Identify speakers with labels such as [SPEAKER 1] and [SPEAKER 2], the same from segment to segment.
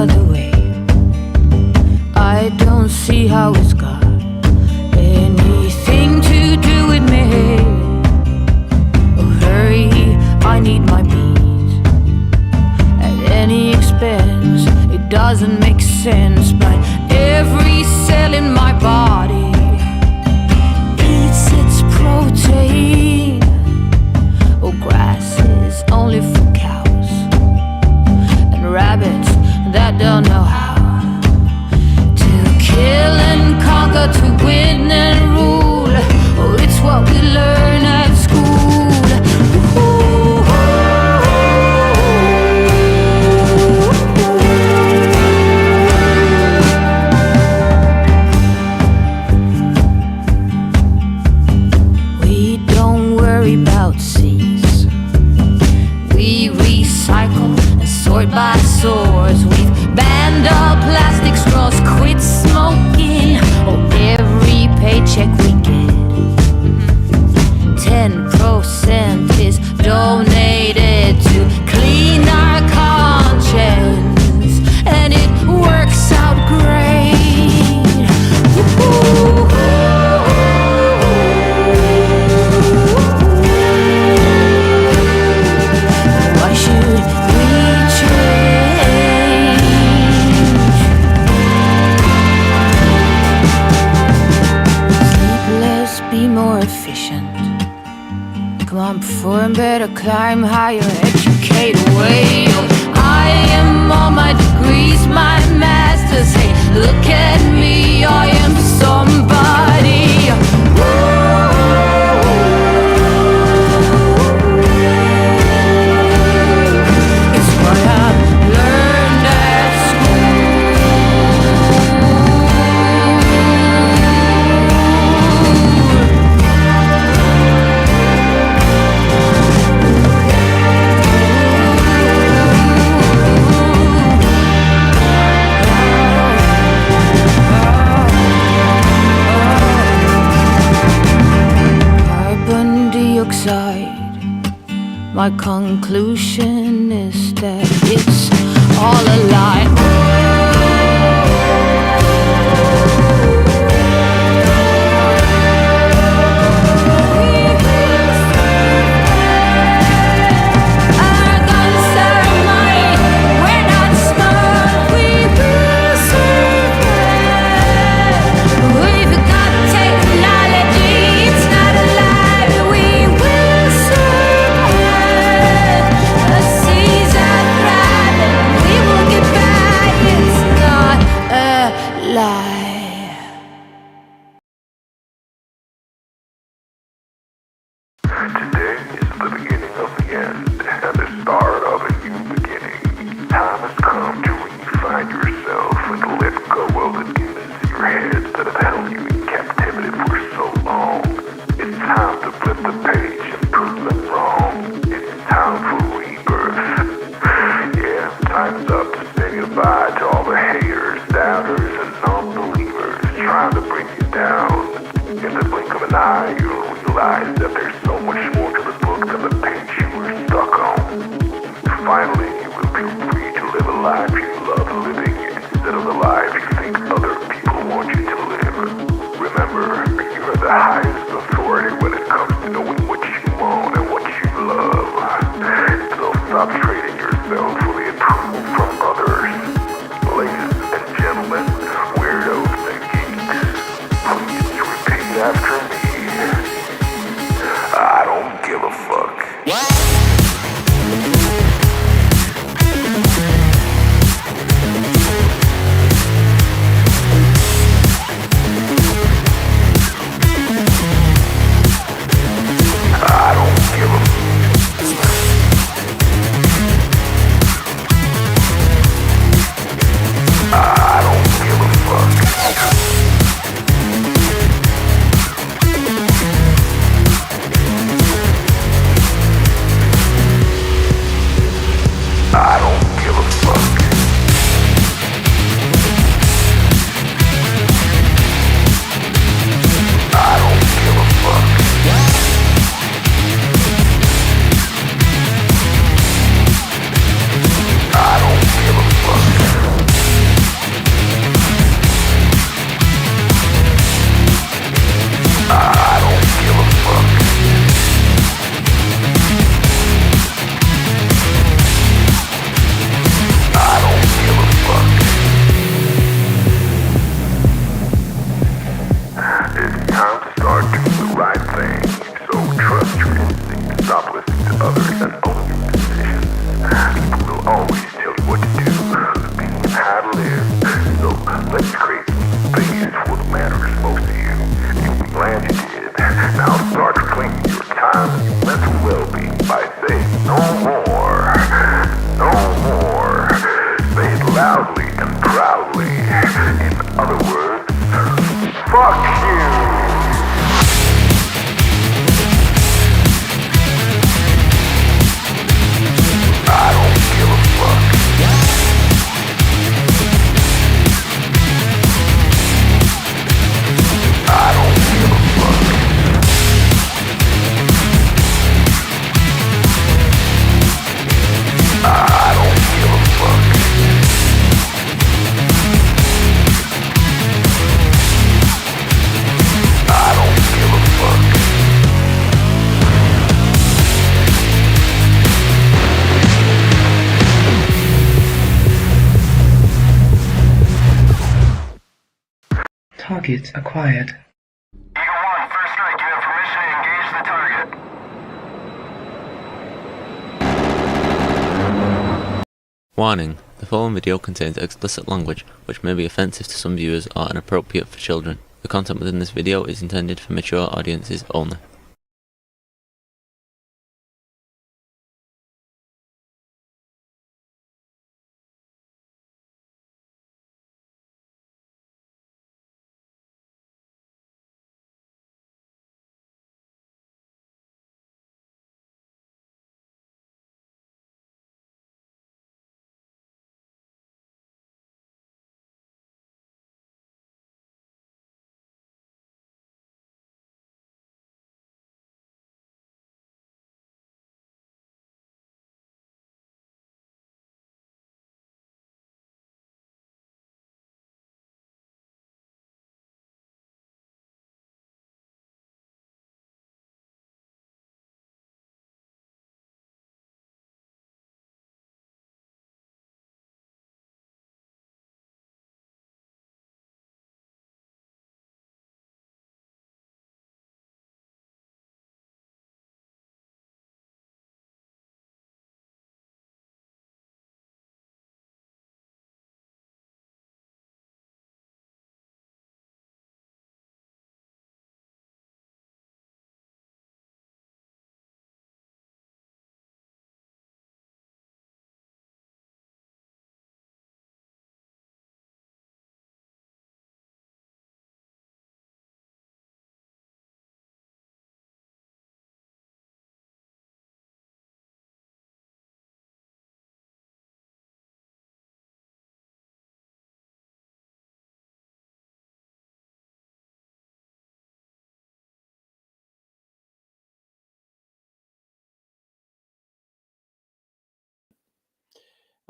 [SPEAKER 1] other way. I don't see how it's got anything to do with me. Oh hurry, I need my beat at any expense. It doesn't make sense, but every cell in my body eats its protein. Oh, grass is only for cows and rabbits that don't know how to kill and conquer, to win and rule. Oh, it's what we learn at school. We don't worry about seas. We recycle and sort by source. We've banned all plastic straws, quit smoking. Oh, every be more efficient. Come on, perform better, climb higher, educate away. I am all my degrees, my masters. Hey, look at me, I am somebody. It's what I've learned at my conclusion is that it's all a lie.
[SPEAKER 2] Today is the beginning of the end and the start of a new beginning. Time has come to refine yourself and let go of the demons in your head that have held you in captivity for so long. It's time to flip the page and prove them wrong. It's time for rebirth. Yeah, time's up to say goodbye to all the haters, doubters, and non-believers trying to bring you down. In the blink of an eye, you'll realize that there's so much more to the book than the page you were stuck on. Finally, you will feel free to live a life you love living instead of the life you think other people want you to live. Remember, you are the highest authority when it comes to knowing what you want and what you love. So stop trading yourself for the approval from others. Ladies and gentlemen, weirdos and geeks, please repeat after me. I don't give a fuck. I don't give a fuck. I don't give a fuck. I don't give a fuck. I don't give a fuck. I don't give a fuck. I don't give a fuck. I don't give a fuck. It's time to start doing the right thing. So trust your instincts, stop listening to others, and own your decisions. People will always tell you what to do, speak and how to live. So let's create space for what matters most to you. You'll be glad you did. Now start reclaiming your time and your mental well-being by saying no more. No more. Say it loudly and proudly. In other words, fuck you. I don't give a fuck. I don't give a fuck. I don't give a fuck. I don't give a fuck.
[SPEAKER 3] Target acquired.
[SPEAKER 2] Eagle 1, first strike, you have
[SPEAKER 3] Warning: the following video contains explicit language which may be offensive to some viewers or inappropriate for children. The content within this video is intended for mature audiences only.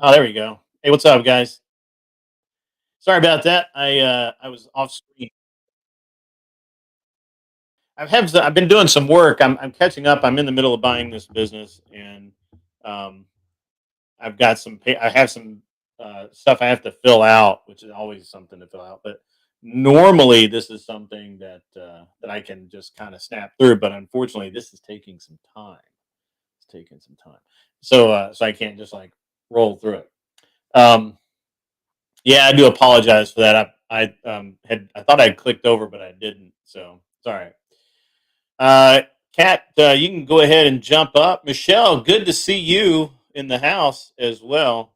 [SPEAKER 4] Oh, there we go. Hey, what's up, guys? Sorry about that. I was off screen. I've been doing some work. I'm catching up. I'm in the middle of buying this business, and um, I have some stuff I have to fill out, which is always something to fill out. But normally, this is something that I can just kind of snap through. But unfortunately, this is taking some time. It's taking some time, so I can't just like roll through it. Um, Yeah, I do apologize for that. I thought I clicked over, but I didn't. So sorry. Kat, you can go ahead and jump up. Michelle, good to see you in the house as well.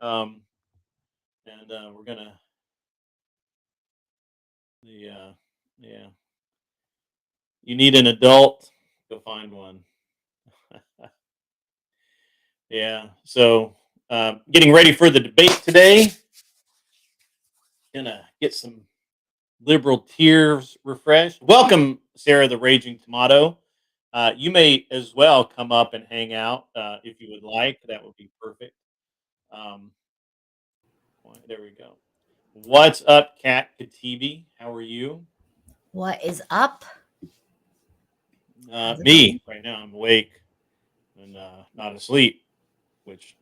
[SPEAKER 4] Um, and we're gonna the yeah. You need an adult. Go find one. Yeah. So getting ready for the debate today. Gonna get some liberal tears refreshed. Welcome, Sarah the Raging Tomato. You may as well come up and hang out if you would like. That would be perfect. Um, there we go. What's up, Kat Katibi? How are you?
[SPEAKER 5] What is up? How's it
[SPEAKER 4] Me, right now, I'm awake and not asleep, which,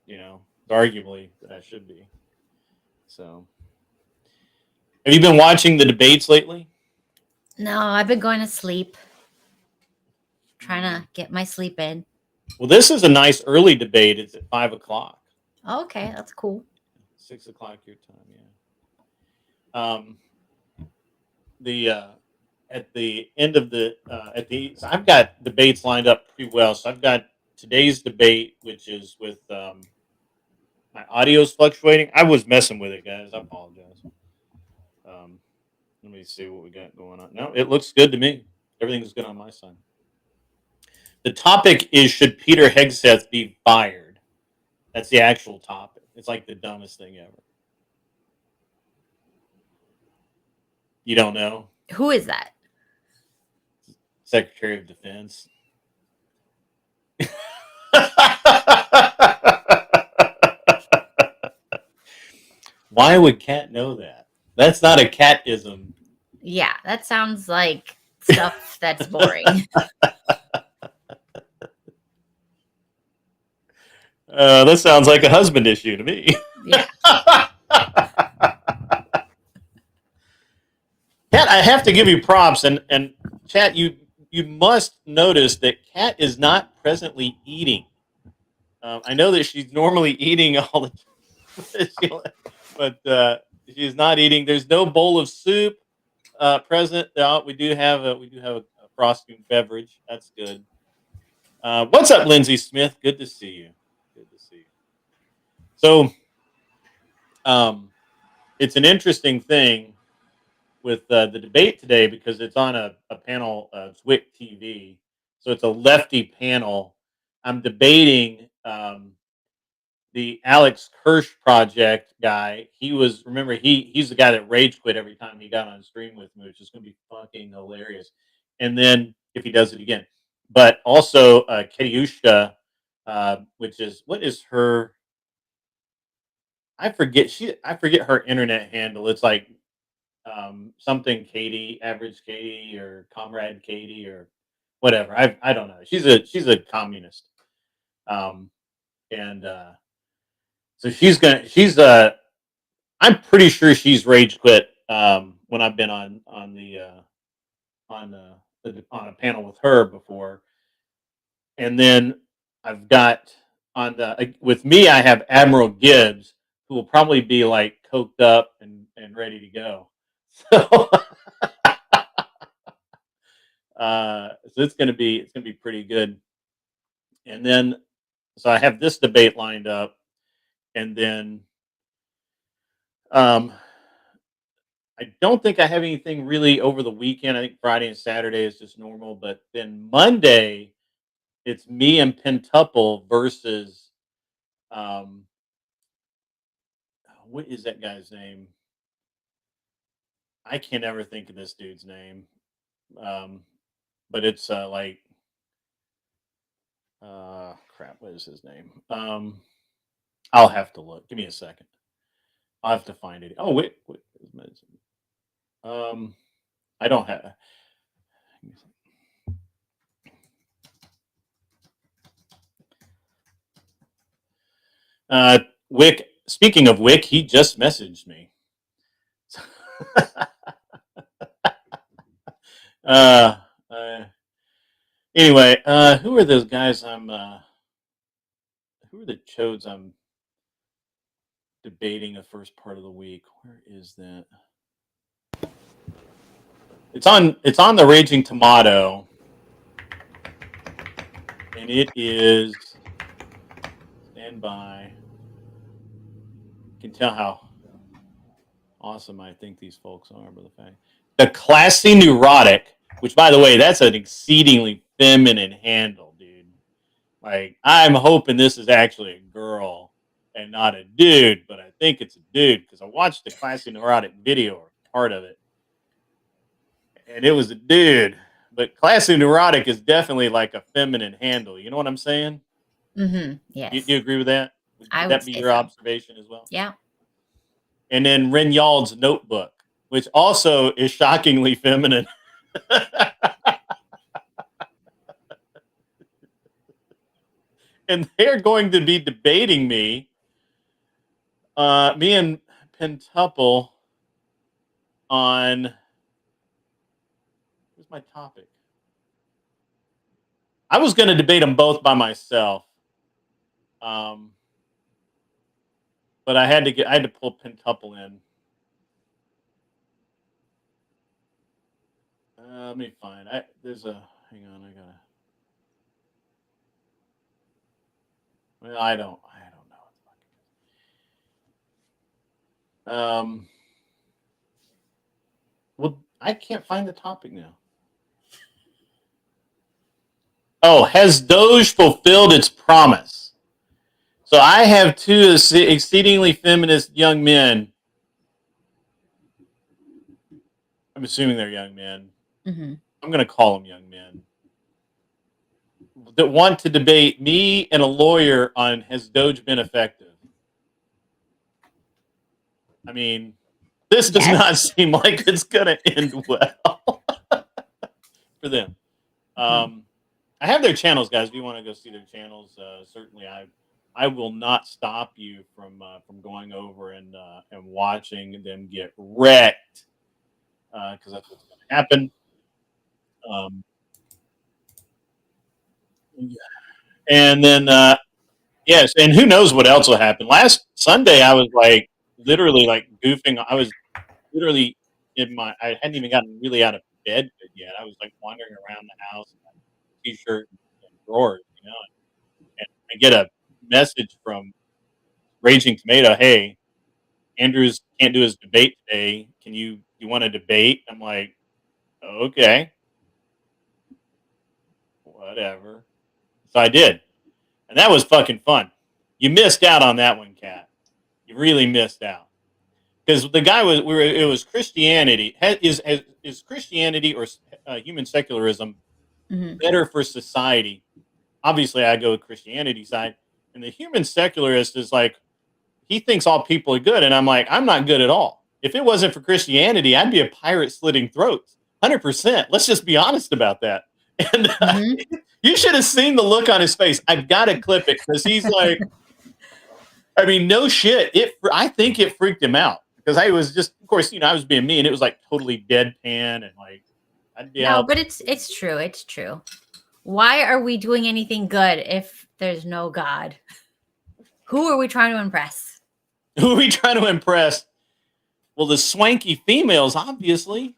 [SPEAKER 4] arguably that I should be. So, have you been watching the debates lately?
[SPEAKER 5] No, I've been going to sleep, trying to get my sleep in.
[SPEAKER 4] Well, this is a nice early debate. It's at 5 o'clock.
[SPEAKER 5] Okay, that's cool.
[SPEAKER 4] 6 o'clock your time, yeah. The At the end of the so I've got debates lined up pretty well. So I've got today's debate, which is with my audio's fluctuating. I was messing with it, guys. I apologize. Let me see what we got going on. No, it looks good to me. Everything's good on my side. The topic is: should Peter Hegseth be fired? That's the actual topic. It's like the dumbest thing ever. You don't know?
[SPEAKER 5] Who is that?
[SPEAKER 4] Secretary of Defense. Why would Cat know that? That's not a catism.
[SPEAKER 5] Yeah, that sounds like stuff that's boring.
[SPEAKER 4] That sounds like a husband issue to me.
[SPEAKER 5] Yeah.
[SPEAKER 4] Kat, I have to give you props, and Chat, you must notice that Kat is not presently eating. I know that she's normally eating all the but she's not eating. There's no bowl of soup present. We do have a frosting beverage. That's good. What's up, Lindsay Smith? Good to see you. Good to see you. So, it's an interesting thing with the debate today because it's on a panel of Zwick TV. So it's a lefty panel. I'm debating the Alex Kirsch project guy. He's the guy that rage quit every time he got on stream with me, which is going to be fucking hilarious. And then if he does it again, but also Katiushka, which is what is her? I forget her internet handle. It's like something Katie, average Katie, or comrade Katie, or whatever. I don't know. She's a communist, um, and so I'm pretty sure she's rage quit when I've been on a panel with her before, and then I've got with me I have Admiral Gibbs, who will probably be like coked up and ready to go. So so it's gonna be pretty good. And then so I have this debate lined up, and then um, I don't think I have anything really over the weekend. I think Friday and Saturday is just normal, but then Monday it's me and Pentuple versus um, what is that guy's name? I can't ever think of this dude's name, um, but it's crap. What is his name? I'll have to look. Give me a second. I'll have to find it. Oh wait. Um, I don't have. Wick. Speaking of Wick, he just messaged me. uh, uh, anyway, who are those guys? Who are the chodes I'm debating the first part of the week? Where is that? It's on the Raging Tomato, and it is. Stand by. You can tell how awesome I think these folks are by the fact. The Classy Neurotic, which by the way, that's an exceedingly feminine handle, dude. Like I'm hoping this is actually a girl and not a dude, but I think it's a dude because I watched the Classy Neurotic video or part of it, and it was a dude. But Classy Neurotic is definitely like a feminine handle. You know what I'm saying? Do
[SPEAKER 5] Yes,
[SPEAKER 4] you agree with that? Would
[SPEAKER 5] I would
[SPEAKER 4] that be
[SPEAKER 5] say
[SPEAKER 4] your
[SPEAKER 5] so.
[SPEAKER 4] observation as well?
[SPEAKER 5] Yeah.
[SPEAKER 4] And then Renyald's Notebook, which also is shockingly feminine. And they're going to be debating me and Pentuple on where's my topic. I was going to debate them both by myself, um, but I had to pull Pentuple in. Let me find. Hang on. I gotta. Well, I don't know. Well, I can't find the topic now. Oh, has Doge fulfilled its promise? So I have two exceedingly feminist young men. I'm assuming they're young men.
[SPEAKER 5] Mm-hmm.
[SPEAKER 4] I'm going to call them young men that want to debate me and a lawyer on has Doge been effective. I mean, this does
[SPEAKER 5] Yes.
[SPEAKER 4] not seem like it's going to end well for them. I have their channels, guys. If you want to go see their channels, certainly I will not stop you from going over and watching them get wrecked because that's what's going to happen. Um, and then Yes, and who knows what else will happen. Last Sunday, I was like literally like goofing. I was literally I hadn't even gotten really out of bed yet. I was like wandering around the house in my t-shirt and drawers, and I get a message from Raging Tomato. Hey, Andrews can't do his debate today. You want to debate? I'm like, okay, whatever. So I did, and that was fucking fun. You missed out on that one, Kat. You really missed out because the guy was. It was Christianity. Is Christianity or human secularism
[SPEAKER 5] Mhm.
[SPEAKER 4] better for society? Obviously, I go with Christianity side, and the human secularist is like he thinks all people are good, and I'm like, I'm not good at all. If it wasn't for Christianity, I'd be a pirate slitting throats, 100%. Let's just be honest about that. And
[SPEAKER 5] Mhm.
[SPEAKER 4] you should have seen the look on his face. I've got to clip it because he's like, I mean, no shit. I think it freaked him out because I was just, of course, I was being me, and it was like totally deadpan and like, I'd be
[SPEAKER 5] No,
[SPEAKER 4] out.
[SPEAKER 5] but it's true. It's true. Why are we doing anything good if there's no God? Who are we trying to impress?
[SPEAKER 4] Who are we trying to impress? Well, the swanky females, obviously.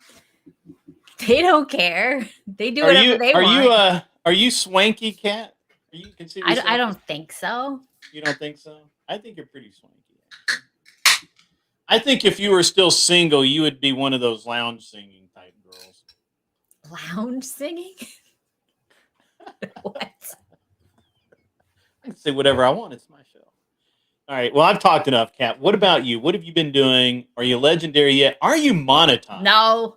[SPEAKER 5] They don't care. They do
[SPEAKER 4] Are
[SPEAKER 5] whatever
[SPEAKER 4] you
[SPEAKER 5] they
[SPEAKER 4] are
[SPEAKER 5] want.
[SPEAKER 4] you are you swanky, Cat? Are you consider
[SPEAKER 5] I
[SPEAKER 4] yourself?
[SPEAKER 5] don't think so.
[SPEAKER 4] You don't think so? I think you're pretty swanky. I think if you were still single, you would be one of those lounge singing type girls.
[SPEAKER 5] Lounge singing? What?
[SPEAKER 4] I can say whatever I want. It's my show. All right. Well, I've talked enough, Cat. What about you? What have you been doing? Are you legendary yet? Are you monetized?
[SPEAKER 5] No.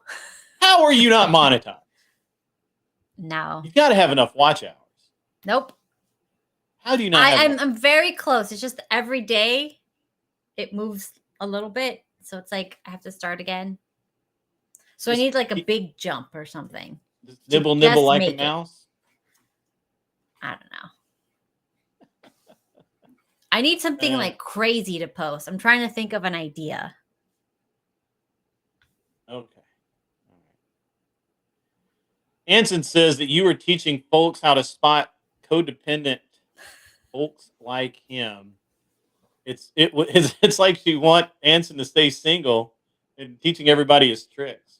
[SPEAKER 4] How are you not monetized?
[SPEAKER 5] No.
[SPEAKER 4] You've got to have enough watch hours.
[SPEAKER 5] Nope.
[SPEAKER 4] How do you not?
[SPEAKER 5] I'm very close. It's just every day it moves a little bit. So it's like I have to start again. So I need like a big jump or something.
[SPEAKER 4] Nibble
[SPEAKER 5] just
[SPEAKER 4] like a
[SPEAKER 5] make it.
[SPEAKER 4] mouse?
[SPEAKER 5] I don't know. I need something like crazy to post. I'm trying to think of an idea.
[SPEAKER 4] Okay. All right. Anson says that you were teaching folks how to spot codependent folks like him. It's like you want Anson to stay single and teaching everybody his tricks.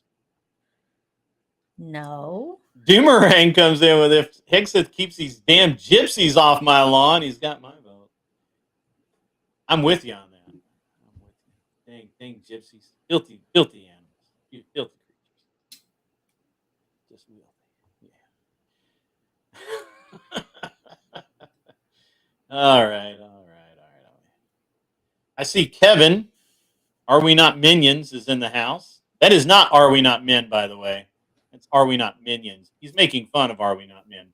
[SPEAKER 5] No.
[SPEAKER 4] Doomerang comes in with if Hexeth keeps these damn gypsies off my lawn, he's got my vote. I'm with you on that. I'm with you. Dang gypsies. Filthy animals. You filthy creatures. Just filthy. Yeah. All right. I see Kevin. Are we not minions? Is in the house. That is not Are we not men, by the way. It's Are we not minions? He's making fun of Are we not men.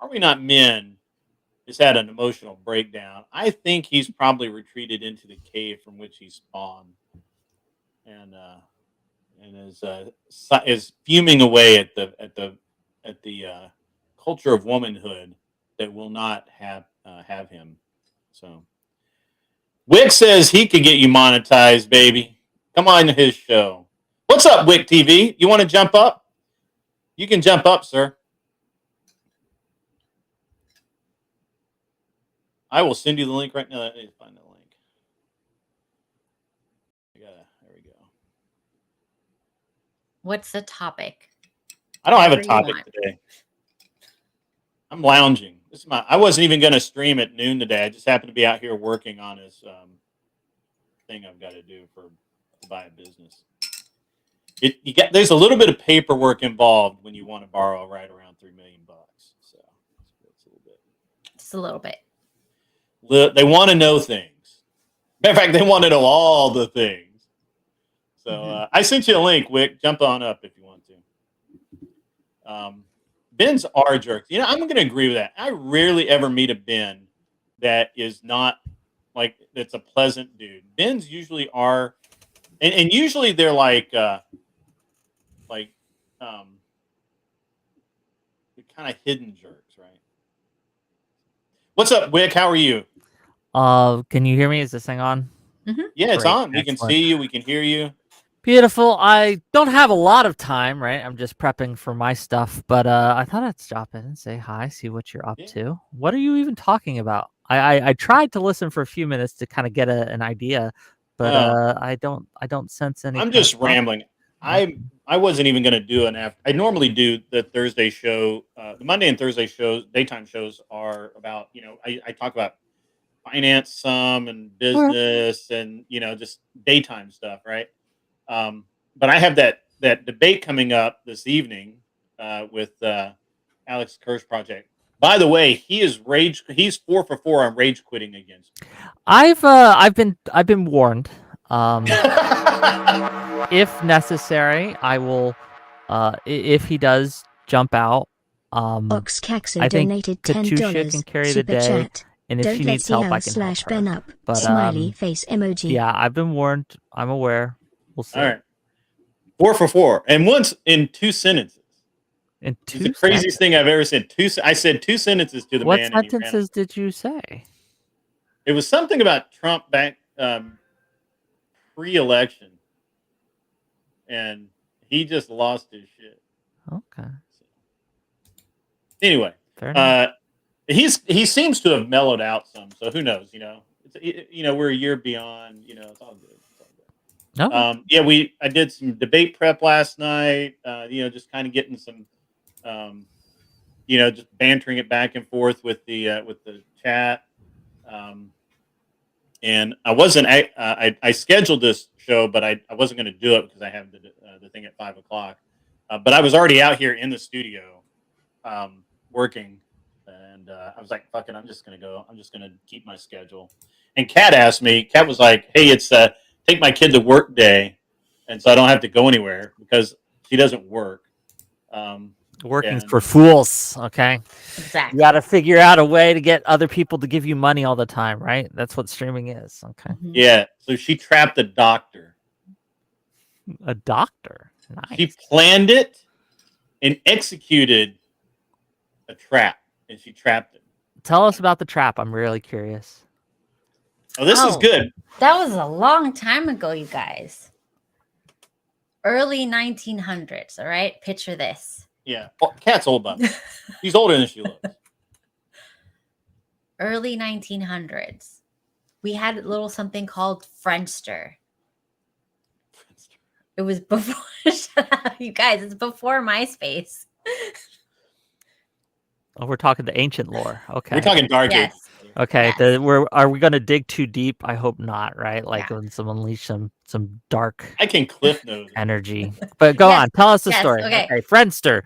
[SPEAKER 4] Are we not men? Has had an emotional breakdown. I think he's probably retreated into the cave from which he spawned, and is fuming away at the culture of womanhood that will not have him. So, Wick says he could get you monetized, baby. Come on to his show. What's up, Wick TV? You want to jump up? You can jump up, sir. I will send you the link right now. I need to find the link. There we go.
[SPEAKER 5] What's the topic?
[SPEAKER 4] I don't have a topic today. I'm lounging. I wasn't even going to stream at noon today. I just happened to be out here working on this thing I've got to do to buy a business. There's a little bit of paperwork involved when you want to borrow right around $3 million. So it's a little bit.
[SPEAKER 5] Just a little bit.
[SPEAKER 4] They want to know things. Matter of fact, they want to know all the things. So I sent you a link, Wick. Jump on up if you want to. Ben's are jerks. I'm going to agree with that. I rarely ever meet a Ben that is not that's a pleasant dude. Ben's usually are, and usually they're like kind of hidden jerks, right? What's up, Wick? How are you?
[SPEAKER 6] Can you hear me? Is this thing on?
[SPEAKER 5] Mm-hmm.
[SPEAKER 4] Yeah, it's
[SPEAKER 6] Great.
[SPEAKER 4] on. We can see you. We can hear you.
[SPEAKER 6] Beautiful. I don't have a lot of time, right? I'm just prepping for my stuff, but I thought I'd stop in and say hi, see what you're up to. What are you even talking about? I tried to listen for a few minutes to kind of get an idea, but I don't sense any.
[SPEAKER 4] I'm
[SPEAKER 6] kind
[SPEAKER 4] just
[SPEAKER 6] of
[SPEAKER 4] rambling. I wasn't even going to do an after. I normally do the Thursday show. The Monday and Thursday shows, daytime shows, are about, I talk about finance some and
[SPEAKER 6] Okay.
[SPEAKER 4] business and just daytime stuff, right? But I have that debate coming up this evening with Alex Kerr's project. By the way, he's 4 for 4 on rage quitting against me.
[SPEAKER 6] I've been warned. If necessary, I will. If he does jump out,
[SPEAKER 7] Oxcaxo
[SPEAKER 6] I think
[SPEAKER 7] donated
[SPEAKER 6] Katusha
[SPEAKER 7] $10.
[SPEAKER 6] can carry the
[SPEAKER 7] Super
[SPEAKER 6] day,
[SPEAKER 7] chat.
[SPEAKER 6] and if
[SPEAKER 7] Don't
[SPEAKER 6] she
[SPEAKER 7] let
[SPEAKER 6] needs help, I
[SPEAKER 7] CL
[SPEAKER 6] can help
[SPEAKER 7] /
[SPEAKER 6] her.
[SPEAKER 7] Ben up.
[SPEAKER 6] But
[SPEAKER 7] Smiley face emoji.
[SPEAKER 6] yeah, I've been warned. I'm aware. We'll see.
[SPEAKER 4] All right, 4 for 4, and once in 2 sentences.
[SPEAKER 6] In
[SPEAKER 4] It's
[SPEAKER 6] 2
[SPEAKER 4] the craziest
[SPEAKER 6] seconds.
[SPEAKER 4] thing I've ever said. I said 2 sentences to the
[SPEAKER 6] What
[SPEAKER 4] man, and he ran
[SPEAKER 6] sentences
[SPEAKER 4] away.
[SPEAKER 6] did you say?
[SPEAKER 4] It was something about Trump back pre-election, and he just lost his shit.
[SPEAKER 6] Okay.
[SPEAKER 4] Anyway,
[SPEAKER 6] Fair enough.
[SPEAKER 4] he seems to have mellowed out some. So who knows? We're a year beyond. It's all good. It's all good.
[SPEAKER 6] No.
[SPEAKER 4] Yeah, I did some debate prep last night. Just kind of getting some, just bantering it back and forth with the chat. And I wasn't. I scheduled this show, but I wasn't going to do it because I have the thing at 5:00. But I was already out here in the studio, working, and I was like, "Fuck it, I'm just going to go. I'm just going to keep my schedule." And Kat asked me. Kat was like, "Hey, it's take my kid to work day, and so I don't have to go anywhere because she doesn't work."
[SPEAKER 6] Working's for fools, okay?
[SPEAKER 5] Exactly.
[SPEAKER 6] You got to figure out a way to get other people to give you money all the time, right? That's what streaming is, okay?
[SPEAKER 5] Mhm.
[SPEAKER 4] Yeah, so she trapped a doctor.
[SPEAKER 6] A doctor. Nice.
[SPEAKER 4] She planned it and executed a trap, and she trapped him.
[SPEAKER 6] Tell us about the trap. I'm really curious.
[SPEAKER 4] Oh, this is good.
[SPEAKER 5] That was a long time ago, you guys. Early 1900s, all right? Picture this.
[SPEAKER 4] Yeah. Well, Kat's old, by the way. She's older than she looks.
[SPEAKER 5] Early 1900s. We had a little something called Friendster. It was before, shut up, you guys, it's before MySpace.
[SPEAKER 6] Oh, we're talking the ancient lore. Okay.
[SPEAKER 4] We're talking dark
[SPEAKER 5] Yes.
[SPEAKER 4] ages.
[SPEAKER 6] Okay.
[SPEAKER 5] Yes.
[SPEAKER 6] Are we going to dig too deep? I hope not, right? Like
[SPEAKER 5] Yeah.
[SPEAKER 6] when some unleash some dark
[SPEAKER 4] I can cliff notes.
[SPEAKER 6] energy. But go
[SPEAKER 5] Yes,
[SPEAKER 6] on. Tell us the
[SPEAKER 5] yes,
[SPEAKER 6] story.
[SPEAKER 5] okay.
[SPEAKER 6] Friendster.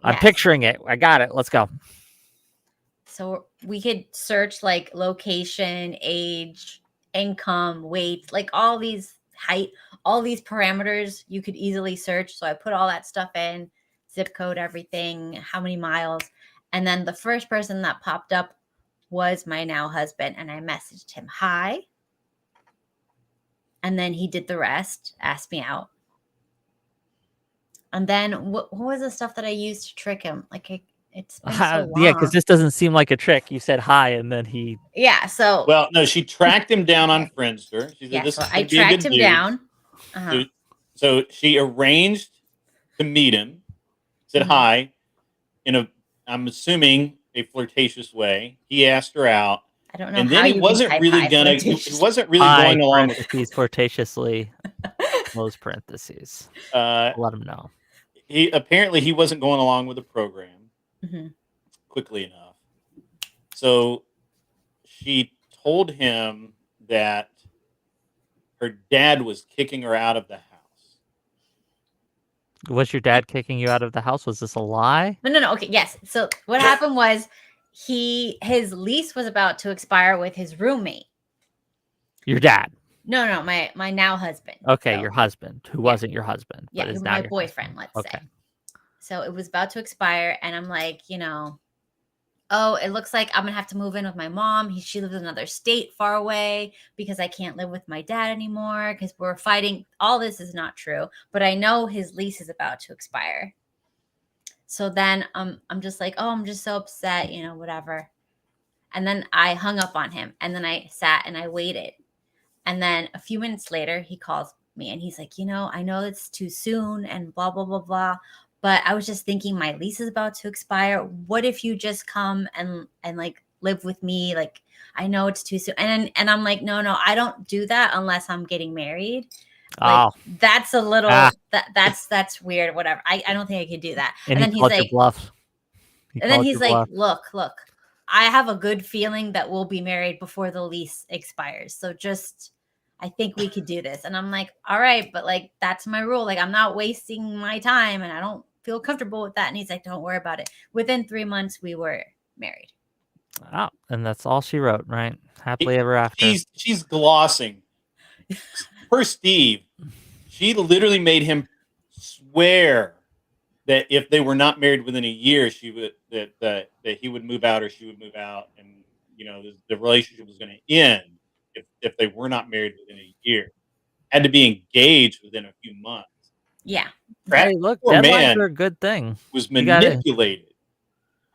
[SPEAKER 6] I'm
[SPEAKER 5] Yes.
[SPEAKER 6] picturing it. I got it. Let's go.
[SPEAKER 5] So we could search like location, age, income, weight, like all these height, all these parameters you could easily search. So I put all that stuff in, zip code, everything, how many miles. And then the first person that popped up was my now husband. And I messaged him, hi. And then he did the rest, asked me out. And then what was the stuff that I used to trick him? Like it's been so long.
[SPEAKER 6] Yeah, because this doesn't seem like a trick. You said hi, and then he.
[SPEAKER 5] Yeah. So
[SPEAKER 4] Well, no, she tracked him down on Friendster. She said,
[SPEAKER 5] yeah,
[SPEAKER 4] "This
[SPEAKER 5] so
[SPEAKER 4] is
[SPEAKER 5] I
[SPEAKER 4] gonna be a
[SPEAKER 5] tracked
[SPEAKER 4] good
[SPEAKER 5] him
[SPEAKER 4] dude."
[SPEAKER 5] down. Uh-huh.
[SPEAKER 4] So she arranged to meet him. Said
[SPEAKER 5] Mhm.
[SPEAKER 4] hi in a, I'm assuming, a flirtatious way. He asked her out,
[SPEAKER 5] I don't know
[SPEAKER 4] and
[SPEAKER 5] how
[SPEAKER 4] then he
[SPEAKER 5] you
[SPEAKER 4] wasn't
[SPEAKER 5] can type
[SPEAKER 4] really
[SPEAKER 5] hi
[SPEAKER 4] gonna. He
[SPEAKER 5] flirtatious.
[SPEAKER 4] wasn't really
[SPEAKER 6] Hi,
[SPEAKER 4] going along with.
[SPEAKER 6] parentheses, flirtatiously, close parentheses. Let him know.
[SPEAKER 4] He wasn't going along with the program
[SPEAKER 5] Mhm.
[SPEAKER 4] quickly enough. So she told him that her dad was kicking her out of the house.
[SPEAKER 6] Was your dad kicking you out of the house? Was this a lie?
[SPEAKER 5] No. Okay, yes. So what happened was his lease was about to expire with his roommate.
[SPEAKER 6] Your dad.
[SPEAKER 5] No, my now husband.
[SPEAKER 6] Okay,
[SPEAKER 5] So,
[SPEAKER 6] your husband, who wasn't your husband,
[SPEAKER 5] yeah,
[SPEAKER 6] but is
[SPEAKER 5] he-
[SPEAKER 6] now
[SPEAKER 5] my
[SPEAKER 6] your
[SPEAKER 5] boyfriend,
[SPEAKER 6] husband.
[SPEAKER 5] let's
[SPEAKER 6] Okay.
[SPEAKER 5] say. So it was about to expire, and I'm like, oh, it looks like I'm gonna have to move in with my mom. She lives in another state far away because I can't live with my dad anymore because we're fighting. All this is not true, but I know his lease is about to expire. So then I'm just like, oh, I'm just so upset, whatever. And then I hung up on him, and then I sat and I waited. And then a few minutes later, he calls me and he's like, I know it's too soon and blah, blah, blah, blah. But I was just thinking my lease is about to expire. What if you just come and like live with me. Like, I know it's too soon. And I'm like, no, I don't do that unless I'm getting married. Like,
[SPEAKER 6] Oh,
[SPEAKER 5] that's a little
[SPEAKER 6] Ah.
[SPEAKER 5] that's weird. Whatever. I don't think I could do that.
[SPEAKER 6] and
[SPEAKER 5] And
[SPEAKER 6] he
[SPEAKER 5] then he's
[SPEAKER 6] called your
[SPEAKER 5] like,
[SPEAKER 6] bluff.
[SPEAKER 5] look, I have a good feeling that we'll be married before the lease expires. So just, I think we could do this. And I'm like, all right, but like, that's my rule. Like, I'm not wasting my time and I don't feel comfortable with that. And he's like, don't worry about it. Within 3 months, we were married.
[SPEAKER 6] Oh, and that's all she wrote, right? Happily ever after.
[SPEAKER 4] She's glossing. Per Steve, she literally made him swear that if they were not married within a year, she would that he would move out or she would move out, and the relationship was going to end if they were not married within a year. Had to be engaged within a few months.
[SPEAKER 5] Yeah.
[SPEAKER 6] Hey, look,
[SPEAKER 4] Poor
[SPEAKER 6] deadlines
[SPEAKER 4] man
[SPEAKER 6] are a good thing.
[SPEAKER 4] was
[SPEAKER 6] You gotta-
[SPEAKER 4] manipulated.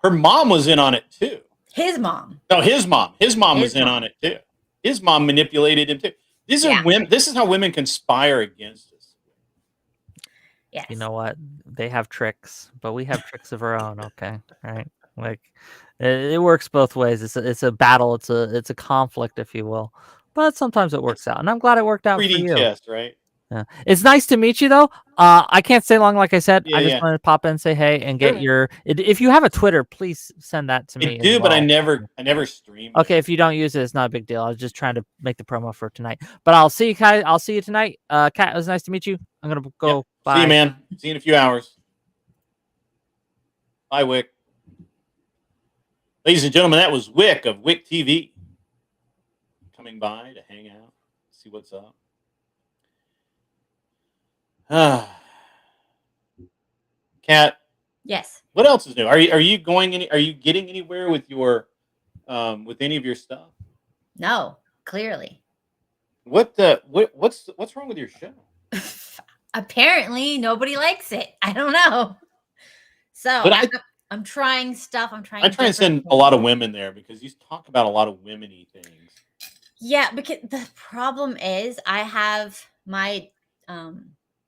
[SPEAKER 4] Her mom was in on it too.
[SPEAKER 5] His mom.
[SPEAKER 4] No, his mom. His mom
[SPEAKER 5] His
[SPEAKER 4] was in
[SPEAKER 5] mom.
[SPEAKER 4] on it too. His mom manipulated him too. These are
[SPEAKER 5] Yeah.
[SPEAKER 4] women. This is how women conspire against us.
[SPEAKER 5] Yes.
[SPEAKER 6] You know what? They have tricks, but we have tricks of our own. Okay, right? Like it works both ways. It's a battle. It's a conflict, if you will. But sometimes it works out, and I'm glad it worked out for
[SPEAKER 4] 3D
[SPEAKER 6] you.
[SPEAKER 4] chess, right?
[SPEAKER 6] Yeah. It's nice to meet you, though. I can't stay long, like I said.
[SPEAKER 4] Yeah,
[SPEAKER 6] I just
[SPEAKER 4] yeah.
[SPEAKER 6] wanted to pop in and say hey and get
[SPEAKER 4] Sure.
[SPEAKER 6] your. If you have a Twitter, please send that to me.
[SPEAKER 4] I do,
[SPEAKER 6] as
[SPEAKER 4] but I
[SPEAKER 6] well.
[SPEAKER 4] never stream.
[SPEAKER 6] Okay, if you don't use it, it's not a big deal. I was just trying to make the promo for tonight. But I'll see you, Kai. I'll see you tonight. Kat, it was nice to meet you. I'm gonna go.
[SPEAKER 4] Yep.
[SPEAKER 6] Bye.
[SPEAKER 4] See you, man. See you in a few hours. Bye, Wick. Ladies and gentlemen, that was Wick of Wick TV coming by to hang out, see what's up. Kat,
[SPEAKER 5] Yes.
[SPEAKER 4] what else is new? Are you going any? Are you getting anywhere with your with any of your stuff?
[SPEAKER 5] No, clearly.
[SPEAKER 4] What's wrong with your show?
[SPEAKER 5] Apparently nobody likes it. I don't know. So
[SPEAKER 4] But
[SPEAKER 5] I'm trying stuff. I'm trying.
[SPEAKER 4] I try and
[SPEAKER 5] different
[SPEAKER 4] send a lot of
[SPEAKER 5] things.
[SPEAKER 4] women there because you talk about a lot of women-y things.
[SPEAKER 5] Yeah, because the problem is I have my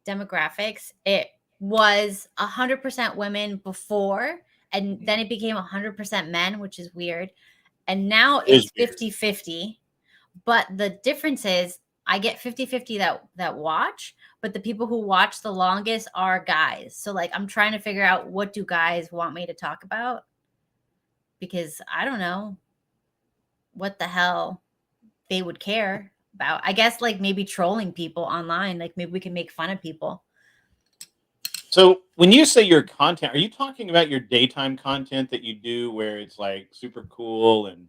[SPEAKER 5] demographics. It was 100% women before, and then it became 100% men, which is weird. And now
[SPEAKER 4] It is
[SPEAKER 5] it's
[SPEAKER 4] weird.
[SPEAKER 5] 50-50. But the difference is I get 50-50 that watch, but the people who watch the longest are guys. So like I'm trying to figure out, what do guys want me to talk about? Because I don't know what the hell they would care about. I guess like maybe trolling people online. Like maybe we can make fun of people.
[SPEAKER 4] So when you say your content, are you talking about your daytime content that you do where it's like super cool and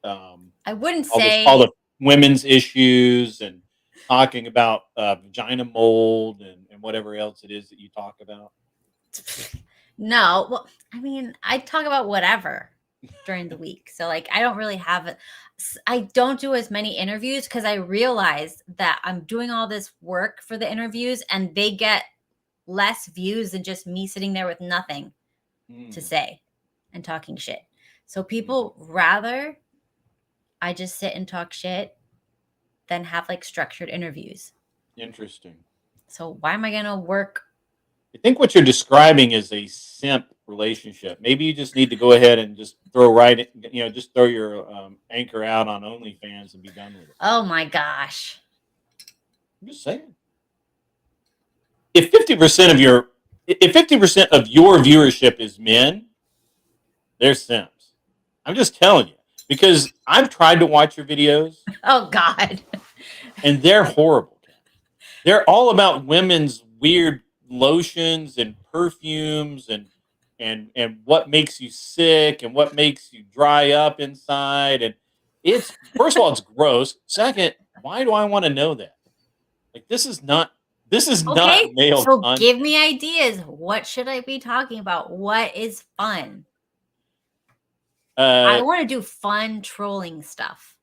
[SPEAKER 5] I wouldn't
[SPEAKER 4] all
[SPEAKER 5] say
[SPEAKER 4] the women's issues and talking about vagina mold and whatever else it is that you talk about?
[SPEAKER 5] no. Well, I mean, I talk about whatever during the week. So like I don't really have it. I don't do as many interviews because I realize that I'm doing all this work for the interviews and they get less views than just me sitting there with nothing to say and talking shit. So people rather I just sit and talk shit than have like structured interviews.
[SPEAKER 4] Interesting.
[SPEAKER 5] So why am I gonna work?
[SPEAKER 4] I think what you're describing is a simp relationship. Maybe you just need to go ahead and just just throw your anchor out on OnlyFans and be done with it.
[SPEAKER 5] Oh my gosh.
[SPEAKER 4] I'm just saying. If 50% of your viewership is men, they're simps. I'm just telling you because I've tried to watch your videos
[SPEAKER 5] Oh God.
[SPEAKER 4] and they're horrible. They're all about women's weird lotions and perfumes and what makes you sick and what makes you dry up inside. And it's, first of all, it's gross. Second, why do I want to know that? Like this is not
[SPEAKER 5] Okay.
[SPEAKER 4] male
[SPEAKER 5] So
[SPEAKER 4] content.
[SPEAKER 5] give me ideas. What should I be talking about? What is fun? I want to do fun trolling stuff.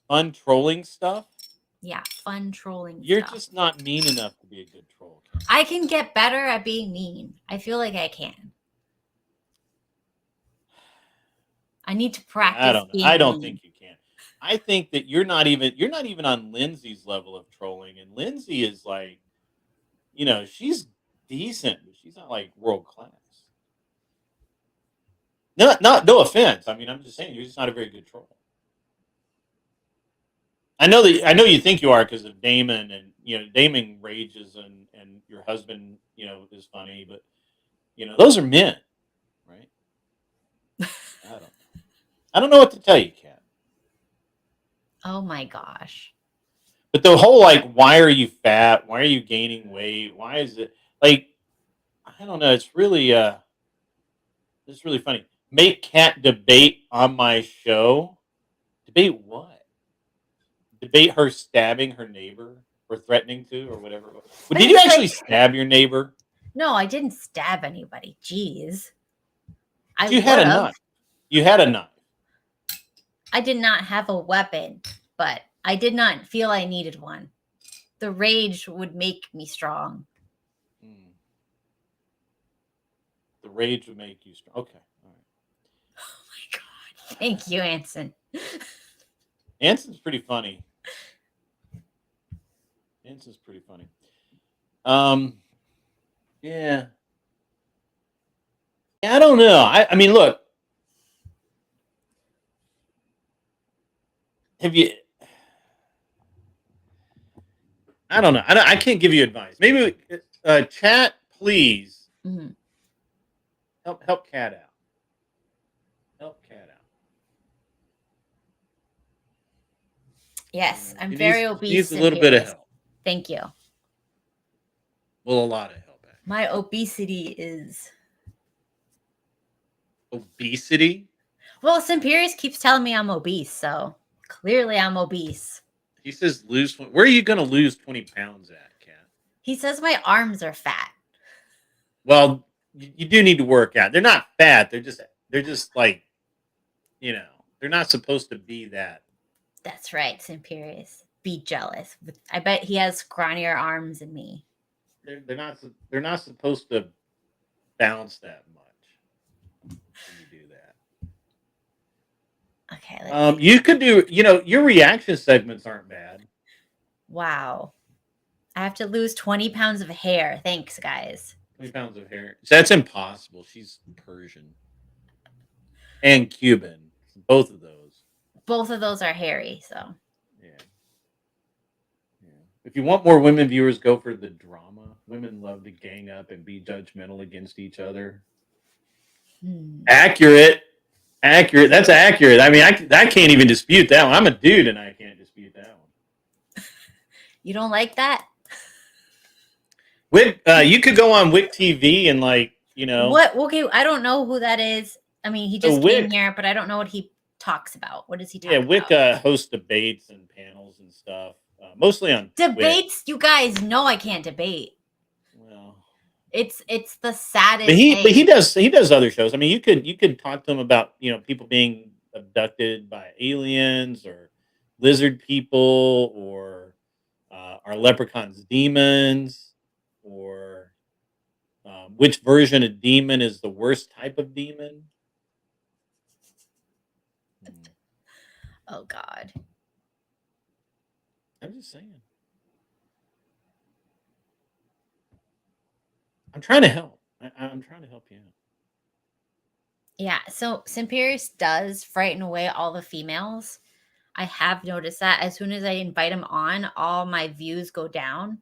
[SPEAKER 4] Fun trolling stuff.
[SPEAKER 5] Yeah, fun trolling
[SPEAKER 4] You're
[SPEAKER 5] stuff.
[SPEAKER 4] just not mean enough to be a good troll.
[SPEAKER 5] I can get better at being mean. I feel like I can. I need to practice.
[SPEAKER 4] I don't know.
[SPEAKER 5] being
[SPEAKER 4] I don't
[SPEAKER 5] mean.
[SPEAKER 4] think you can. I think that you're not even on Lindsay's level of trolling, and Lindsay is like, she's decent, but she's not like world class. No offense. I mean, I'm just saying you're just not a very good troll. I know you think you are because of Damon, and Damon rages, and your husband is funny, but those are men, right? I don't know what to tell you, Kat.
[SPEAKER 5] Oh my gosh.
[SPEAKER 4] But the whole why are you fat? Why are you gaining weight? Why is it like I don't know? It's really funny. Make Kat debate on my show. Debate what? Debate her stabbing her neighbor or threatening to or whatever. But did you actually stab your neighbor?
[SPEAKER 5] No, I didn't stab anybody. Jeez.
[SPEAKER 4] You had a knife. You had a knife.
[SPEAKER 5] I did not have a weapon, but I did not feel I needed one. The rage would make me strong.
[SPEAKER 4] The rage would make you strong. Okay. All right.
[SPEAKER 5] Oh my God. Thank you, Anson.
[SPEAKER 4] Anson's pretty funny. Yeah. I don't know. I mean, look. Have you? I don't know. I can't give you advice. Maybe chat, please.
[SPEAKER 5] Mm-hmm.
[SPEAKER 4] Help Kat out. Help Kat out.
[SPEAKER 5] Yes, I'm very obese.
[SPEAKER 4] Needs a little bit of help.
[SPEAKER 5] Thank you.
[SPEAKER 4] Well, a lot of help. Actually.
[SPEAKER 5] My obesity is.
[SPEAKER 4] Obesity?
[SPEAKER 5] Well, Simperius keeps telling me I'm obese, so clearly I'm obese.
[SPEAKER 4] He says lose. Where are you going to lose 20 pounds at, Kat?
[SPEAKER 5] He says my arms are fat.
[SPEAKER 4] Well, you do need to work out. They're not fat. They're just like, they're not supposed to be that.
[SPEAKER 5] That's right, Simperius. Be jealous. I bet he has scrawnier arms than me.
[SPEAKER 4] They're not supposed to bounce that much. When you do that.
[SPEAKER 5] Okay.
[SPEAKER 4] You could do. Your reaction segments aren't bad.
[SPEAKER 5] Wow. I have to lose 20 pounds of hair. Thanks, guys.
[SPEAKER 4] 20 pounds of hair. That's impossible. She's Persian and Cuban. Both of those.
[SPEAKER 5] Both of those are hairy. So.
[SPEAKER 4] Yeah. If you want more women viewers, go for the drama. Women love to gang up and be judgmental against each other. Accurate. That's accurate. I mean, I can't even dispute that one. I'm a dude, and I can't dispute that one.
[SPEAKER 5] You don't like that?
[SPEAKER 4] Wick, you could go on Wick TV and
[SPEAKER 5] What? Okay, I don't know who that is. I mean, he just came here, but I don't know what he talks about. What does he talk about?
[SPEAKER 4] Yeah, Wick hosts debates and panels and stuff, mostly on
[SPEAKER 5] debates.
[SPEAKER 4] Wick.
[SPEAKER 5] You guys know I can't debate.
[SPEAKER 4] Well,
[SPEAKER 5] it's the saddest.
[SPEAKER 4] But he does other shows. I mean, you could talk to him about people being abducted by aliens or lizard people or are leprechauns demons or which version of demon is the worst type of demon.
[SPEAKER 5] Oh God.
[SPEAKER 4] I'm just saying. I'm trying to help. I'm trying to help you out.
[SPEAKER 5] Yeah, so Simperius does frighten away all the females. I have noticed that as soon as I invite him on, all my views go down.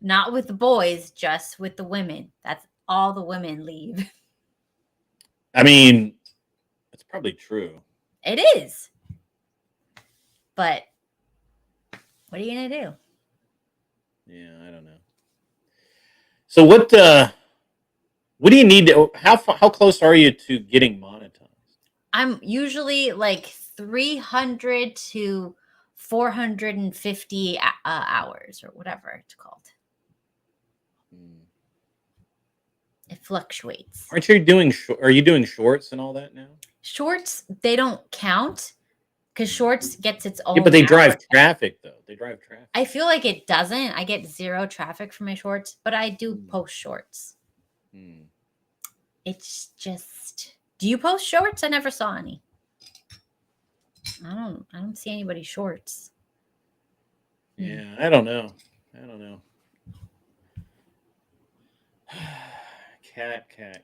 [SPEAKER 5] Not with the boys, just with the women. That's all the women leave.
[SPEAKER 4] I mean, it's probably true.
[SPEAKER 5] It is. But what are you going to do?
[SPEAKER 4] Yeah, I don't know. So what do you need to how close are you to getting monetized?
[SPEAKER 5] I'm usually like 300 to 450 hours or whatever it's called. It fluctuates.
[SPEAKER 4] Are you doing shorts and all that now?
[SPEAKER 5] Shorts, they don't count because shorts gets its own.
[SPEAKER 4] Yeah, but they drive traffic though. They drive traffic.
[SPEAKER 5] I feel like it doesn't. I get zero traffic from my shorts, but I do post shorts. It's just. Do you post shorts? I never saw any. I don't see anybody's shorts.
[SPEAKER 4] Yeah, I don't know. Cat.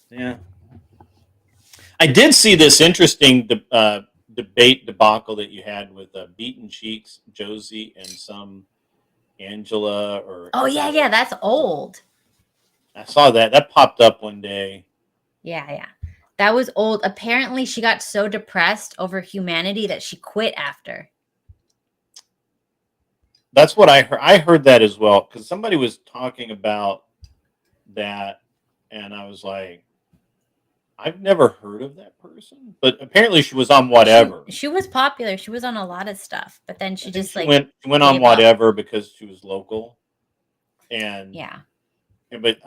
[SPEAKER 4] Yeah. I did see this interesting debate debacle that you had with Beaten Cheeks, Josie, and some Angela or.
[SPEAKER 5] Oh yeah, that's old.
[SPEAKER 4] I saw that. That popped up one day.
[SPEAKER 5] Yeah. That was old. Apparently, she got so depressed over humanity that she quit after.
[SPEAKER 4] That's what I heard. I heard that as well because somebody was talking about that, and I was like, I've never heard of that person, but apparently she was on whatever.
[SPEAKER 5] She was popular. She was on a lot of stuff, but then she just
[SPEAKER 4] she went on whatever because she was local, and
[SPEAKER 5] yeah.
[SPEAKER 4] But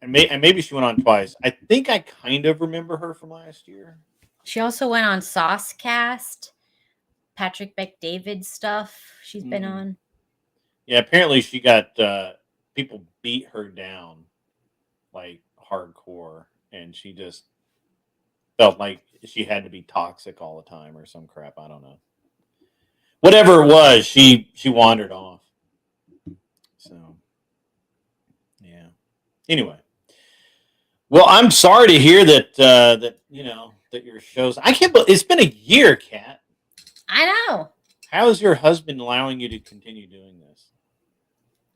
[SPEAKER 4] maybe she went on twice. I think I kind of remember her from last year.
[SPEAKER 5] She also went on Saucecast, Patrick Bet-David stuff. She's been on.
[SPEAKER 4] Yeah, apparently she got people beat her down like hardcore, and she just felt like she had to be toxic all the time or some crap. I don't know. Whatever it was, she wandered off. So, yeah. Anyway, well, I'm sorry to hear that that your shows. I can't believe it's been a year, Kat.
[SPEAKER 5] I know.
[SPEAKER 4] How is your husband allowing you to continue doing this?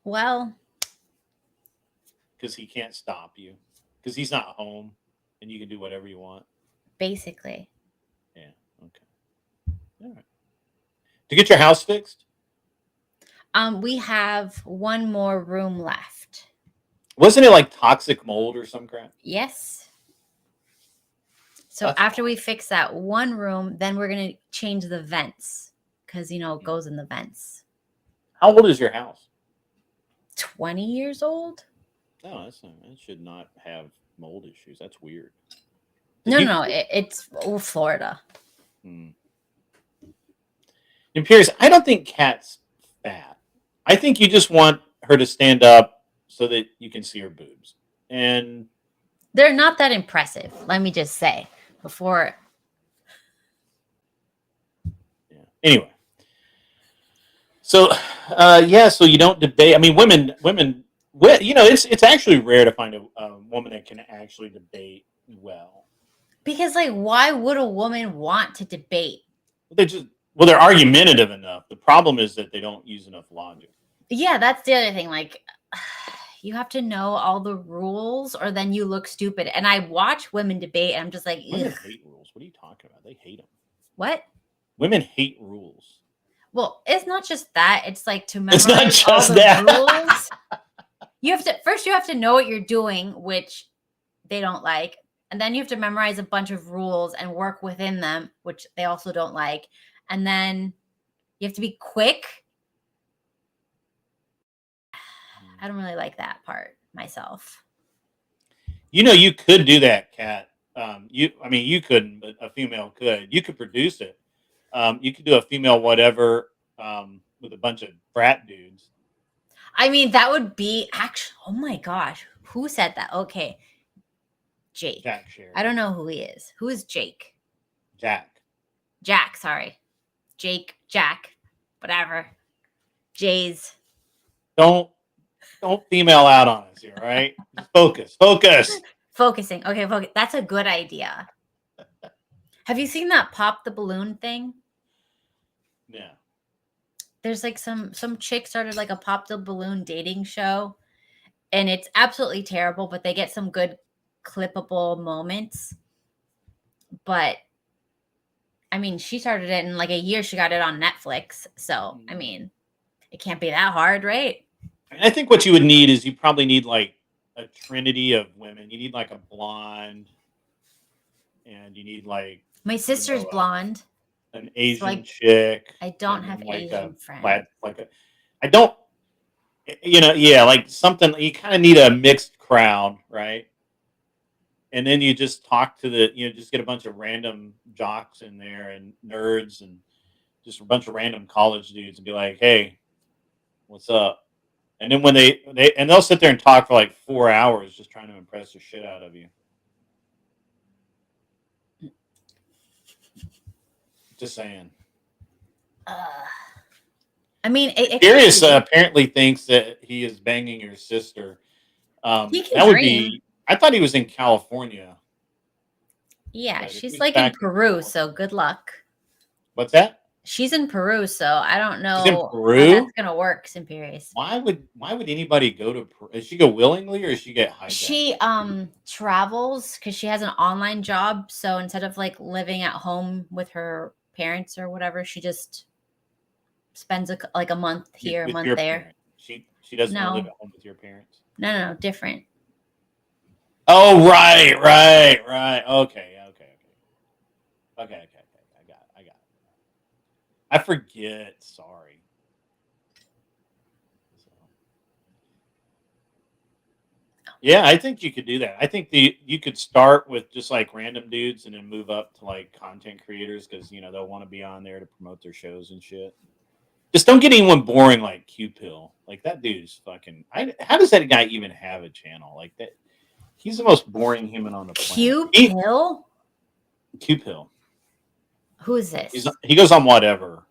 [SPEAKER 5] Well,
[SPEAKER 4] because he can't stop you. Because he's not home, and you can do whatever you want.
[SPEAKER 5] Basically.
[SPEAKER 4] Yeah. Okay. All right. To get your house fixed?
[SPEAKER 5] We have one more room left.
[SPEAKER 4] Wasn't it like toxic mold or some crap?
[SPEAKER 5] Yes. So after we fix that one room, then we're going to change the vents because, it goes in the vents.
[SPEAKER 4] How old is your house?
[SPEAKER 5] 20 years old?
[SPEAKER 4] No, that should not have mold issues. That's weird.
[SPEAKER 5] No, it's Florida.
[SPEAKER 4] And Pierce, I don't think Kat's fat. I think you just want her to stand up so that you can see her boobs. And
[SPEAKER 5] they're not that impressive, let me just say. Before.
[SPEAKER 4] Yeah. Anyway. So, so you don't debate. I mean, women, it's actually rare to find a woman that can actually debate well.
[SPEAKER 5] Because, why would a woman want to debate?
[SPEAKER 4] They're argumentative enough. The problem is that they don't use enough logic.
[SPEAKER 5] Yeah, that's the other thing. You have to know all the rules or then you look stupid. And I watch women debate and I'm just like,
[SPEAKER 4] women hate rules. What are you talking about? They hate them.
[SPEAKER 5] What?
[SPEAKER 4] Women hate rules.
[SPEAKER 5] Well, it's not just that. It's to memorize
[SPEAKER 4] it's not just
[SPEAKER 5] all the
[SPEAKER 4] that.
[SPEAKER 5] rules. You have to know what you're doing, which they don't like. And then you have to memorize a bunch of rules and work within them, which they also don't like. And then you have to be quick. I don't really like that part myself.
[SPEAKER 4] You could do that, Kat. You couldn't, but a female could. You could produce it. You could do a female whatever with a bunch of frat dudes.
[SPEAKER 5] I mean, that would be actually. Oh my gosh, who said that? Okay, Jake.
[SPEAKER 4] Jack Sheridan.
[SPEAKER 5] I don't know who he is. Who is Jake?
[SPEAKER 4] Jack.
[SPEAKER 5] Sorry, Jake. Jack. Whatever. Jay's.
[SPEAKER 4] Don't female out on us here, all right? Just focus.
[SPEAKER 5] Focusing. Okay, focus. That's a good idea. Have you seen that Pop the Balloon thing?
[SPEAKER 4] Yeah.
[SPEAKER 5] There's some chick started a Pop the Balloon dating show, and it's absolutely terrible, but they get some good clippable moments. But I mean, she started it in a year. She got it on Netflix. So, I mean, it can't be that hard, right?
[SPEAKER 4] I think what you would need is you probably need a trinity of women. You need a blonde, and you need
[SPEAKER 5] my sister's blonde,
[SPEAKER 4] an Asian chick.
[SPEAKER 5] I don't have Asian friends.
[SPEAKER 4] I don't. Something. You kind of need a mixed crowd, right? And then you just talk to just get a bunch of random jocks in there and nerds and just a bunch of random college dudes and be like, "Hey, what's up?" And then when they'll sit there and talk for 4 hours just trying to impress the shit out of you. Just saying.
[SPEAKER 5] I mean,
[SPEAKER 4] Sirius apparently thinks that he is banging your sister.
[SPEAKER 5] He can
[SPEAKER 4] That would
[SPEAKER 5] dream.
[SPEAKER 4] be. I thought he was in California.
[SPEAKER 5] Yeah,
[SPEAKER 4] But if
[SPEAKER 5] she's
[SPEAKER 4] he's
[SPEAKER 5] like in
[SPEAKER 4] back in
[SPEAKER 5] Peru,
[SPEAKER 4] California,
[SPEAKER 5] so good luck.
[SPEAKER 4] what's that?
[SPEAKER 5] She's in Peru, so I don't
[SPEAKER 4] He's in
[SPEAKER 5] know how that's
[SPEAKER 4] Peru.
[SPEAKER 5] gonna work, Imperius.
[SPEAKER 4] Why would anybody go to Peru? Does she go willingly or does she get hijacked?
[SPEAKER 5] She travels because she has an online job. So instead of like living at home with her parents or whatever, she just spends like a month here, a
[SPEAKER 4] With
[SPEAKER 5] month
[SPEAKER 4] your
[SPEAKER 5] there.
[SPEAKER 4] parents. She doesn't want to live
[SPEAKER 5] No,
[SPEAKER 4] at home with your parents.
[SPEAKER 5] no, different.
[SPEAKER 4] Oh, right. Okay. I got it. I forget. Sorry. So, yeah, I think you could do that. I think you could start with just like random dudes and then move up to like content creators because they'll want to be on there to promote their shows and shit. Just don't get anyone boring like Q Pill. Like that dude's fucking. How does that guy even have a channel like that? He's the most boring human on the planet.
[SPEAKER 5] Q Pill?
[SPEAKER 4] Q Pill.
[SPEAKER 5] Who is this?
[SPEAKER 4] He goes on whatever.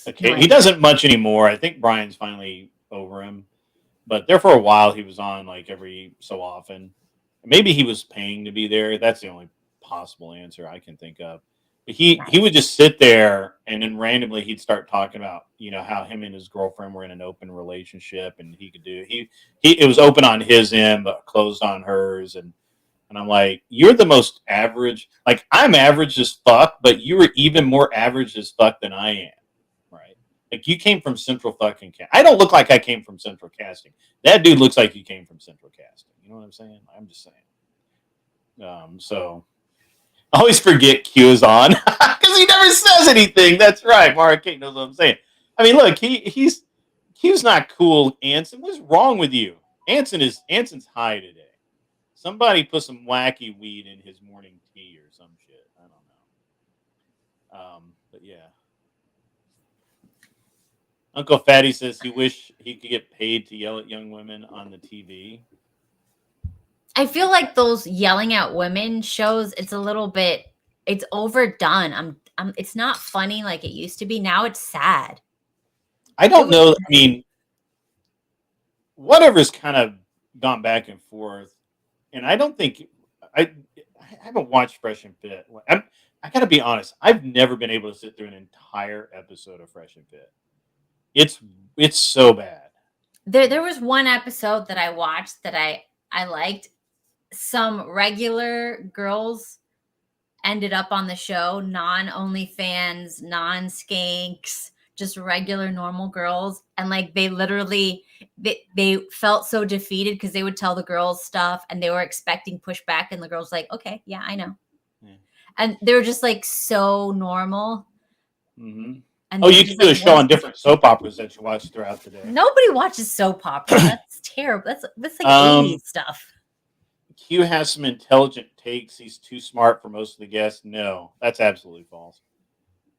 [SPEAKER 4] Okay,
[SPEAKER 5] No
[SPEAKER 4] he
[SPEAKER 5] idea.
[SPEAKER 4] doesn't much anymore. I think Brian's finally over him, but there for a while he was on like every so often. Maybe he was paying to be there. That's the only possible answer I can think of. But he would just sit there and then randomly he'd start talking about how him and his girlfriend were in an open relationship and he could do he it was open on his end but closed on hers and I'm like, you're the most average. Like, I'm average as fuck, but you were even more average as fuck than I am, right? Like, you came from Central fucking Casting. I don't look like I came from Central Casting. That dude looks like he came from Central Casting. You know what I'm saying? I'm just saying. So, I always forget Q is on because he never says anything. That's right. Mara Kate knows what I'm saying. I mean, look, Q's not cool. Anson, what's wrong with you? Anson's high today. Somebody put some wacky weed in his morning tea or some shit. I don't know. But yeah. Uncle Fatty says he wish he could get paid to yell at young women on the TV.
[SPEAKER 5] I feel like those yelling at women shows, it's a little bit, it's overdone. It's not funny like it used to be. Now it's sad.
[SPEAKER 4] I don't know. I mean, whatever's kind of gone back and forth. And I don't think I haven't watched Fresh and Fit. I got to be honest. I've never been able to sit through an entire episode of Fresh and Fit. It's so bad.
[SPEAKER 5] There was one episode that I watched that I liked. Some regular girls ended up on the show, non OnlyFans, non skanks, just regular normal girls, and like they literally they felt so defeated because they would tell the girls stuff and they were expecting pushback and the girls like, okay, yeah, I know.
[SPEAKER 4] Yeah.
[SPEAKER 5] And they were just like so normal.
[SPEAKER 4] Mm-hmm.
[SPEAKER 5] And
[SPEAKER 4] you can do a show on different soap operas that you watch throughout the day.
[SPEAKER 5] Nobody watches soap opera. That's terrible. That's like 80s stuff.
[SPEAKER 4] Q has some intelligent takes. He's too smart for most of the guests. No, that's absolutely false.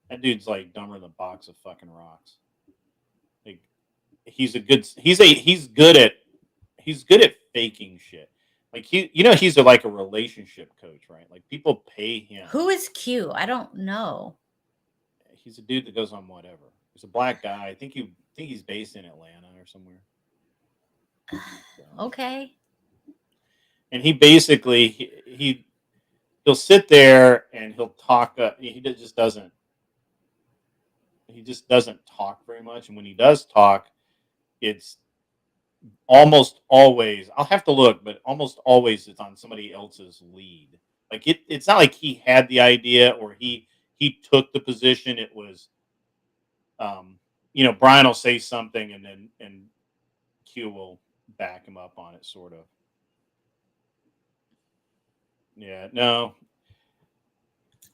[SPEAKER 4] That dude's like dumber than a box of fucking rocks. Like he's good at faking shit. Like he's like a relationship coach, right? Like people pay him.
[SPEAKER 5] Who is Q? I don't know.
[SPEAKER 4] He's a dude that goes on whatever. He's a black guy. I think he's based in Atlanta or somewhere. So.
[SPEAKER 5] Okay.
[SPEAKER 4] And he basically he'll sit there and he'll talk. He just doesn't talk very much. And when he does talk, it's almost always, I'll have to look, but almost always it's on somebody else's lead. Like it's not like he had the idea or he took the position. It was, Brian will say something and Q will back him up on it, sort of. Yeah, no.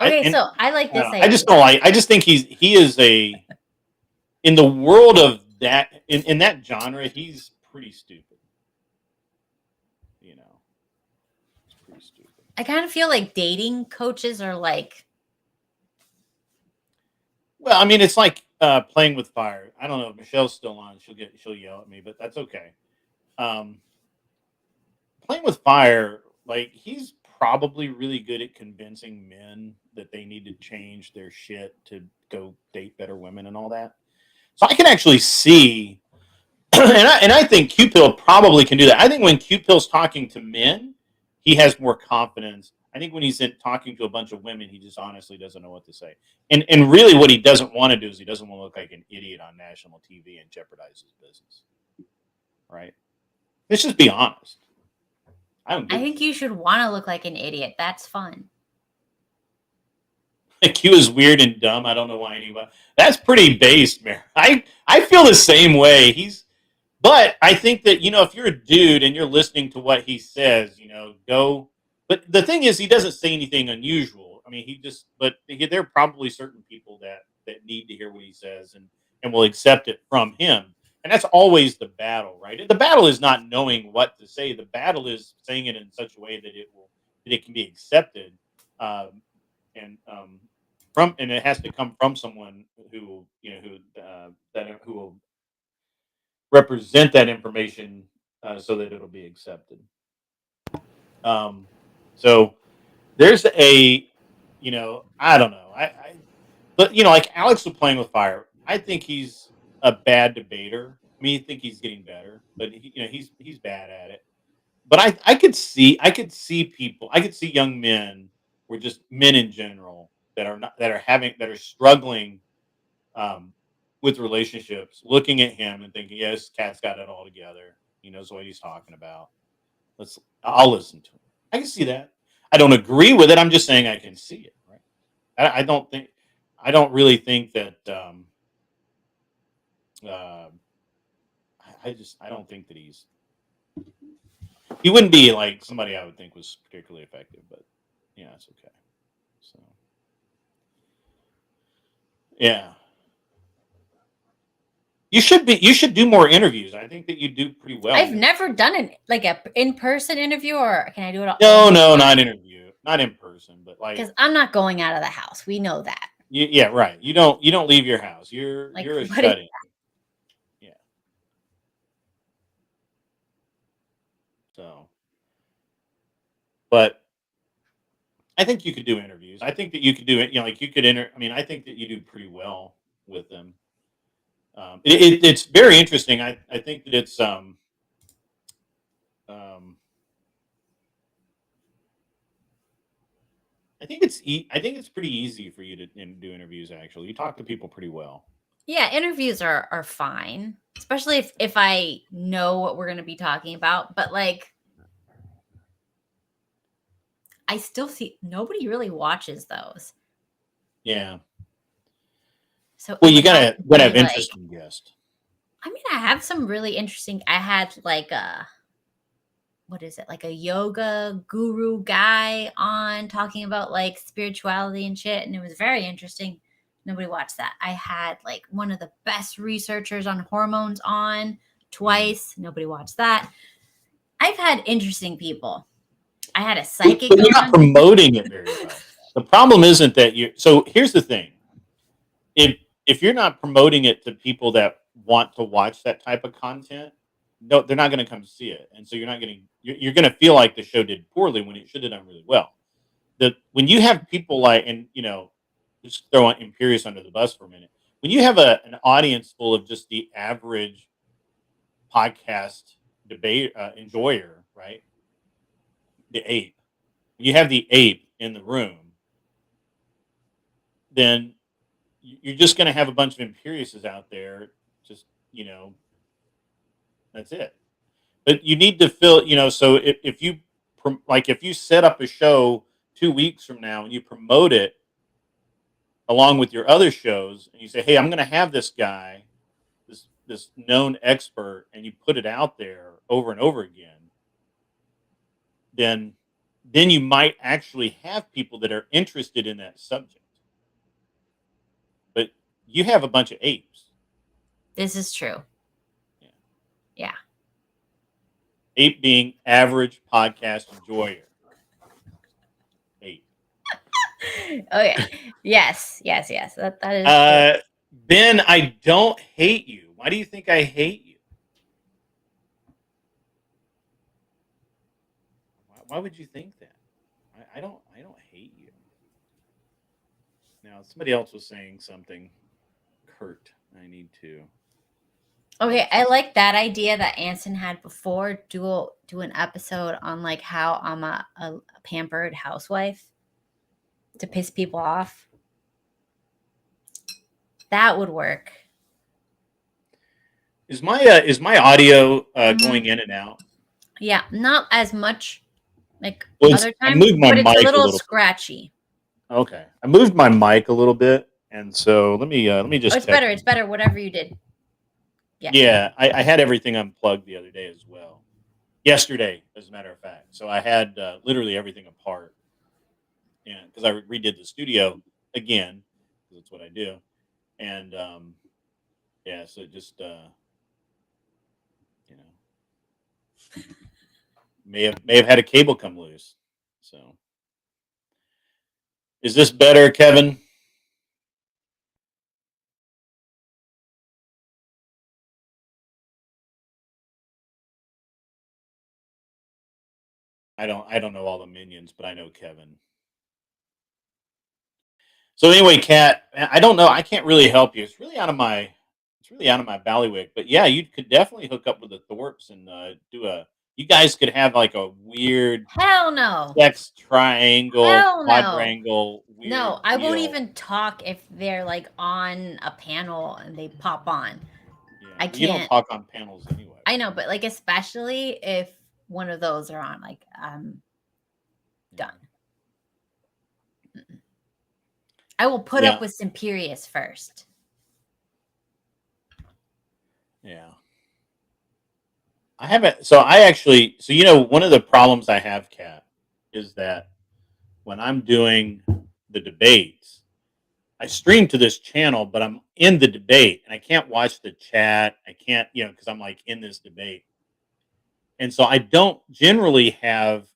[SPEAKER 5] Okay, so I like this.
[SPEAKER 4] I just don't like. I just think he is in the world of that in that genre. He's pretty stupid. He's pretty stupid.
[SPEAKER 5] I kind of feel like dating coaches are like.
[SPEAKER 4] Well, I mean, it's like playing with fire. I don't know if Michelle's still on. She'll yell at me, but that's okay. Playing with fire, like he's probably really good at convincing men that they need to change their shit to go date better women and all that. So I can actually see and I think Q-Pill probably can do that. I think when Q-Pill's talking to men, he has more confidence. I think when he's talking to a bunch of women, he just honestly doesn't know what to say. And really, what he doesn't want to do is he doesn't want to look like an idiot on national TV and jeopardize his business. Right? Let's just be honest.
[SPEAKER 5] I think you should want to look like an idiot. That's fun.
[SPEAKER 4] Q is weird and dumb. I don't know why anybody. That's pretty based, man. I feel the same way. But I think that if you're a dude and you're listening to what he says, go. But the thing is, he doesn't say anything unusual. I mean, there are probably certain people that need to hear what he says and will accept it from him. And that's always the battle, right? The battle is not knowing what to say. The battle is saying it in such a way that it can be accepted, and and it has to come from someone who will represent that information so that it'll be accepted. So there's I don't know. But like Alex was playing with fire. I think he's a bad debater. I mean, I think he's getting better, but he's bad at it. But I could see people. I could see young men, or just men in general, that are struggling um, with relationships, looking at him and thinking, "Yes, Cat's got it all together. He knows what he's talking about. I'll listen to him." I can see that. I don't agree with it. I'm just saying I can see it. Right? I don't really think that. Uh, I don't think that he wouldn't be like somebody I would think was particularly effective. But yeah, it's okay. So yeah. You should do more interviews. I think that you do pretty well.
[SPEAKER 5] I've never done an in-person interview, or can I do it?
[SPEAKER 4] No, not interview, not in person, but like
[SPEAKER 5] because I'm not going out of the house. We know that.
[SPEAKER 4] Yeah, right. You don't leave your house. You're a shut-in. Yeah. So, but I think you could do interviews. I think that you could do it. Like you could I mean, I think that you do pretty well with them. It's very interesting. I think that it's um, I think it's pretty easy for you to do interviews. Actually, you talk to people pretty well.
[SPEAKER 5] Yeah, interviews are fine, especially if I know what we're going to be talking about. But like, I still see nobody really watches those.
[SPEAKER 4] Yeah.
[SPEAKER 5] So
[SPEAKER 4] well, you gotta have interesting guests.
[SPEAKER 5] I mean, I have some really interesting. I had like what is it, like a yoga guru guy on talking about like spirituality and shit, and it was very interesting. Nobody watched that. I had like one of the best researchers on hormones on twice. Nobody watched that. I've had interesting people. I had a psychic.
[SPEAKER 4] But you're not promoting it very well. The problem isn't that you. So here's the thing: if you're not promoting it to people that want to watch that type of content, no, they're not going to come see it, and so you're not getting. You're going to feel like the show did poorly when it should have done really well. When you have people like, and just throw Imperious under the bus for a minute. When you have an audience full of just the average podcast debate enjoyer, right? The ape. When you have the ape in the room, then you're just going to have a bunch of Imperiuses out there. Just that's it. But you need to fill. So if you set up a show 2 weeks from now and you promote it along with your other shows, and you say, "Hey, I'm going to have this guy, this known expert," and you put it out there over and over again, then you might actually have people that are interested in that subject. But you have a bunch of apes.
[SPEAKER 5] This is true. Yeah.
[SPEAKER 4] Ape being average podcast enjoyer. Ape.
[SPEAKER 5] Okay. Yes. That is
[SPEAKER 4] true. Ben, I don't hate you. Why do you think I hate you? Why would you think that? I don't hate you. Now somebody else was saying something. Kurt, I need to.
[SPEAKER 5] Okay, I like that idea that Anson had before. Do an episode on like how I'm a pampered housewife to piss people off. That would work.
[SPEAKER 4] Is my audio
[SPEAKER 5] Mhm.
[SPEAKER 4] going in and out?
[SPEAKER 5] Yeah, not as much like
[SPEAKER 4] Well,
[SPEAKER 5] other
[SPEAKER 4] I
[SPEAKER 5] times,
[SPEAKER 4] moved my
[SPEAKER 5] but it's a
[SPEAKER 4] mic a
[SPEAKER 5] little
[SPEAKER 4] little.
[SPEAKER 5] scratchy.
[SPEAKER 4] Okay, I moved my mic a little bit, and so let me
[SPEAKER 5] Oh,
[SPEAKER 4] just
[SPEAKER 5] it's
[SPEAKER 4] check.
[SPEAKER 5] better. It's better. Whatever you did. Yeah.
[SPEAKER 4] Yeah, I had everything unplugged the other day as well. Yesterday, as a matter of fact. So I had literally everything apart, and because I redid the studio again, because that's what I do, and yeah, so it just you know may have had a cable come loose. So is this better, Kevin? I don't know all the minions, but I know Kevin. So anyway, Kat, I don't know. I can't really help you. It's really out of my ballywick. But yeah, you could definitely hook up with the Thorpes and do a. You guys could have like a weird
[SPEAKER 5] Hell no.
[SPEAKER 4] sex triangle,
[SPEAKER 5] Hell no.
[SPEAKER 4] quadrangle, weird.
[SPEAKER 5] No, I won't
[SPEAKER 4] deal.
[SPEAKER 5] even talk if they're like on a panel and they pop on.
[SPEAKER 4] Yeah,
[SPEAKER 5] I
[SPEAKER 4] well, you don't
[SPEAKER 5] can't.
[SPEAKER 4] talk on panels anyway.
[SPEAKER 5] I know, but like especially if one of those are on, like I'm done. Mm-mm. I will put
[SPEAKER 4] Yeah.
[SPEAKER 5] up with Simperius first.
[SPEAKER 4] Yeah. I haven't. So I actually. So one of the problems I have, Kat, is that when I'm doing the debates, I stream to this channel, but I'm in the debate and I can't watch the chat. I can't, because I'm like in this debate. And so I don't have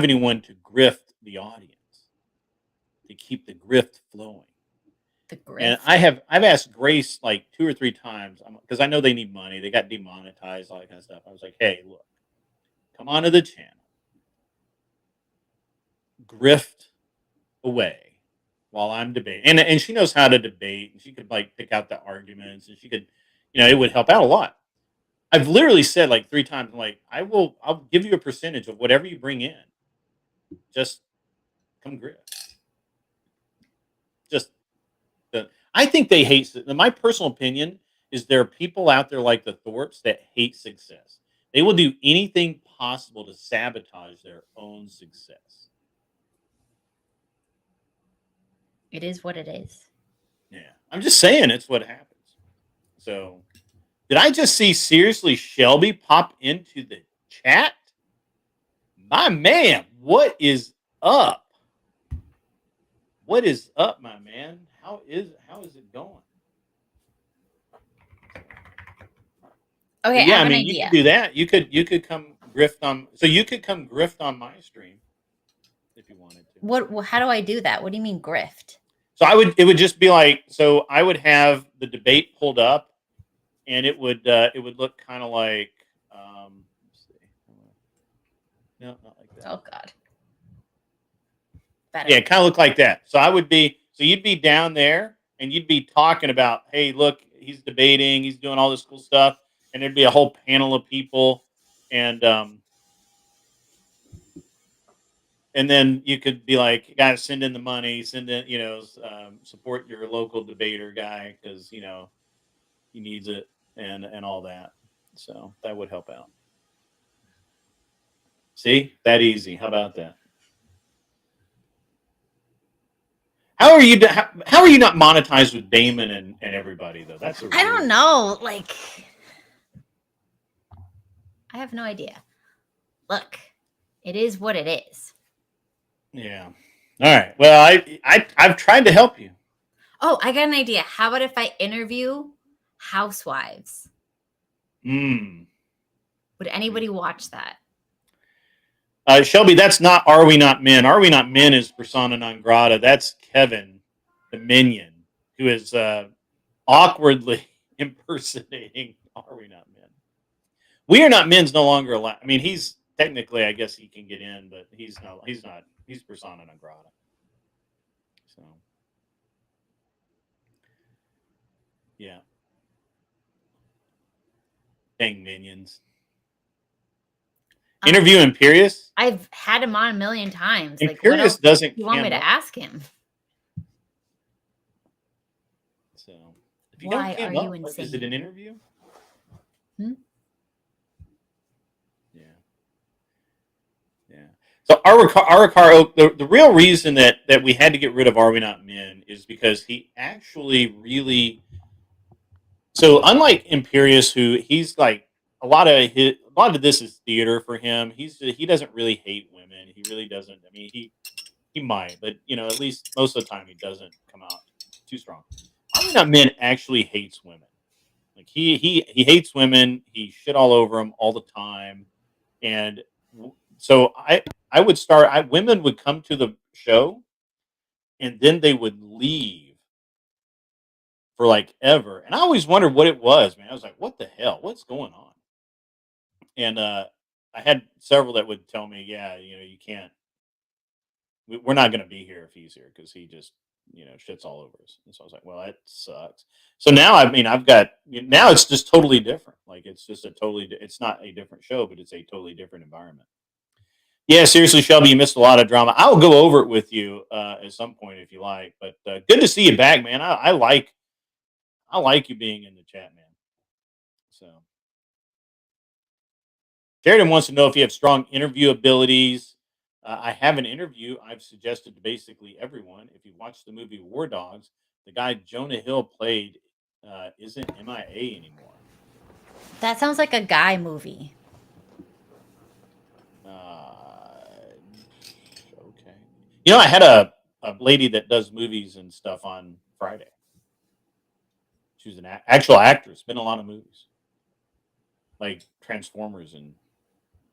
[SPEAKER 4] anyone to grift the audience to keep the grift flowing.
[SPEAKER 5] The
[SPEAKER 4] And
[SPEAKER 5] grift.
[SPEAKER 4] I've asked Grace like 2 or 3 times because I know they need money. They got demonetized, all that kind of stuff. I was like, hey, look, come onto the channel, grift away while I'm debating. And she knows how to debate, and she could like pick out the arguments, and she could, it would help out a lot. I've literally said like 3 times, I'm like, I'll give you a percentage of whatever you bring in. Just come grift. Just I think they hate. My personal opinion is there are people out there like the Thorpes that hate success. They will do anything possible to sabotage their own success.
[SPEAKER 5] It is what it is.
[SPEAKER 4] Yeah, I'm just saying it's what happens. So, did I just see seriously Shelby pop into the chat? My man, what is up? What is up, my man? How is it going?
[SPEAKER 5] Okay,
[SPEAKER 4] But yeah,
[SPEAKER 5] I have an
[SPEAKER 4] you
[SPEAKER 5] idea.
[SPEAKER 4] could do that. You could come grift on. So you could come grift on my stream if you wanted to.
[SPEAKER 5] What? How do I do that? What do you mean grift?
[SPEAKER 4] So it would just be like, so I would have the debate pulled up, and it would look kind of like, let's see, no, not like that.
[SPEAKER 5] Oh God. Better.
[SPEAKER 4] Yeah, it kind of looked like that. So you'd be down there, and you'd be talking about, hey, look, he's debating, he's doing all this cool stuff, and there'd be a whole panel of people, and then you could be like, guys, send in the money, send in, support your local debater guy because he needs it and all that. So that would help out. See, that easy. How about that? How are you? How are you not monetized with Damon and everybody though? That's
[SPEAKER 5] I don't know. Like, I have no idea. Look, it is what it is.
[SPEAKER 4] Yeah. All right. Well, I've tried to help you.
[SPEAKER 5] Oh, I got an idea. How about if I interview housewives? Would anybody watch that?
[SPEAKER 4] Shelby, that's not Are We Not Men. Are We Not Men is persona non grata. That's Kevin, the minion, who is awkwardly impersonating Are We Not Men. We Are Not Men's no longer allowed. I mean, he's technically, I guess he can get in, but he's not. He's persona non grata. So, yeah. Dang minions. Interview Imperious.
[SPEAKER 5] I've had him on a million times. Like, what
[SPEAKER 4] Imperious
[SPEAKER 5] else
[SPEAKER 4] doesn't
[SPEAKER 5] do you want me
[SPEAKER 4] cam
[SPEAKER 5] to
[SPEAKER 4] up.
[SPEAKER 5] ask him?
[SPEAKER 4] So if you
[SPEAKER 5] Why
[SPEAKER 4] don't cam
[SPEAKER 5] are you
[SPEAKER 4] up, what, is it
[SPEAKER 5] insane?
[SPEAKER 4] an interview?
[SPEAKER 5] Hmm?
[SPEAKER 4] Yeah. Yeah. So Arakar Oak, the real reason that we had to get rid of Are We Not Men is because he actually really. So unlike Imperious, who he's like a lot of this is theater for him. He doesn't really hate women. He really doesn't. I mean, he might, but at least most of the time he doesn't come out too strong. Are We Not Men actually hates women. Like he hates women. He shit all over them all the time, and so I would start. Women would come to the show, and then they would leave for like ever. And I always wondered what it was, man. I was like, what the hell? What's going on? And I had several that would tell me, yeah, you can't. We're not going to be here if he's here because he just shits all over us. And so I was like, well, that sucks. So now I mean now it's just totally different. Like it's just it's not a different show, but it's a totally different environment. Yeah, seriously, Shelby, you missed a lot of drama. I will go over it with you at some point if you like. But good to see you back, man. I like you being in the chat, man. So Sheridan wants to know if you have strong interview abilities. I have an interview I've suggested to basically everyone. If you watch the movie War Dogs, the guy Jonah Hill played isn't MIA anymore.
[SPEAKER 5] That sounds like a guy movie.
[SPEAKER 4] Okay. I had a lady that does movies and stuff on Friday. She was an actual actress, been in a lot of movies, like Transformers and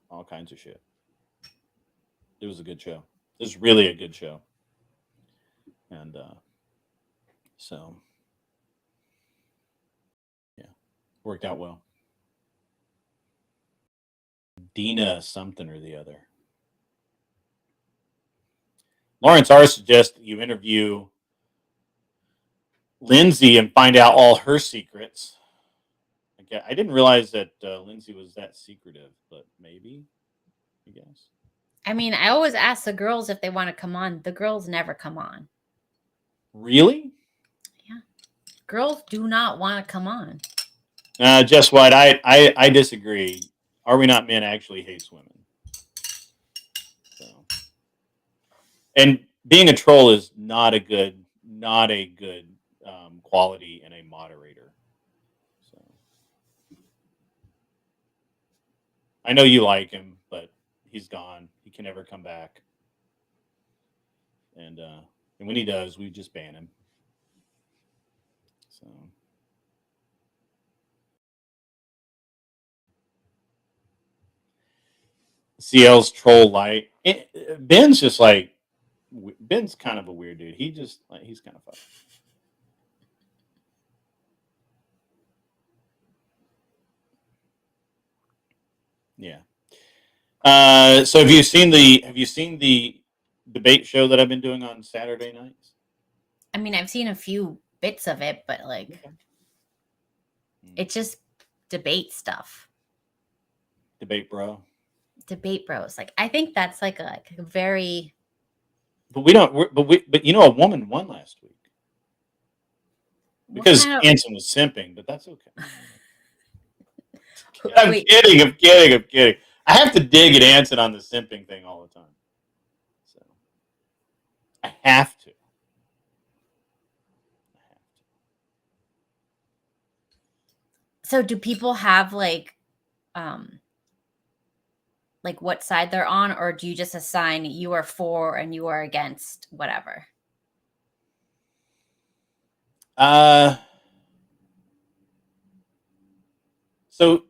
[SPEAKER 4] all kinds of shit. It was a good show. It was really a good show, and so yeah, worked out well. Dina something or the other. Lawrence R suggests that you interview Lindsay and find out all her secrets. I didn't realize that Lindsay was that secretive, but maybe, I guess.
[SPEAKER 5] I mean, I always ask the girls if they want to come on. The girls never come on.
[SPEAKER 4] Really?
[SPEAKER 5] Yeah. Girls do not want to come on.
[SPEAKER 4] Just what I disagree. Are We Not Men actually hates women. So, and being a troll is not a good quality in a moderator. So, I know you like him, but he's gone. He can never come back. And when he does, we just ban him. So. CL's troll light. Ben's just like Ben's kind of a weird dude. He's kind of fun. Yeah. So have you seen the debate show that I've been doing on Saturday nights?
[SPEAKER 5] I mean, I've seen a few bits of it, but like, it's just debate stuff.
[SPEAKER 4] Debate bro.
[SPEAKER 5] Debate bros. Like, I think that's like a very.
[SPEAKER 4] But we don't. But a woman won last week because Anson was simping. But that's okay. I'm kidding. I have to dig at Anson on the simping thing all the time. So I have to.
[SPEAKER 5] So do people have like what side they're on, or do you just assign you are for and you are against whatever?
[SPEAKER 4] So,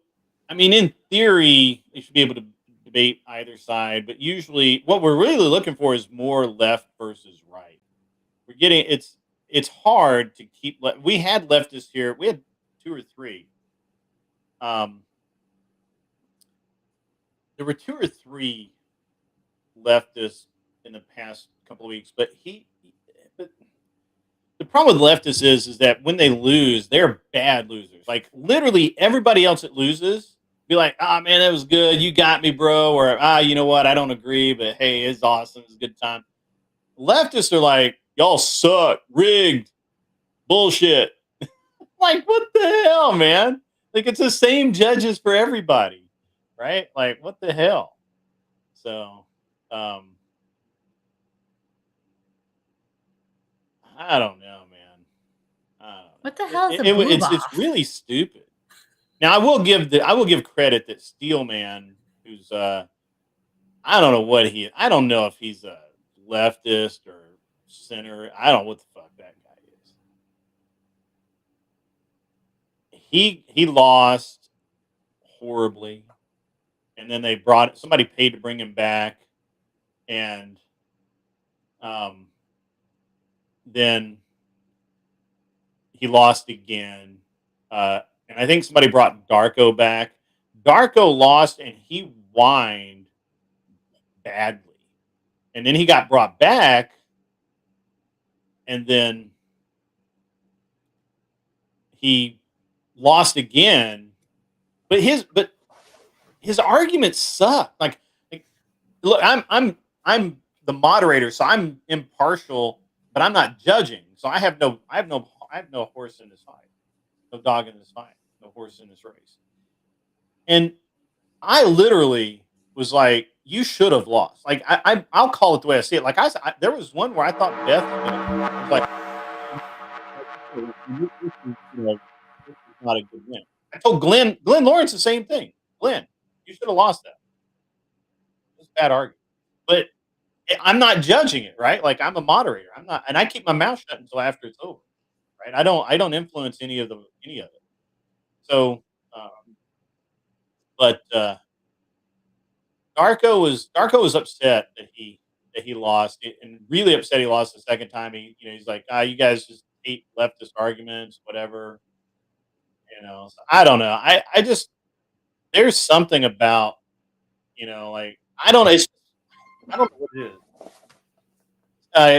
[SPEAKER 4] I mean, in theory, they should be able to debate either side, but usually, what we're really looking for is more left versus right. We're getting it's hard to keep. We had leftists here. We had 2 or 3. There were 2 or 3 leftists in the past couple of weeks, but the problem with leftists is that when they lose, they're bad losers. Like literally everybody else that loses be like, "Ah, man, that was good. You got me, bro." Or, "Ah, you know what? I don't agree, but hey, it's awesome. It's a good time." Leftists are like, "Y'all suck, rigged, bullshit." Like, what the hell, man? Like, it's the same judges for everybody, right? Like, what the hell? So, um, I don't know, man. I don't know.
[SPEAKER 5] What the hell is a boob
[SPEAKER 4] It's
[SPEAKER 5] off?
[SPEAKER 4] really stupid. Now, I will give credit that Steelman, who's I don't know I don't know if he's a leftist or center. I don't know what the fuck that guy is. He lost horribly, and then somebody paid to bring him back, and then he lost again. And I think somebody brought Darko back. Darko lost, and he whined badly, and then he got brought back, and then he lost again. But his arguments suck. Like look, I'm the moderator, so I'm impartial, but I'm not judging. So I have no horse in this fight, no dog in this fight, no horse in this race. And I literally was like, "You should have lost." Like I'll call it the way I see it. Like there was one where I thought Beth was like, "This is not a good win." I told Glenn Lawrence the same thing. Glenn, you should have lost that. It's a bad argument, but I'm not judging it, right? Like I'm a moderator. I'm not, and I keep my mouth shut until after it's over, right? I don't influence any of it. So, but Darko was upset that he lost, and really upset he lost the second time. He's like, you guys just hate leftist arguments, whatever. So I don't know. I just there's something about like I don't know. I don't know what it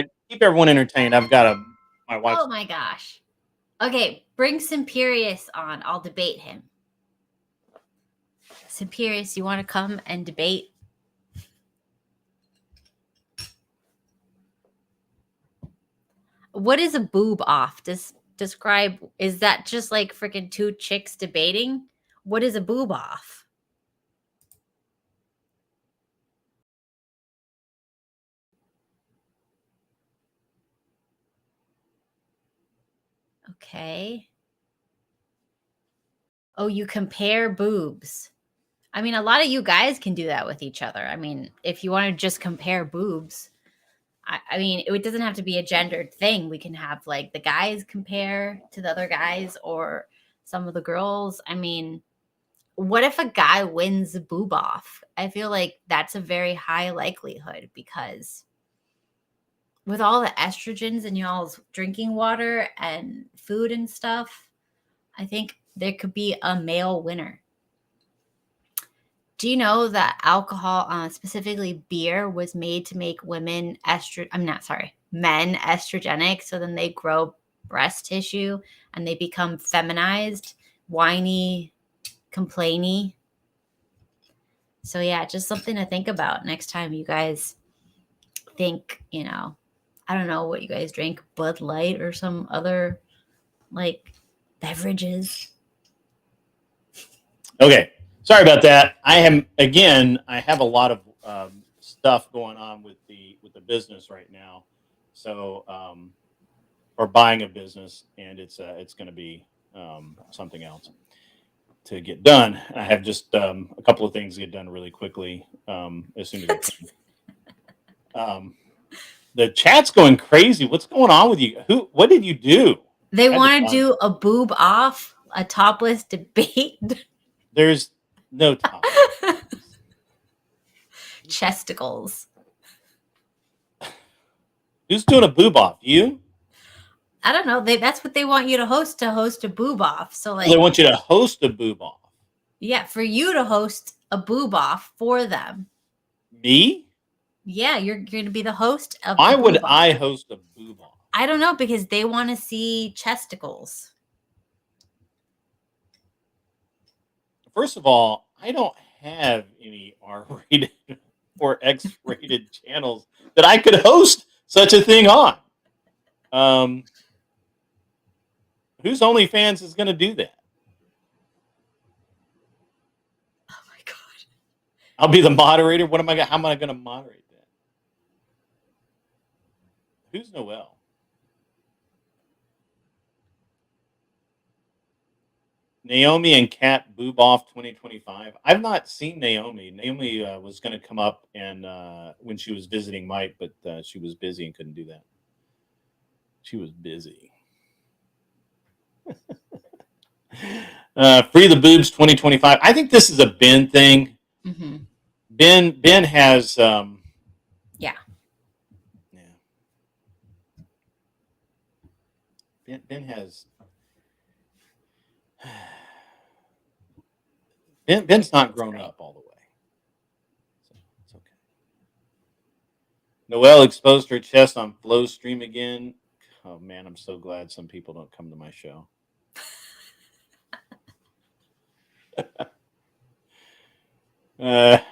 [SPEAKER 4] is. Keep everyone entertained. My wife.
[SPEAKER 5] Oh my gosh. Okay, bring Simperius on. I'll debate him. Simperius, you want to come and debate? What is a boob off? Describe. Is that just like freaking two chicks debating? What is a boob off? Okay. Oh, you compare boobs. I mean, a lot of you guys can do that with each other. I mean, if you want to just compare boobs, I mean, it doesn't have to be a gendered thing. We can have like the guys compare to the other guys or some of the girls. I mean, what if a guy wins the boob off? I feel like that's a very high likelihood because with all the estrogens in y'all's drinking water and food and stuff, I think there could be a male winner. Do you know that alcohol, specifically beer, was made to make men estrogenic, so then they grow breast tissue and they become feminized, whiny, complainy. So yeah, just something to think about next time you guys think, I don't know what you guys drink, Bud Light or some other like beverages.
[SPEAKER 4] Okay. Sorry about that. I have a lot of stuff going on with the business right now. So, or buying a business, and it's going to be something else to get done. I have just a couple of things to get done really quickly as soon as I can. The chat's going crazy. What's going on with you? What did you do?
[SPEAKER 5] They want to do a boob off, a topless debate.
[SPEAKER 4] There's no top.
[SPEAKER 5] Chesticles.
[SPEAKER 4] Who's doing a boob off? You?
[SPEAKER 5] I don't know. That's what they want you to host a boob off. So like
[SPEAKER 4] they want you to host a boob off.
[SPEAKER 5] Yeah, for you to host a boob off for them.
[SPEAKER 4] Me?
[SPEAKER 5] Yeah, you're going to be the host of.
[SPEAKER 4] Why would I host a boob off?
[SPEAKER 5] I don't know, because they want to see chesticles.
[SPEAKER 4] First of all, I don't have any R-rated or X-rated channels that I could host such a thing on. Whose OnlyFans is going to do that?
[SPEAKER 5] Oh my god.
[SPEAKER 4] I'll be the moderator. What am I? How am I going to moderate that? Who's Noel? Naomi and Kat boob off 2025. I've not seen Naomi. Naomi was going to come up and when she was visiting Mike, but she was busy and couldn't do that. She was busy. Free the boobs 2025. I think this is a Ben thing.
[SPEAKER 5] Mm-hmm.
[SPEAKER 4] Ben has
[SPEAKER 5] Yeah.
[SPEAKER 4] Ben has Ben's not grown up all the way. So it's okay. Noelle exposed her chest on Flo's stream again. Oh man, I'm so glad some people don't come to my show. Okay.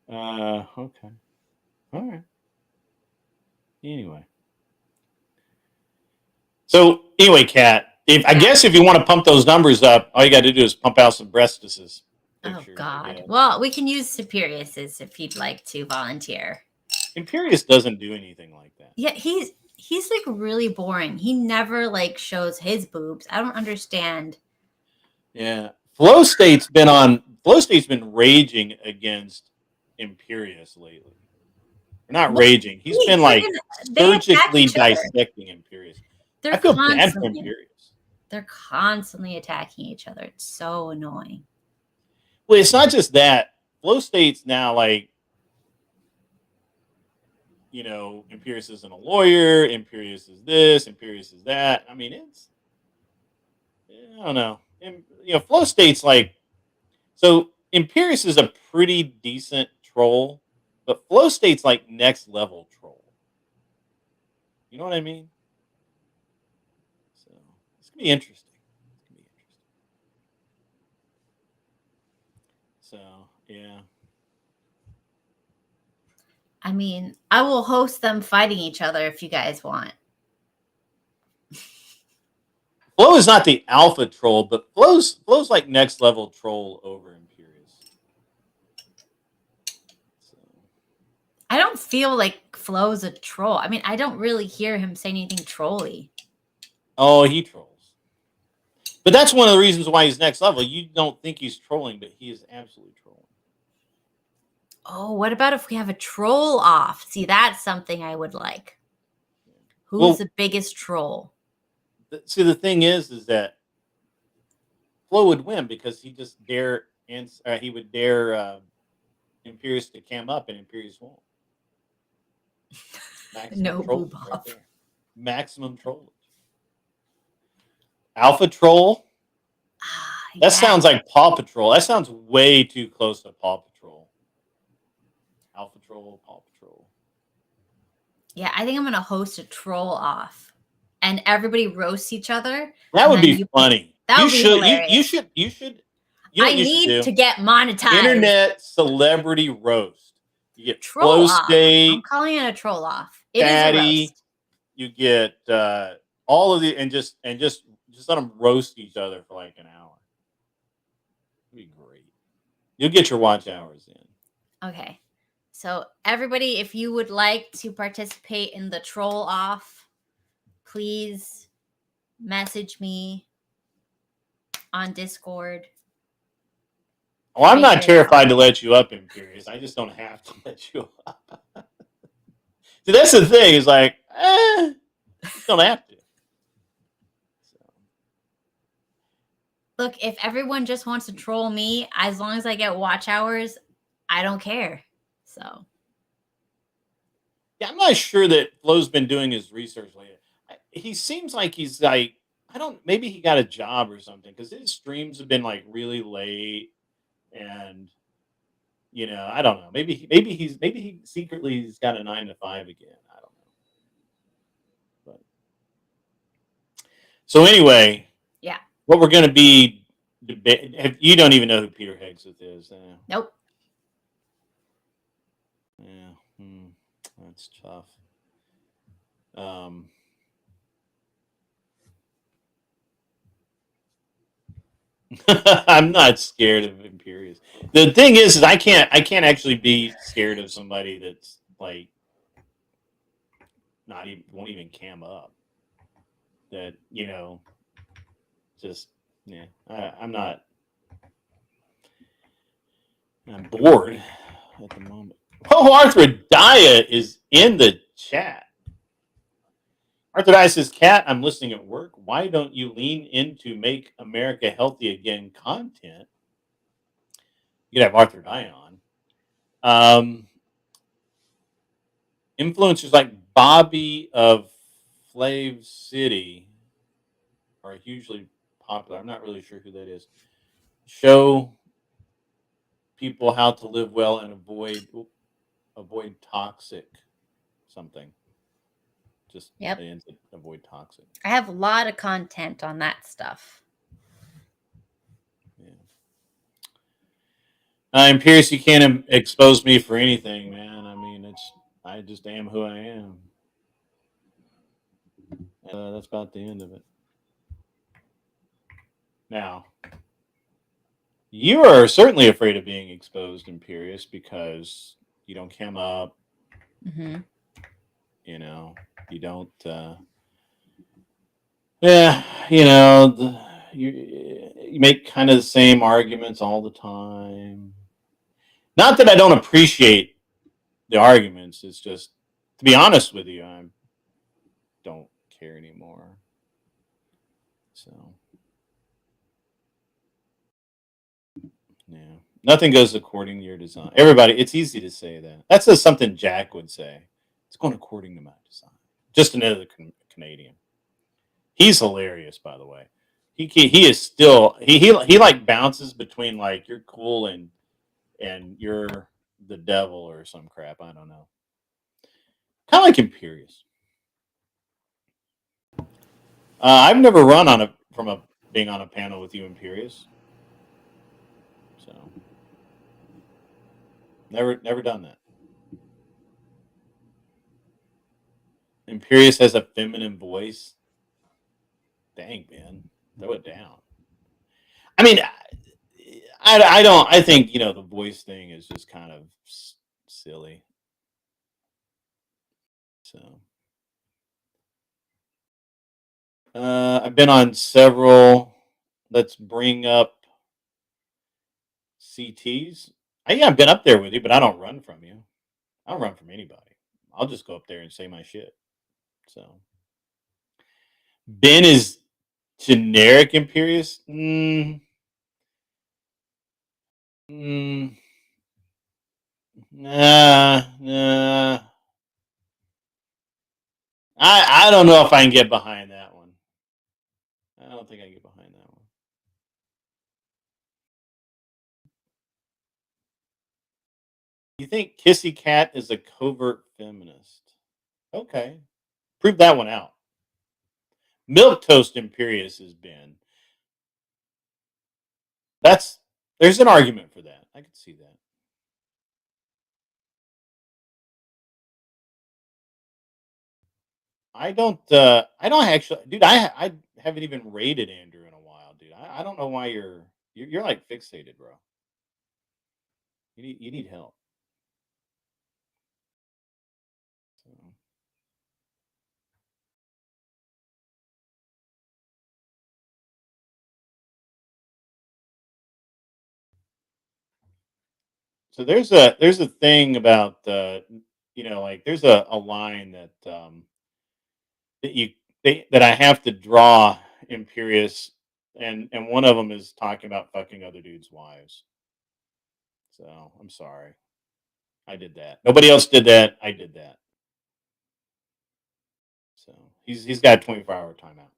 [SPEAKER 4] All right. Anyway. So anyway, Kat, I guess if you want to pump those numbers up, all you got to do is pump out some breastises.
[SPEAKER 5] Oh God. Well, we can use Superius's if he'd like to volunteer.
[SPEAKER 4] Imperius doesn't do anything like that.
[SPEAKER 5] Yeah, he's like really boring. He never like shows his boobs. I don't understand.
[SPEAKER 4] Yeah. Flow State's been raging against Imperius lately. Not raging. He's been like surgically dissecting Imperius. I feel bad for Imperius.
[SPEAKER 5] They're constantly attacking each other. It's so annoying.
[SPEAKER 4] Well, it's not just that. Flow State's now like, you know, Imperius isn't a lawyer. Imperius is this. Imperius is that. I mean, I don't know. And, you know, Flow State's like, so Imperius is a pretty decent troll, but Flow State's like next level troll. You know what I mean? So it's gonna be interesting. So yeah.
[SPEAKER 5] I mean, I will host them fighting each other if you guys want.
[SPEAKER 4] Flo is not the alpha troll, but Flo's like next level troll over Imperius. So.
[SPEAKER 5] I don't feel like Flo's a troll. I mean, I don't really hear him say anything trolly.
[SPEAKER 4] Oh, he trolls. But that's one of the reasons why he's next level. You don't think he's trolling, but he is absolutely trolling.
[SPEAKER 5] Oh, what about if we have a troll off? See, that's something I would like. Who's the biggest troll?
[SPEAKER 4] See, the thing is that Flo would win because he just he would dare Imperius to cam up, and Imperius won't.
[SPEAKER 5] No boob off.
[SPEAKER 4] Right, maximum trollage. Alpha troll. That sounds like Paw Patrol. That sounds way too close to Paw Patrol. Alpha troll, Paw Patrol.
[SPEAKER 5] Yeah, I think I'm gonna host a troll off, and everybody roasts each other.
[SPEAKER 4] That would be funny.
[SPEAKER 5] That would be hilarious.
[SPEAKER 4] You should. You know
[SPEAKER 5] I need to get monetized.
[SPEAKER 4] Internet celebrity roast. You get
[SPEAKER 5] troll
[SPEAKER 4] Flow
[SPEAKER 5] off.
[SPEAKER 4] State.
[SPEAKER 5] I'm calling it a troll off. It
[SPEAKER 4] Daddy,
[SPEAKER 5] is a roast.
[SPEAKER 4] You get all of the and just let them roast each other for like an hour. It'd be great. You'll get your watch hours in.
[SPEAKER 5] Okay. So everybody, if you would like to participate in the troll off, please message me on Discord.
[SPEAKER 4] Oh, I'm not terrified to let you up, Imperius. I just don't have to let you up. See, that's the thing. Is like, you don't have to.
[SPEAKER 5] Look, if everyone just wants to troll me, as long as I get watch hours, I don't care. So,
[SPEAKER 4] yeah, I'm not sure that Flo's been doing his research lately. He seems like he's like, maybe he got a job or something because his streams have been like really late, and You know, I don't know. Maybe he secretly has got a 9 to 5 again. I don't know. But so anyway,
[SPEAKER 5] Yeah.
[SPEAKER 4] what we're going to be you don't even know who Peter Hegseth is.
[SPEAKER 5] Nope.
[SPEAKER 4] Yeah, that's tough. Um, I'm not scared of Imperious. The thing is I can't actually be scared of somebody that's like not even won't even cam up. That just yeah. I'm not. I'm bored at the moment. Oh, Arthur Daya is in the chat. Arthur Daya says, "Kat, I'm listening at work. Why don't you lean into Make America Healthy Again content?" You could have Arthur Daya on. Influencers like Bobby of Flav City are hugely popular. I'm not really sure who that is. Show people how to live well and avoid toxic something. Just avoid toxic.
[SPEAKER 5] I have a lot of content on that stuff.
[SPEAKER 4] Yeah. Imperious, you can't expose me for anything, man. I mean, I just am who I am. That's about the end of it. Now, you are certainly afraid of being exposed, Imperious, because you don't cam up.
[SPEAKER 5] Mm-hmm.
[SPEAKER 4] You know, you don't. Yeah, you make kind of the same arguments all the time. Not that I don't appreciate the arguments. It's just, to be honest with you, I don't care anymore. So, yeah. Nothing goes according to your design. Everybody, it's easy to say that. That's just something Jack would say. It's going according to my design. Just another Canadian. He's hilarious, by the way. He is still he like bounces between like you're cool and you're the devil or some crap. I don't know. Kind of like Imperious. I've never run from being on a panel with you, Imperious. So never done that. Imperious has a feminine voice. Dang, man, throw it down. I mean, I don't. I think the voice thing is just kind of silly. So, I've been on several. Let's bring up CTs. Yeah, I've been up there with you, but I don't run from you. I don't run from anybody. I'll just go up there and say my shit. So, Ben is generic Imperious. Nah. I don't know if I can get behind that one. I don't think I can get behind that one. You think Kissy Cat is a covert feminist? Okay. Prove that one out. Milk Toast Imperious has been. There's an argument for that. I could see that. I don't actually, dude. I haven't even rated Andrew in a while, dude. I don't know why you're like fixated, bro. You need help. So there's a thing about like there's a line that I have to draw Imperious, and one of them is talking about fucking other dudes' wives. So I'm sorry, I did that. Nobody else did that. I did that. So he's got a 24-hour timeout.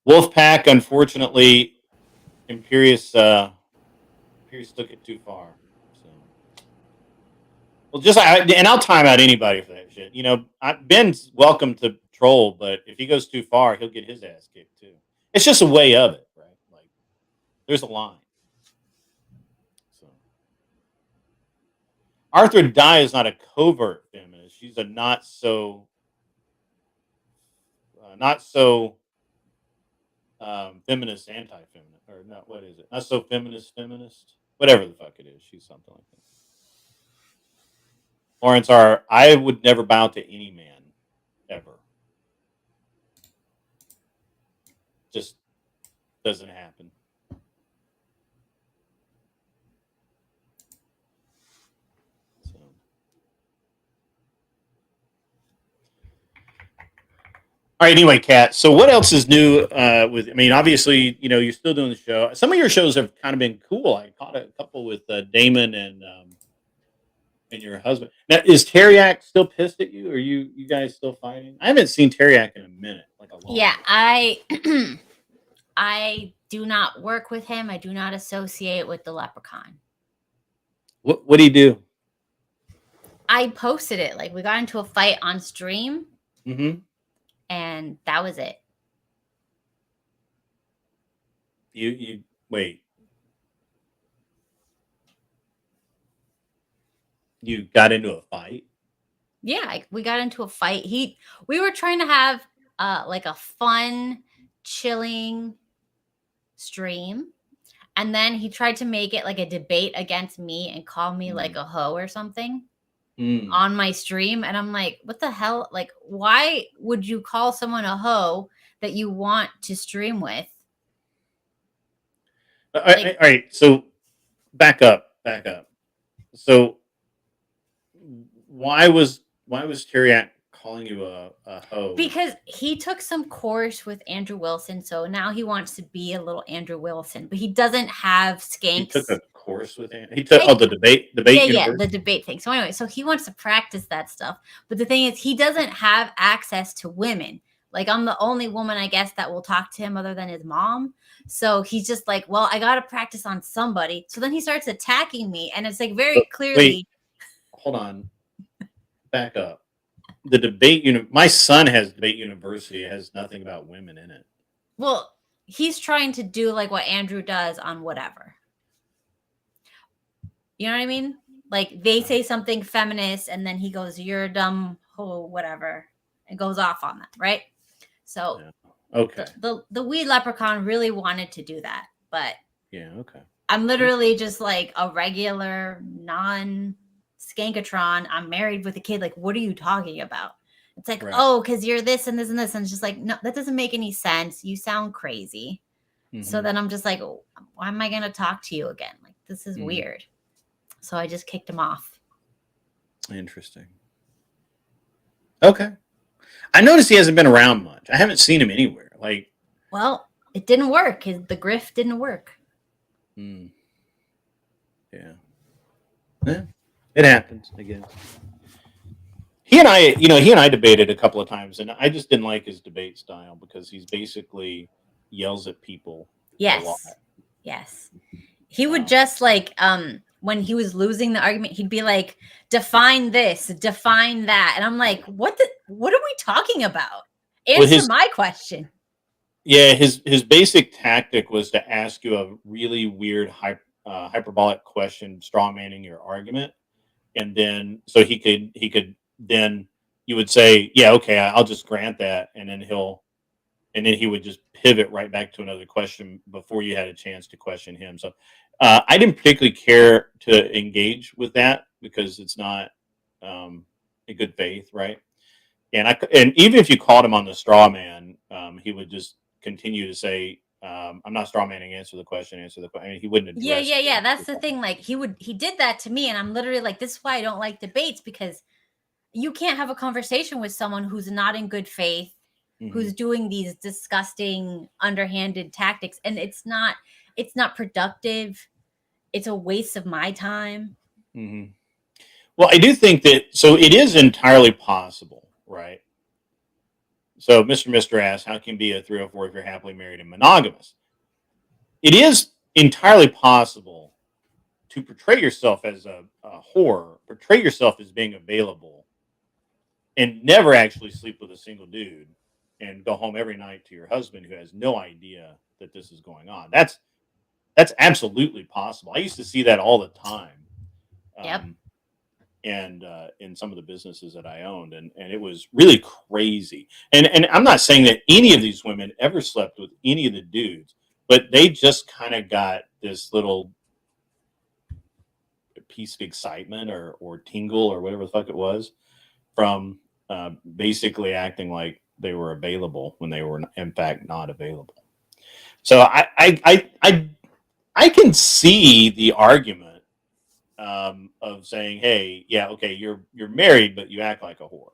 [SPEAKER 4] Wolfpack, unfortunately, Imperious took it too far. So, well, and I'll time out anybody for that shit. Ben's welcome to troll, but if he goes too far, he'll get his ass kicked too. It's just a way of it, right? Like, there's a line. So, Arthur Dye is not a covert feminist. She's a not so feminist, anti-feminist, or not? What is it? Not so feminist, whatever the fuck it is. She's something like that. Lawrence R. I would never bow to any man, ever. Just doesn't happen. So. All right. Anyway, Kat. So, what else is new? Obviously, you're still doing the show. Some of your shows have kind of been cool. I caught a couple with Damon and your husband. Now, is Teriak still pissed at you? Or you guys still fighting? I haven't seen Teriak in a minute, like a long.
[SPEAKER 5] Yeah, I do not work with him. I do not associate with the Leprechaun.
[SPEAKER 4] What do you do?
[SPEAKER 5] I posted it. Like, we got into a fight on stream.
[SPEAKER 4] Mm-hmm.
[SPEAKER 5] And that was it.
[SPEAKER 4] You wait. You got into a fight?
[SPEAKER 5] Yeah, we got into a fight. We were trying to have like a fun, chilling stream, and then he tried to make it like a debate against me and call me like a hoe or something on my stream. And I'm like, what the hell? Like, why would you call someone a hoe that you want to stream with?
[SPEAKER 4] All right. So back up. So why was Teriak calling you a hoe?
[SPEAKER 5] Because he took some course with Andrew Wilson, so now he wants to be a little Andrew Wilson, but he doesn't have skanks.
[SPEAKER 4] He took a course with Andrew. He took the debate.
[SPEAKER 5] Yeah, the debate thing. So anyway, so he wants to practice that stuff, but the thing is, he doesn't have access to women. Like, I'm the only woman, I guess, that will talk to him other than his mom. So he's just like, well, I got to practice on somebody. So then he starts attacking me, and it's like very clearly.
[SPEAKER 4] Wait, hold on. Back up. The debate my son has debate university. It has nothing about women in it.
[SPEAKER 5] Well, he's trying to do like what Andrew does on whatever. You know what I mean? Like, they say something feminist, and then he goes, "You're a dumb hoe," whatever, and goes off on that, right? So,
[SPEAKER 4] okay.
[SPEAKER 5] The weed leprechaun really wanted to do that, but
[SPEAKER 4] yeah, okay.
[SPEAKER 5] I'm literally just like a regular non-skankatron. I'm married with a kid. Like, what are you talking about? It's like, oh, because you're this and this and this. And it's just like, no, that doesn't make any sense. You sound crazy. Mm-hmm. So then I'm just like, oh, why am I going to talk to you again? Like, this is weird. So I just kicked him off.
[SPEAKER 4] Interesting. Okay. I noticed he hasn't been around much. I haven't seen him anywhere. Like,
[SPEAKER 5] well, it didn't work. The grift didn't work.
[SPEAKER 4] Yeah. It happens, I guess. He and I debated a couple of times, and I just didn't like his debate style because he's basically yells at people.
[SPEAKER 5] Yes.
[SPEAKER 4] A lot.
[SPEAKER 5] Yes. He would just like, when he was losing the argument, he'd be like, define this, define that. And I'm like, what are we talking about? Answer my question.
[SPEAKER 4] Yeah, his basic tactic was to ask you a really weird hyperbolic question, straw manning your argument. And then so he could then you would say, yeah, okay, I'll just grant that. And then he would just pivot right back to another question before you had a chance to question him. So I didn't particularly care to engage with that because it's not a good faith, right? And even if you called him on the straw man, he would just continue to say, I'm not straw manning, answer the question. I mean, he wouldn't address
[SPEAKER 5] Yeah. That's the thing. Like, he did that to me, and I'm literally like, this is why I don't like debates, because you can't have a conversation with someone who's not in good faith, who's doing these disgusting, underhanded tactics, and it's not productive. It's a waste of my time.
[SPEAKER 4] Mm-hmm. Well, I do think that, so it is entirely possible, right? So Mr. asks, how can you be a 304 if you're happily married and monogamous? It is entirely possible to portray yourself as a whore, portray yourself as being available, and never actually sleep with a single dude, and go home every night to your husband who has no idea that this is going on. That's absolutely possible. I used to see that all the time.
[SPEAKER 5] Yep.
[SPEAKER 4] And in some of the businesses that I owned, and it was really crazy. And I'm not saying that any of these women ever slept with any of the dudes, but they just kind of got this little piece of excitement or tingle or whatever the fuck it was from basically acting like they were available when they were in fact not available. So I can see the argument of saying, "Hey, yeah, okay, you're married, but you act like a whore."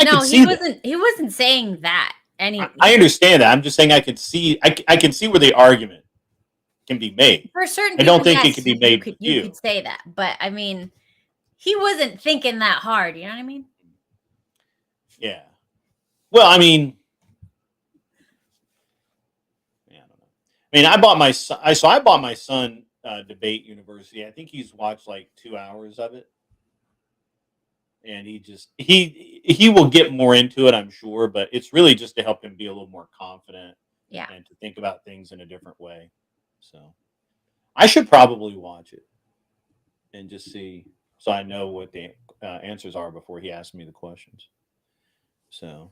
[SPEAKER 5] No, he wasn't. He wasn't saying that. Anyway,
[SPEAKER 4] I understand that. I'm just saying I can see where the argument can be made.
[SPEAKER 5] For certain
[SPEAKER 4] I
[SPEAKER 5] people,
[SPEAKER 4] don't think
[SPEAKER 5] yes,
[SPEAKER 4] it can be made with
[SPEAKER 5] you could say that, but I mean, he wasn't thinking that hard. You know what I mean?
[SPEAKER 4] Yeah. Well, I mean, yeah, I don't know. I mean, I bought my son. I bought my son Debate University. I think he's watched like 2 hours of it, and he will get more into it, I'm sure. But it's really just to help him be a little more confident,
[SPEAKER 5] Yeah.
[SPEAKER 4] and to think about things in a different way. So I should probably watch it and just see, so I know what the answers are before he asks me the questions. So,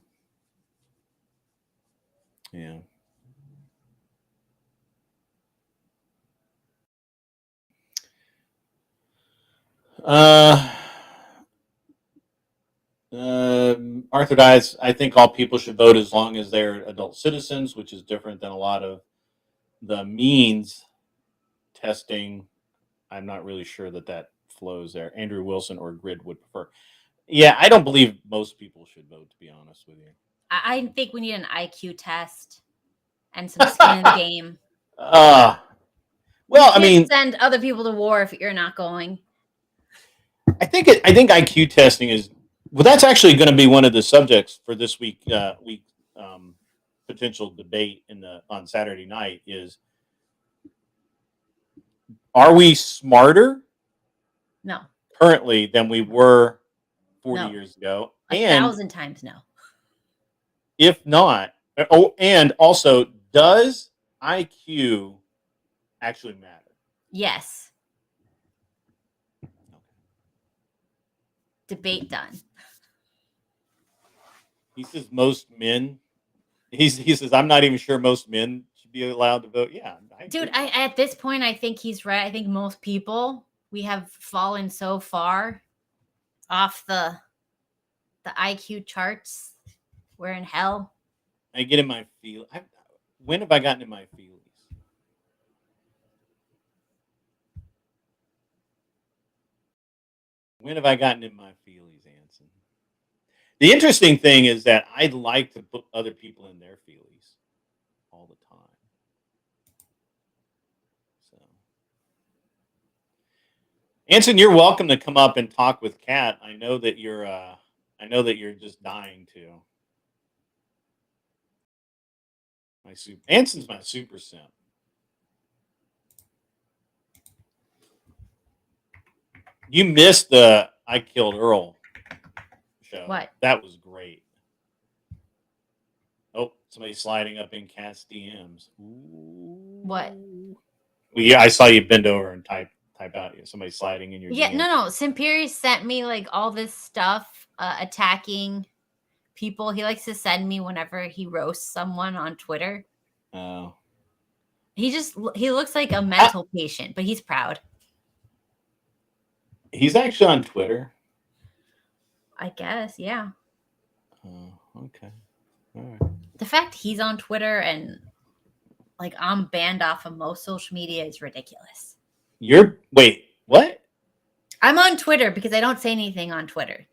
[SPEAKER 4] yeah. Arthur Dice, I think all people should vote as long as they're adult citizens, which is different than a lot of the means testing. I'm not really sure that flows there. Andrew Wilson or Grid would prefer. Yeah, I don't believe most people should vote, to be honest with you.
[SPEAKER 5] I think we need an IQ test and some skin in the game.
[SPEAKER 4] Well, I mean,
[SPEAKER 5] send other people to war if you're not going.
[SPEAKER 4] I think IQ testing is, well, that's actually going to be one of the subjects for this week potential debate on Saturday night is, are we smarter
[SPEAKER 5] No.
[SPEAKER 4] currently than we were 40
[SPEAKER 5] No.
[SPEAKER 4] years ago?
[SPEAKER 5] 1,000 times no.
[SPEAKER 4] If not, and also, does IQ actually matter?
[SPEAKER 5] Yes. Debate done.
[SPEAKER 4] He says most men. He says, I'm not even sure most men should be allowed to vote. Yeah,
[SPEAKER 5] dude. At this point, I think he's right. I think most people, we have fallen so far off the IQ charts. We're in hell.
[SPEAKER 4] I get in my feel. When have I gotten in my feelings? When have I gotten in my feelings, Anson? The interesting thing is that I'd like to put other people in their feelings all the time. So, Anson, you're welcome to come up and talk with Kat. I know that you're just dying to. Anson's my super simp. You missed the I Killed Earl show.
[SPEAKER 5] What?
[SPEAKER 4] That was great. Oh, somebody's sliding up in Kat's DMs. Ooh.
[SPEAKER 5] What?
[SPEAKER 4] Well, yeah, I saw you bend over and type out. Somebody sliding in your
[SPEAKER 5] Yeah,
[SPEAKER 4] DMs.
[SPEAKER 5] no. Simpiri sent me like all this stuff attacking people. He likes to send me whenever he roasts someone on Twitter.
[SPEAKER 4] Oh.
[SPEAKER 5] He looks like a mental patient, but he's proud.
[SPEAKER 4] He's actually on Twitter.
[SPEAKER 5] I guess, yeah.
[SPEAKER 4] Oh, okay. All right.
[SPEAKER 5] The fact he's on Twitter and like I'm banned off of most social media is ridiculous.
[SPEAKER 4] Wait, what?
[SPEAKER 5] I'm on Twitter because I don't say anything on Twitter.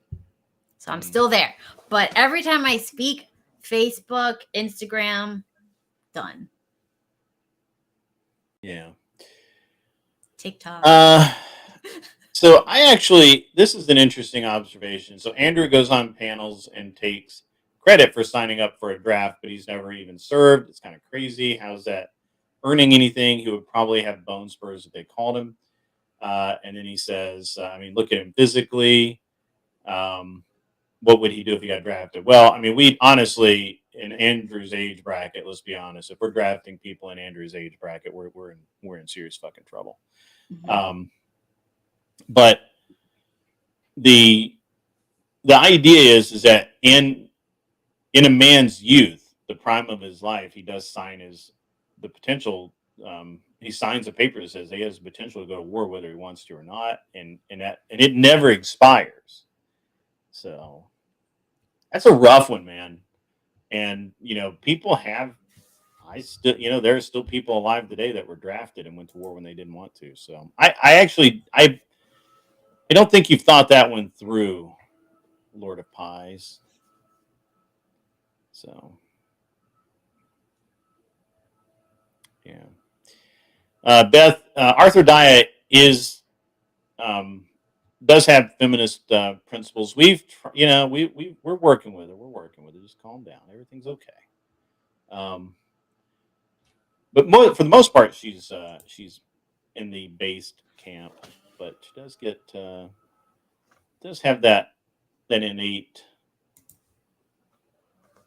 [SPEAKER 5] So I'm still there. But every time I speak, Facebook, Instagram, done.
[SPEAKER 4] Yeah.
[SPEAKER 5] TikTok.
[SPEAKER 4] So this is an interesting observation. So Andrew goes on panels and takes credit for signing up for a draft, but he's never even served. It's kind of crazy. How's that earning anything, he would probably have bone spurs, that they called him. And then he says, I mean, look at him physically. What would he do if he got drafted? Well, I mean, we honestly, in Andrew's age bracket, let's be honest, if we're drafting people in Andrew's age bracket, we're in serious fucking trouble. But the idea is that in a man's youth, the prime of his life, he does sign the potential. He signs a paper that says he has the potential to go to war whether he wants to or not, and it never expires. So that's a rough one, man. And people have. There are still people alive today that were drafted and went to war when they didn't want to. So I don't think you've thought that one through, Lord of Pies. So, yeah. Beth, Arthur Daya does have feminist principles. We're working with her. We're working with her. Just calm down. Everything's okay. But for the most part, she's in the based camp. But she does have that innate,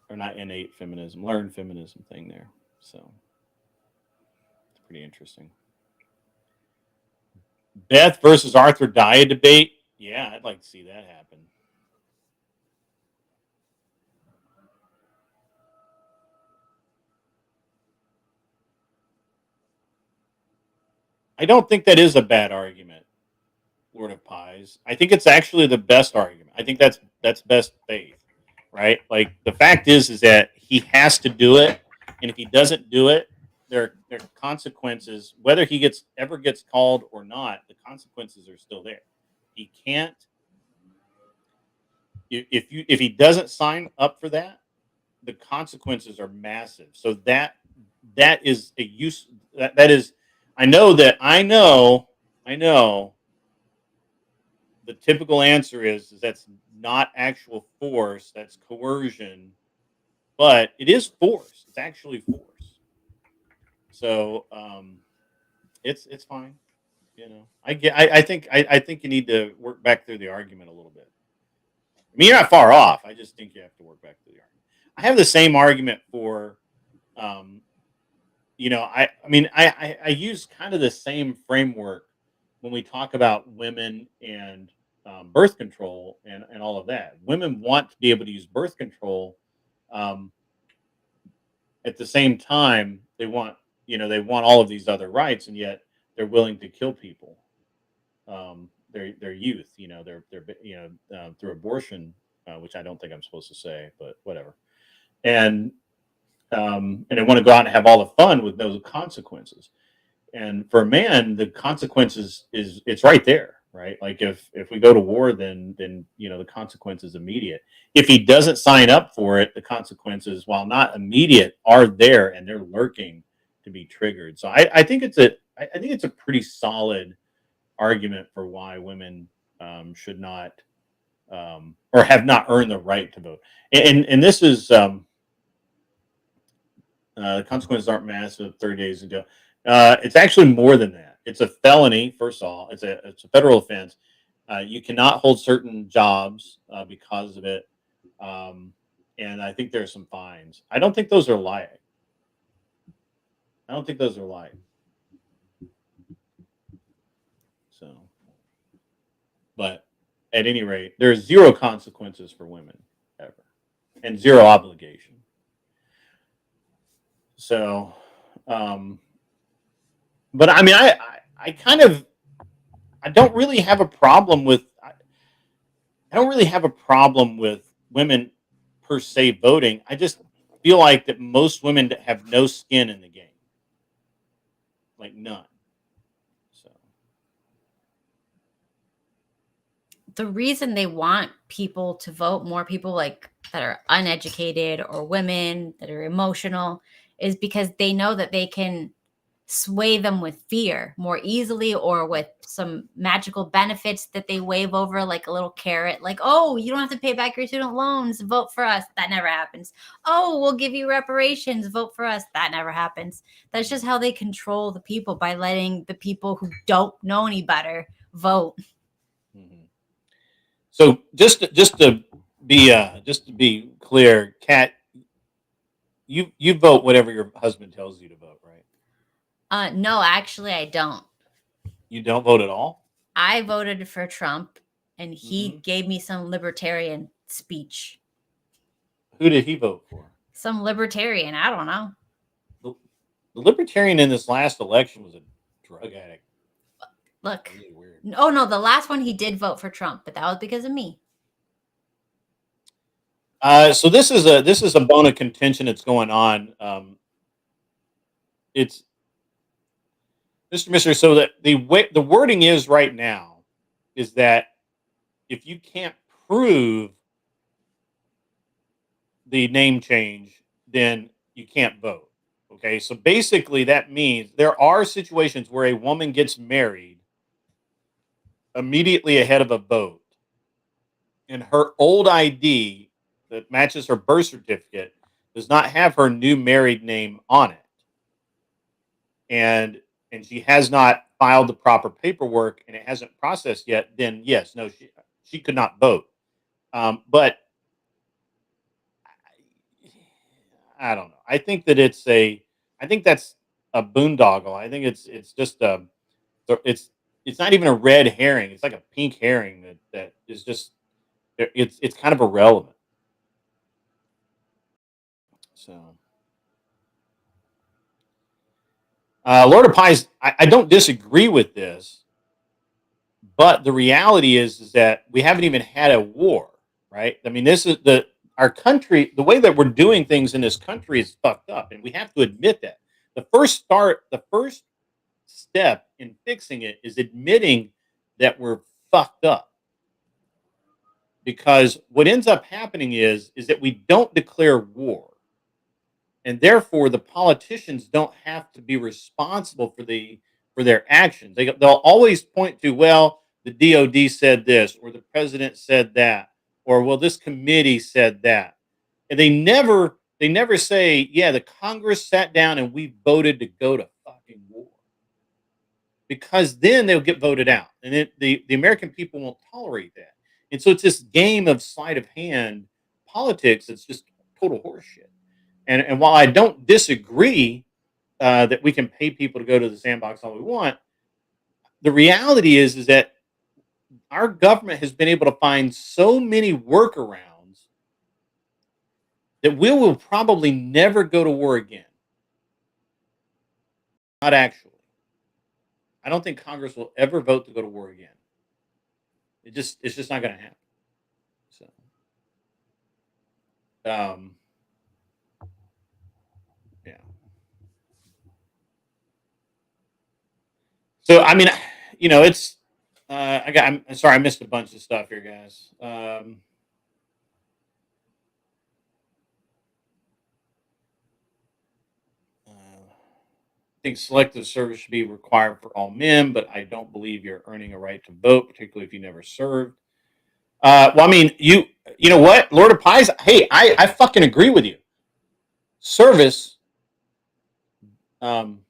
[SPEAKER 4] or not innate feminism, learned feminism thing there. So it's pretty interesting. Beth versus Arthur Daya debate. Yeah, I'd like to see that happen. I don't think that is a bad argument, Lord of Pies. I think it's actually the best argument. I think that's best faith, right? Like, the fact is that he has to do it, and if he doesn't do it, there are consequences. Whether he ever gets called or not, the consequences are still there. He can't. If he doesn't sign up for that, the consequences are massive. So that is a use. That is. I know. The typical answer is that's not actual force. That's coercion, but it is force. It's actually force. So it's fine. I think you need to work back through the argument a little bit. I mean, you're not far off. I just think you have to work back through the argument. I have the same argument for, I use kind of the same framework when we talk about women and birth control and all of that. Women want to be able to use birth control. At the same time, they want all of these other rights, and yet they're willing to kill people. Their youth, through abortion, which I don't think I'm supposed to say, but whatever. And they want to go out and have all the fun with no consequences. And for a man, the consequences it's right there, right? Like if we go to war, then the consequence is immediate. If he doesn't sign up for it, the consequences, while not immediate, are there, and they're lurking to be triggered. So I think it's a pretty solid argument for why women should not or have not earned the right to vote. And this is the consequences aren't massive. 30 days ago, it's actually more than that. It's a felony. First of all, it's a federal offense. You cannot hold certain jobs because of it, and I think there are some fines. I don't think those are light. So, but at any rate, there's zero consequences for women ever, and zero obligation. So, but I mean, I don't really have a problem with. I don't really have a problem with women per se voting. I just feel like that most women have no skin in the game, like none. So
[SPEAKER 5] the reason they want people to vote, more people like that are uneducated or women that are emotional, is because they know that they can sway them with fear more easily, or with some magical benefits that they wave over, like a little carrot, like, oh, you don't have to pay back your student loans, vote for us. That never happens. Oh, we'll give you reparations, vote for us. That never happens. That's just how they control the people, by letting the people who don't know any better vote.
[SPEAKER 4] So just to be clear, Kat, you vote whatever your husband tells you to vote, right?
[SPEAKER 5] No, actually, I don't.
[SPEAKER 4] You don't vote at all?
[SPEAKER 5] I voted for Trump, and he
[SPEAKER 4] Mhm.
[SPEAKER 5] gave me some libertarian speech.
[SPEAKER 4] Who did he vote for?
[SPEAKER 5] Some libertarian, I don't know.
[SPEAKER 4] The libertarian in this last election was a drug addict.
[SPEAKER 5] Look.
[SPEAKER 4] Really weird.
[SPEAKER 5] Oh no, the last one he did vote for Trump, but that was because of me.
[SPEAKER 4] So this is a bone of contention that's going on. It's Mr. Mister. So that the wording is right now is that if you can't prove the name change, then you can't vote. Okay, so basically that means there are situations where a woman gets married immediately ahead of a vote, and her old ID that matches her birth certificate does not have her new married name on it, and she has not filed the proper paperwork and it hasn't processed yet. Then yes, no, she could not vote. But I don't know. I think that I think that's a boondoggle. I think it's just it's not even a red herring. It's like a pink herring that is just it's kind of irrelevant. So, Lord of Pies, I don't disagree with this, but the reality is that we haven't even had a war, right? I mean, this is our country. The way that we're doing things in this country is fucked up, and we have to admit that. The first step in fixing it is admitting that we're fucked up. Because what ends up happening is that we don't declare war, and therefore the politicians don't have to be responsible for their actions. They'll always point to, well, the DOD said this, or the president said that, or well, this committee said that, and they never say, yeah, the Congress sat down and we voted to go to fucking war, because then they'll get voted out, and the American people won't tolerate that. And so it's this game of sleight of hand politics. It's just total horseshit. And while I don't disagree that we can pay people to go to the sandbox all we want, the reality is that our government has been able to find so many workarounds that we will probably never go to war again. Not actually. I don't think Congress will ever vote to go to war again. It's just not going to happen. So, yeah. So I mean, it's I'm sorry, I missed a bunch of stuff here, guys. I think selective service should be required for all men, but I don't believe you're earning a right to vote, particularly if you never served. Well, I mean, you know what, Lord of Pies? Hey, I fucking agree with you. Service um,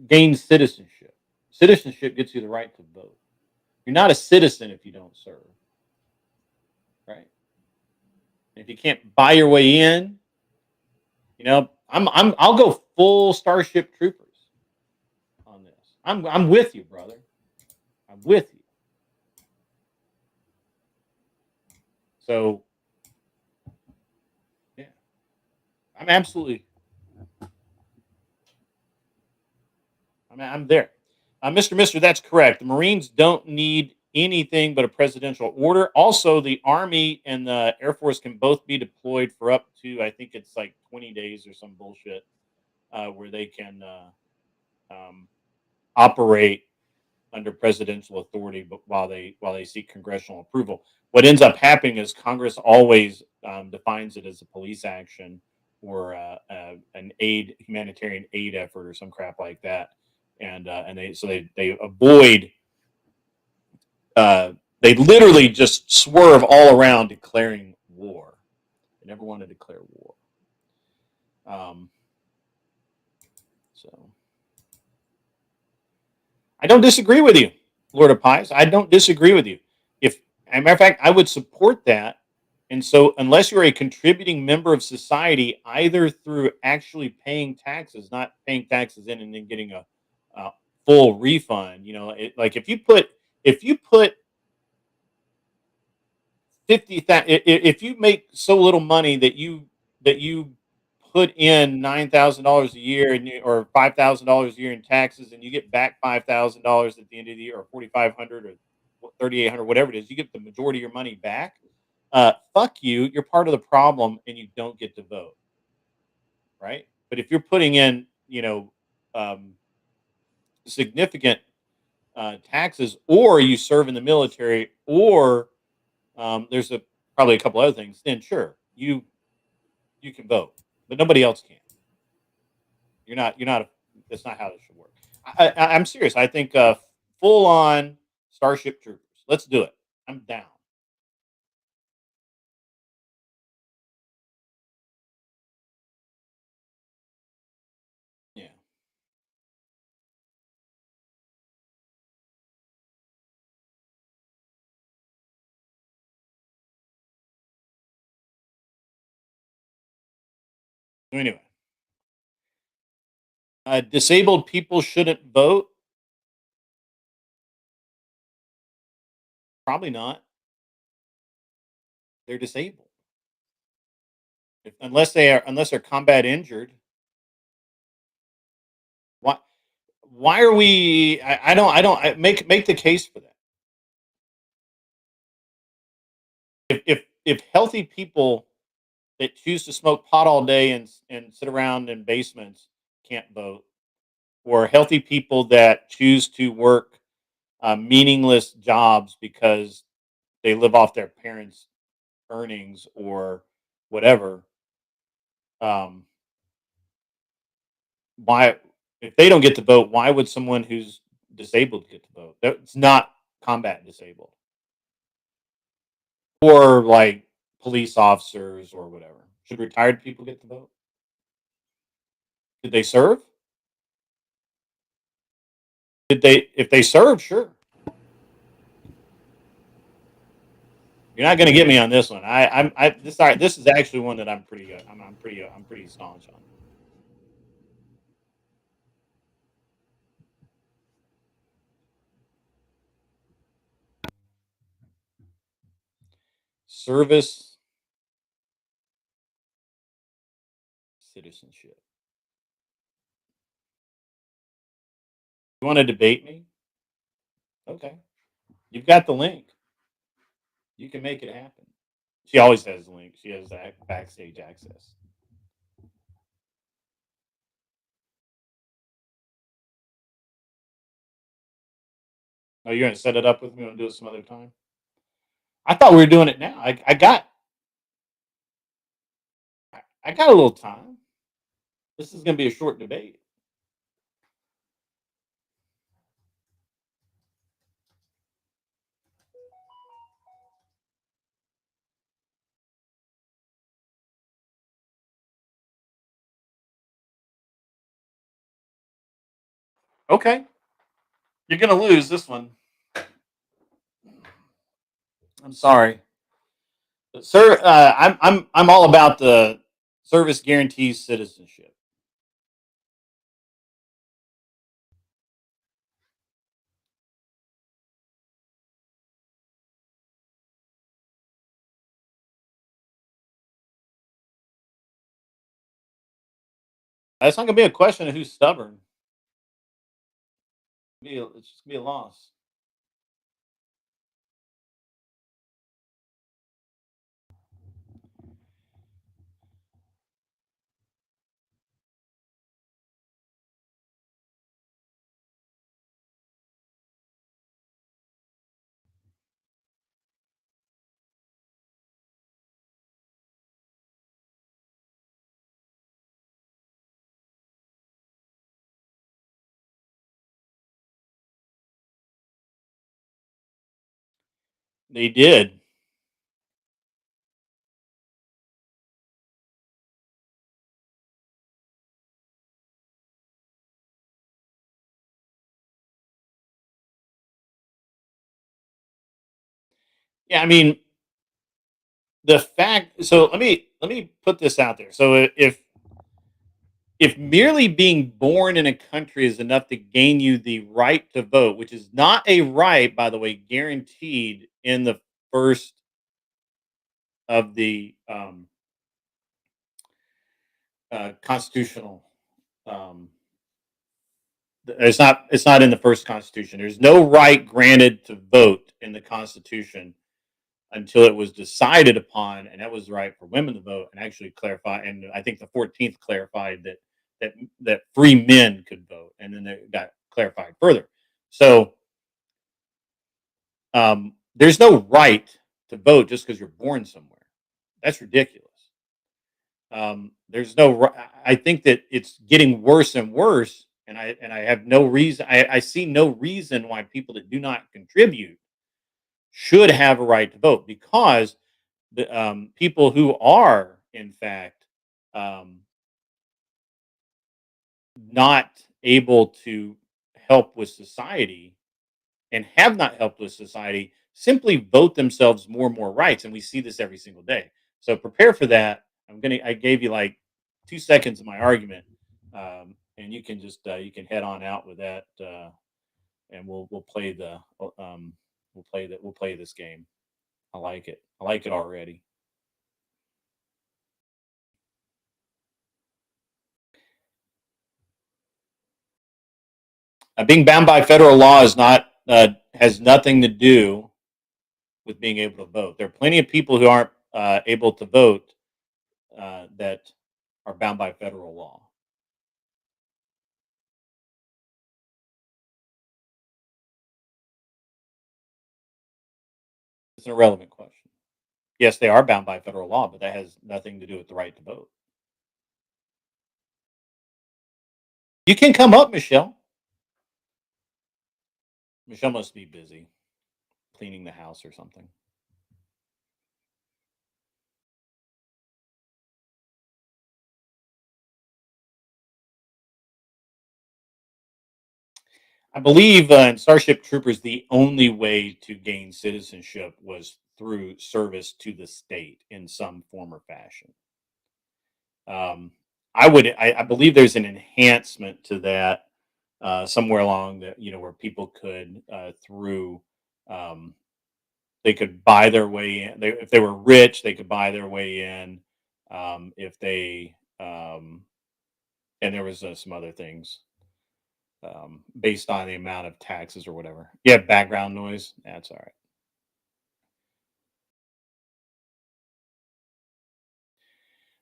[SPEAKER 4] gains citizenship. Citizenship gets you the right to vote. You're not a citizen if you don't serve, right? If you can't buy your way in, I'll go full Starship Troopers on this. I'm with you, brother. I'm with you. So, yeah, I'm absolutely. I'm there. Mr. That's correct. The Marines don't need anything but a presidential order. Also, the Army and the Air Force can both be deployed for up to, I think it's like 20 days or some bullshit, where they can operate under presidential authority, but while they seek congressional approval. What ends up happening is Congress always defines it as a police action, an humanitarian aid effort or some crap like that, and they avoid. They literally just swerve all around declaring war. They never want to declare war. Um, so I don't disagree with you, Lord of Pies. I don't disagree with you. If, as a matter of fact, I would support that. And so, unless you're a contributing member of society, either through actually paying taxes, not paying taxes in and then getting a full refund, like if you put if you make so little money that you put in $9,000 a year or $5,000 a year in taxes, and you get back $5,000 at the end of the year, or 4,500 or 3,800, whatever it is, you get the majority of your money back. Fuck you. You're part of the problem, and you don't get to vote, right? But if you're putting in, um, significant taxes, or you serve in the military, or there's probably a couple other things, then sure, you can vote, but nobody else can. You're not. That's not how this should work. I'm serious. I think full on Starship Troopers. Let's do it. I'm down. Yeah. So anyway, disabled people shouldn't vote. Probably not. They're disabled. Unless they're combat injured. Why? Why are we? Make the case for that. If healthy people that choose to smoke pot all day and sit around in basements can't vote, or healthy people that choose to work meaningless jobs because they live off their parents' earnings or whatever. Um, why, if they don't get to vote, why would someone who's disabled get to vote? That's not combat disabled, or like police officers or whatever. Should retired people get to vote? Did they serve? Did they? If they served, sure. You're not going to get me on this one. This, all right, this is actually one that I'm pretty I'm pretty staunch on. Service citizenship. You want to debate me? Okay. You've got the link. You can make it happen. She always has the link. She has backstage access. Oh, you're going to set it up with me? Want to do it some other time? I thought we were doing it now. I got a little time. This is going to be a short debate. Okay. You're going to lose this one. I'm sorry. But sir, I'm all about the service guarantees citizenship. It's not going to be a question of who's stubborn. It's just going to be a loss. They did. Yeah, I mean, the fact so let me put this out there. So if merely being born in a country is enough to gain you the right to vote, which is not a right, by the way, guaranteed in the first of the constitutional. Um, it's not in the first constitution. There's no right granted to vote in the Constitution until it was decided upon, and that was the right for women to vote, and actually clarify. And I think the 14th clarified that free men could vote, and then it got clarified further. So there's no right to vote just because you're born somewhere. That's ridiculous. There's no. I think that it's getting worse and worse, and I have no reason. I see no reason why people that do not contribute should have a right to vote because the people who are in fact um, not able to help with society and have not helped with society simply vote themselves more and more rights, and we see this every single day. So prepare for that. I gave you like 2 seconds of my argument, and you can just you can head on out with that, and we'll play the we'll play this game. I like it. I like it already. Being bound by federal law is not has nothing to do with being able to vote. There are plenty of people who aren't able to vote that are bound by federal law. It's an irrelevant question. Yes, they are bound by federal law, but that has nothing to do with the right to vote. You can come up, Michelle. Michelle must be busy cleaning the house or something. I believe in Starship Troopers, the only way to gain citizenship was through service to the state in some form or fashion. Um, I believe there's an enhancement to that somewhere along the, where people could through, um, they could buy their way in. If they were rich, they could buy their way in. If they, and there was some other things based on the amount of taxes or whatever. Yeah, background noise. That's all right.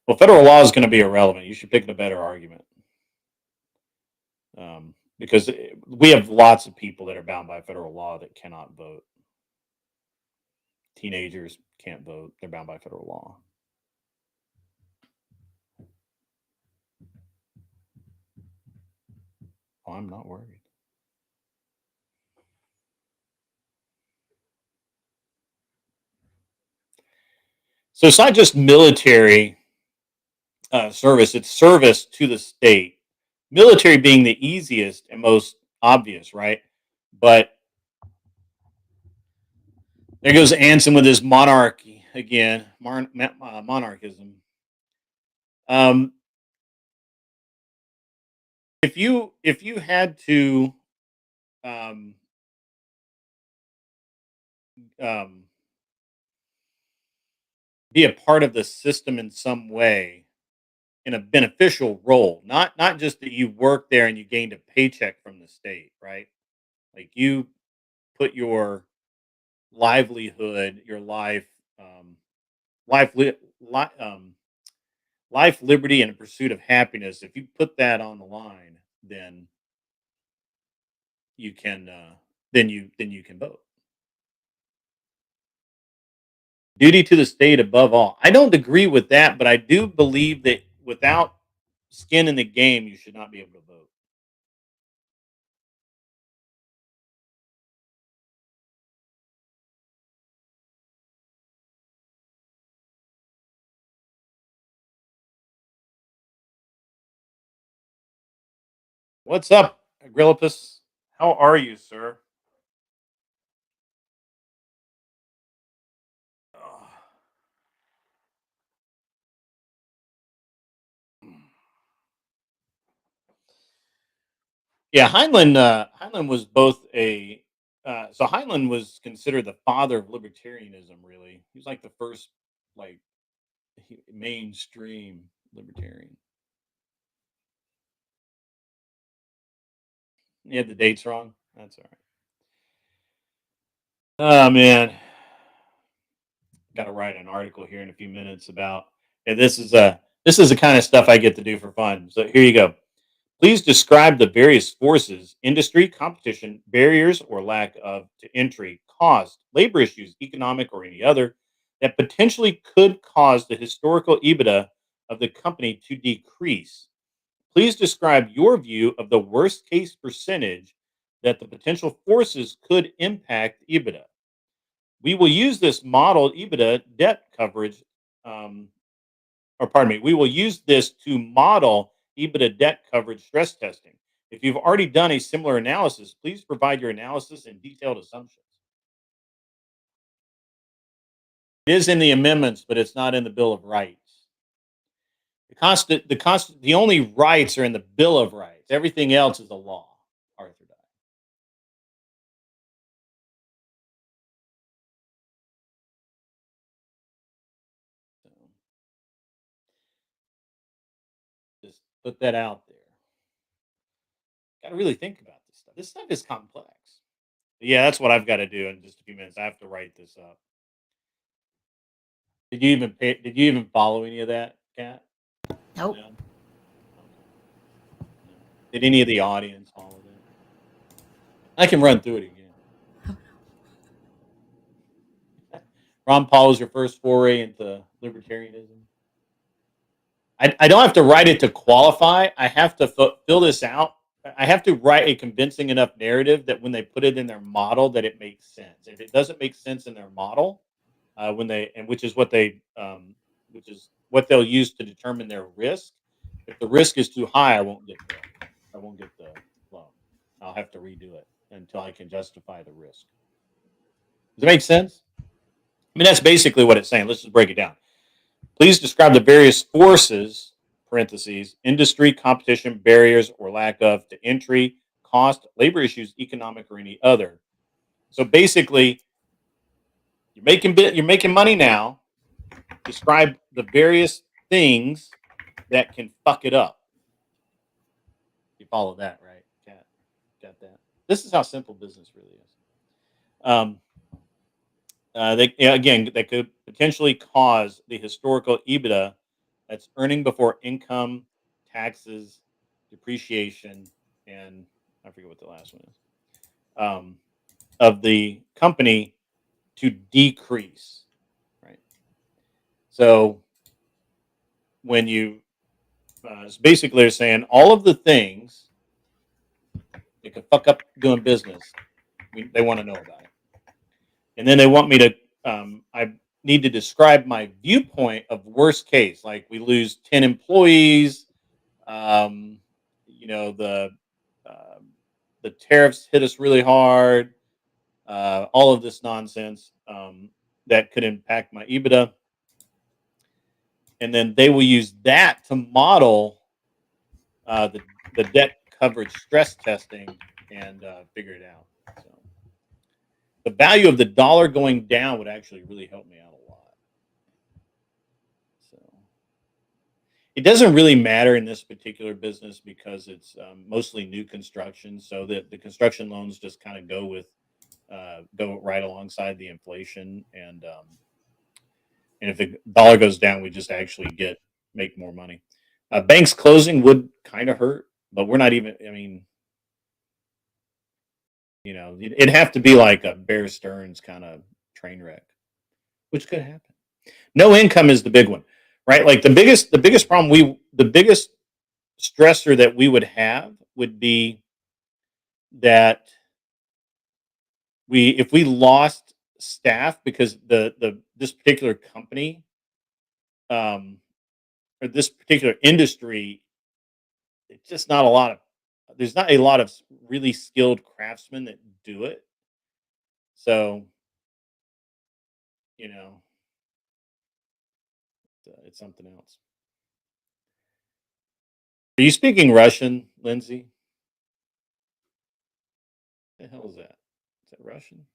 [SPEAKER 4] Well, federal law is going to be irrelevant. You should pick a better argument. Because we have lots of people that are bound by federal law that cannot vote. Teenagers can't vote; they're bound by federal law. Oh, I'm not worried. So it's not just military service; it's service to the state. Military being the easiest and most obvious, right? But there goes Anson with his monarchy again, monarchism. Um, if you had to um, um, be a part of the system in some way in a beneficial role, not just that you work there and you gained a paycheck from the state, right? Like you put your livelihood, your life, life, life, liberty, and pursuit of happiness. If you put that on the line, then you can then you can vote. Duty to the state above all. I don't agree with that, but I do believe that without skin in the game, you should not be able to vote. What's up, Agrillipus? How are you, sir? Oh. Yeah, Heinlein was both a so Heinlein was considered the father of libertarianism. Really, he was like the first like mainstream libertarian. You had the dates wrong. That's all right. Oh man, got to write an article here in a few minutes about. And this is the kind of stuff I get to do for fun. So here you go. Please describe the various forces, industry, competition, barriers or lack of to entry, cost, labor issues, economic or any other, that potentially could cause the historical EBITDA of the company to decrease. Please describe your view of the worst case percentage that the potential forces could impact EBITDA. We will use this model EBITDA debt coverage, um, or pardon me, we will use this to model EBITDA debt coverage stress testing. If you've already done a similar analysis, please provide your analysis and detailed assumptions. It is in the amendments, but it's not in the Bill of Rights. The only rights are in the Bill of Rights. Everything else is a law. Arthur died. So just put that out there. Got to really think about this stuff. This stuff is complex. But yeah, that's what I've got to do in just a few minutes. I have to write this up. Did you even follow any of that, Kat?
[SPEAKER 5] Nope.
[SPEAKER 4] No. Okay. No. Did any of the audience follow that? I can run through it again. Ron Paul was your first foray into libertarianism. I don't have to write it to qualify. I have to fill this out. I have to write a convincing enough narrative that when they put it in their model, that it makes sense. If it doesn't make sense in their model, when they and which is what they'll use to determine their risk. If the risk is too high, I won't get the loan. I'll have to redo it until I can justify the risk. Does it make sense? I mean, that's basically what it's saying. Let's just break it down. Please describe the various forces (parentheses) industry, competition, barriers, or lack of to entry, cost, labor issues, economic, or any other. So basically, you're making money now. Describe the various things that can fuck it up. You follow that, right? Got that. This is how simple business really is. Um, again, that could potentially cause the historical EBITDA, that's earning before income, taxes, depreciation, and I forget what the last one is, of the company to decrease. Right. So when you so basically they're saying all of the things that could fuck up doing business, they want to know about it, and then they want me to. I need to describe my viewpoint of worst case, like we lose 10 employees. Um, you know um, the tariffs hit us really hard. All of this nonsense that could impact my EBITDA, and then they will use that to model the debt coverage stress testing and figure it out. So the value of the dollar going down would actually really help me out a lot. So it doesn't really matter in this particular business because it's mostly new construction. So the construction loans just kind of go right alongside the inflation, and if the dollar goes down, we just actually make more money. Banks closing would kind of hurt, but we're not even. I mean, it'd have to be like a Bear Stearns kind of train wreck, which could happen. No income is the big one, right? Like the biggest stressor that we would have would be that if we lost staff because the this particular company um, or this particular industry, it's just not a lot of there's not a lot of really skilled craftsmen that do it. So, you know, it's something else. Are you speaking Russian, Lindsay? What the hell is that? Is that Russian?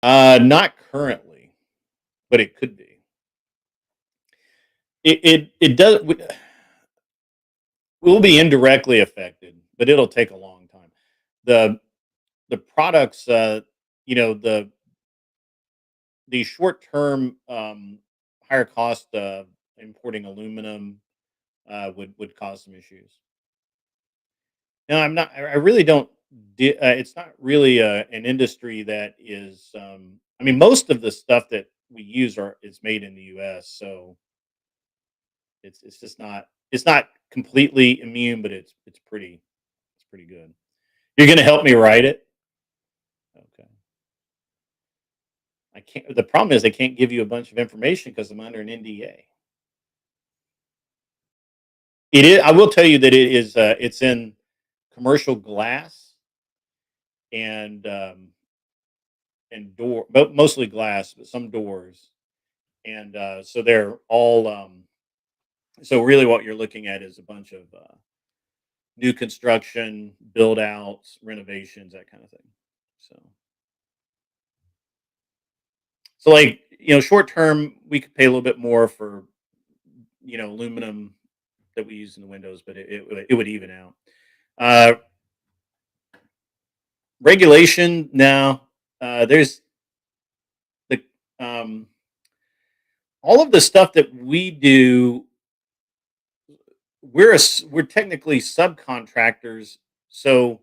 [SPEAKER 4] Not currently, but it could be. It does. We'll be indirectly affected, but it'll take a long time. The the products, you know, the short term higher cost importing aluminum would cause some issues. No, I'm not. I really don't. It's not really an industry that is. I mean, most of the stuff that we use is made in the U.S. So it's just not. It's not completely immune, but it's pretty good. You're going to help me write it. Okay. I can't. The problem is I can't give you a bunch of information because I'm under an NDA. It is. I will tell you that it is. It's in commercial glass and but mostly glass, but some doors, and so they're all. So really, what you're looking at is a bunch of new construction, build outs, renovations, that kind of thing. So, so like short term, we could pay a little bit more for aluminum that we use in the windows, but it would even out. Uh, Regulation now, there's the all of the stuff that we do. We're technically subcontractors, so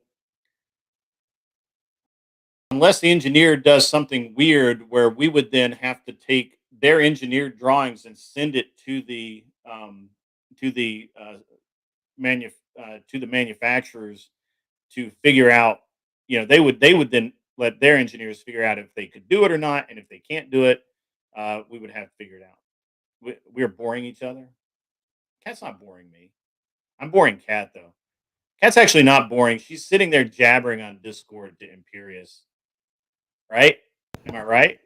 [SPEAKER 4] unless the engineer does something weird, where we would then have to take their engineered drawings and send it to the to the manufacturers to figure out, they would then let their engineers figure out if they could do it or not, and if they can't do it, we would have to figure it out. We're boring each other. Cat's not boring me. I'm boring Cat though. Cat's actually not boring. She's sitting there jabbering on Discord to Imperious. Right? Am I right?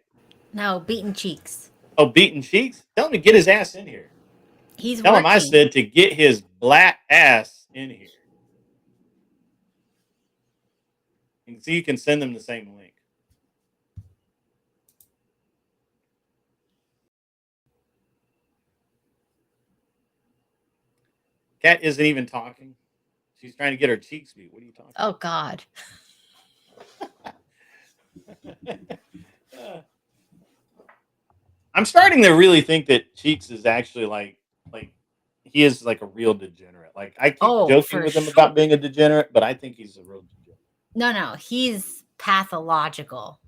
[SPEAKER 5] No, beaten cheeks.
[SPEAKER 4] Oh, beating cheeks? Tell him to get his ass in here.
[SPEAKER 5] He's
[SPEAKER 4] Tell him I
[SPEAKER 5] working.
[SPEAKER 4] said to get his black ass in here. And so you can send them the same link. Cat isn't even talking. She's trying to get her cheeks beat. What are you talking
[SPEAKER 5] Oh God.
[SPEAKER 4] about? I'm starting to really think that Cheeks is actually like he is like a real degenerate. Like I keep
[SPEAKER 5] Oh,
[SPEAKER 4] joking
[SPEAKER 5] for
[SPEAKER 4] with him
[SPEAKER 5] sure.
[SPEAKER 4] about being a degenerate, but I think he's a real degenerate.
[SPEAKER 5] No, he's pathological.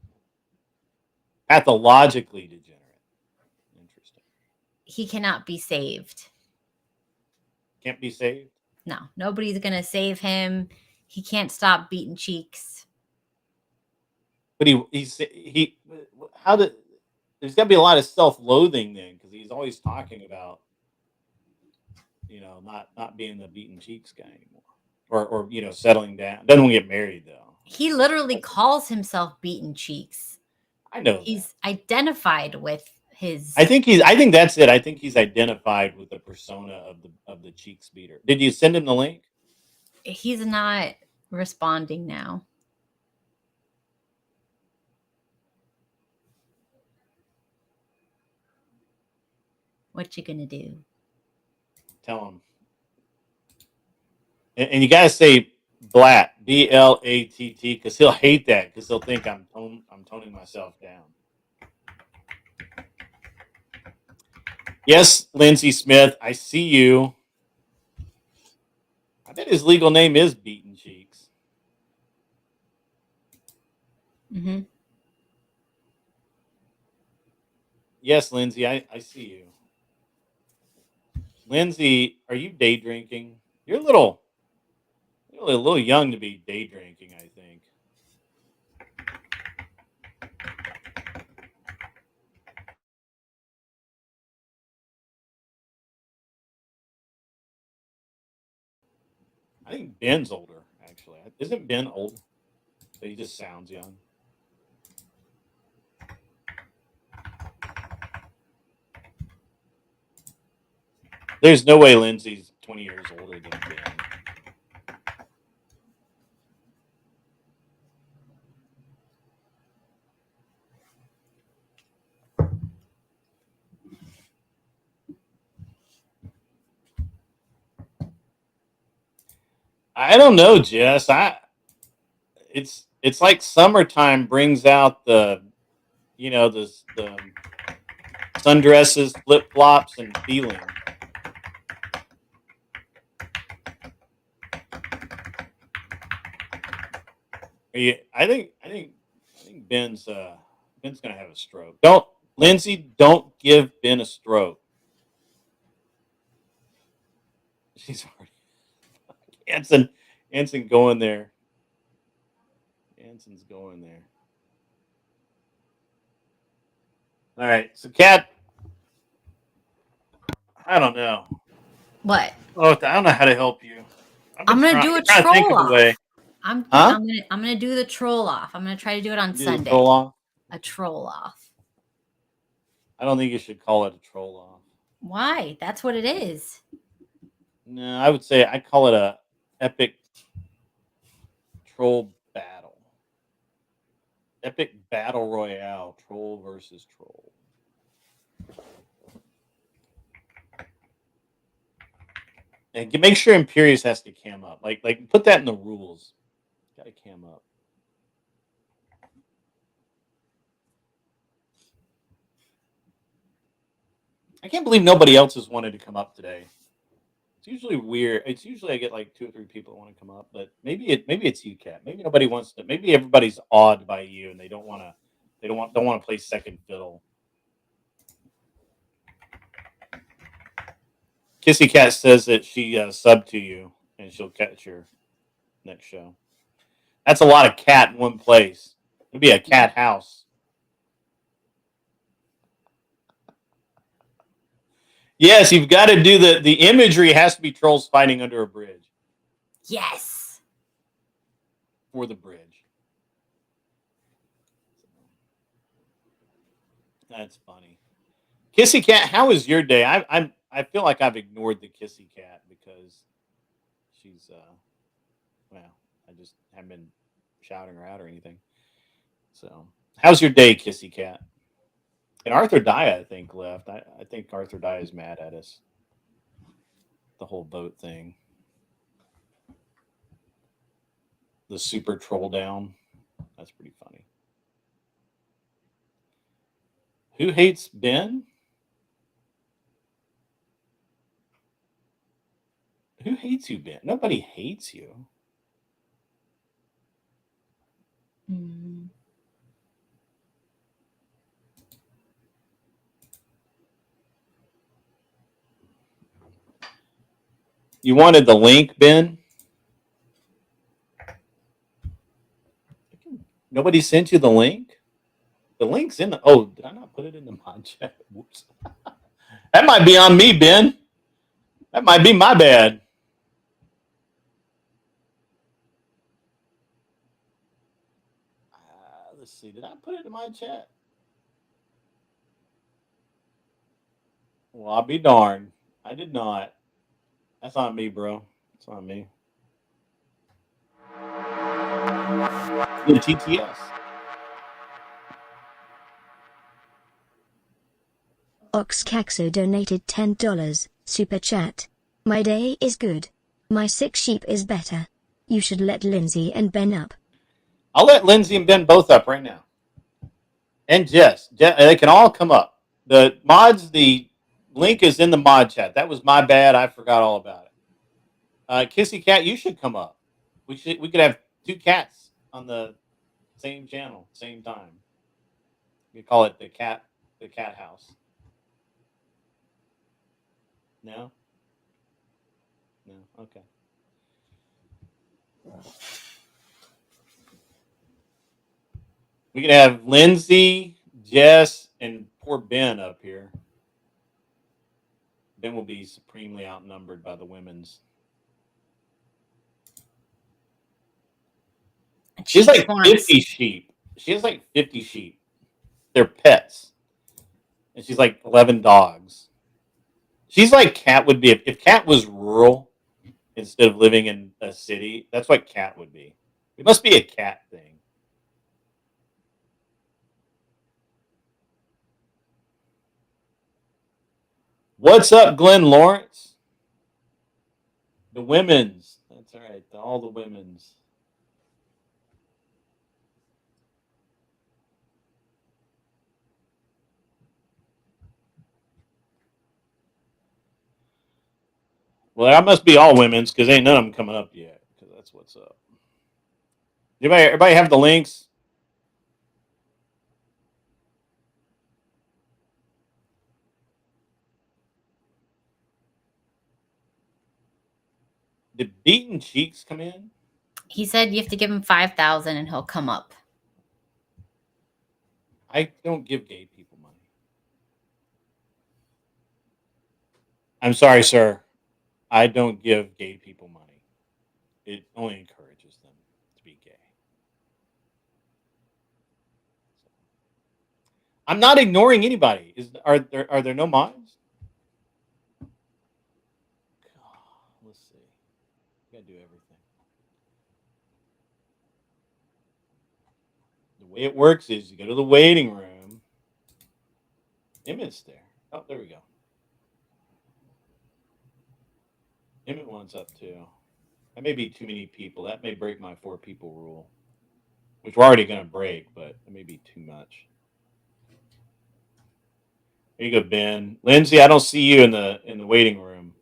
[SPEAKER 4] Pathologically degenerate. Interesting.
[SPEAKER 5] He cannot be saved.
[SPEAKER 4] Can't be saved.
[SPEAKER 5] No, nobody's gonna save him. He can't stop beating cheeks.
[SPEAKER 4] But he how did there's got to be a lot of self-loathing then, because he's always talking about not being the beaten cheeks guy anymore, or settling down. Doesn't want to get married though.
[SPEAKER 5] He literally calls himself beaten cheeks.
[SPEAKER 4] I know
[SPEAKER 5] He's identified with his.
[SPEAKER 4] I think that's it. I think he's identified with the persona of the cheeks beater. Did you send him the link?
[SPEAKER 5] He's not responding now. What you gonna do?
[SPEAKER 4] Tell him. And you gotta say Blatt, Blatt, because he'll hate that, because he'll think I'm toning myself down. Yes, Lindsay Smith, I see you. I bet his legal name is Beaten Cheeks.
[SPEAKER 5] Mm-hmm.
[SPEAKER 4] Yes, Lindsay, I see you. Lindsay, are you day drinking? You're a little young to be day drinking, I think. I think Ben's older, actually. Isn't Ben old? But he just sounds young. There's no way Lindsay's 20 years older than Ben. I don't know, Jess. It's like summertime brings out the the sundresses, flip flops, and feeling. I think Ben's gonna have a stroke. Don't Lindsay, don't give Ben a stroke. She's already Anson going there. Anson's going there. All right, so Kat, I don't know.
[SPEAKER 5] What?
[SPEAKER 4] Oh, I don't know how to help you.
[SPEAKER 5] I'm gonna do a
[SPEAKER 4] trying to think
[SPEAKER 5] troll
[SPEAKER 4] of a way.
[SPEAKER 5] off. I'm
[SPEAKER 4] Huh?
[SPEAKER 5] gonna do the troll off. I'm gonna try to do it on
[SPEAKER 4] Do the
[SPEAKER 5] Sunday.
[SPEAKER 4] troll off?
[SPEAKER 5] A troll off.
[SPEAKER 4] I don't think you should call it a troll off.
[SPEAKER 5] Why? That's what it is.
[SPEAKER 4] No, I would say I call it a epic troll battle. Epic battle royale, troll versus troll. And make sure Imperius has to cam up. Like put that in the rules. Got to cam up. I can't believe nobody else has wanted to come up today. It's usually weird. It's usually I get like 2 or 3 people that want to come up, but maybe it's you, Kat. Maybe nobody wants to. Maybe everybody's awed by you and they don't want to. They don't want to play second fiddle. Kissy Cat says that she subbed to you and she'll catch your next show. That's a lot of cat in one place. It'd be a cat house. Yes, you've got to do the imagery has to be trolls fighting under a bridge.
[SPEAKER 5] Yes.
[SPEAKER 4] For the bridge. That's funny. Kissy Cat, how was your day? I feel like I've ignored the Kissy Cat because she's well, I just haven't been shouting her out or anything. So, how's your day, Kissy Cat? And Arthur Dye, I think, left. I think Arthur Dye is mad at us. The whole vote thing. The super troll down. That's pretty funny. Who hates Ben? Who hates you, Ben? Nobody hates you.
[SPEAKER 5] Mm.
[SPEAKER 4] You wanted the link, Ben? Nobody sent you the link? The link's in the... Oh, did I not put it in the mod chat? Whoops. That might be on me, Ben. That might be my bad. Let's see. Did I put it in my chat? Well, I'll be darned. I did not. That's on me, bro. That's on me. The TTS.
[SPEAKER 7] Oxcaxo donated $10. Super chat. My day is good. My sick sheep is better. You should let Lindsay and Ben up.
[SPEAKER 4] I'll let Lindsay and Ben both up right now. And Jess. They can all come up. The mods, the link is in the mod chat. That was my bad. I forgot all about it. Kissy Cat, you should come up. We could have 2 cats on the same channel, same time. We call it the cat house. No? No. Okay. We could have Lindsay, Jess, and poor Ben up here. Ben will be supremely outnumbered by the women's. She has like
[SPEAKER 5] forms.
[SPEAKER 4] 50 sheep. She has like 50 sheep. They're pets. And she's like 11 dogs. She's like Cat would be if Cat was rural instead of living in a city. That's what Cat would be. It must be a cat thing. What's up, Glenn Lawrence? The women's. That's all right. All the women's. Well, that must be all women's because ain't none of them coming up yet. Because that's what's up. Everybody have the links? Did Beaten Cheeks come in?
[SPEAKER 5] He said you have to give him 5,000 and he'll come up.
[SPEAKER 4] I don't give gay people money. I'm sorry, sir. I don't give gay people money. It only encourages them to be gay. I'm not ignoring anybody. Are there no mods? Let's see. Gotta do everything. The way it works is you go to the waiting room. Emmett's there. Oh, there we go. Emmett wants up too. That may be too many people. That may break my 4 people rule, which we're already going to break, but it may be too much. Here you go, Ben. Lindsay, I don't see you in the waiting room.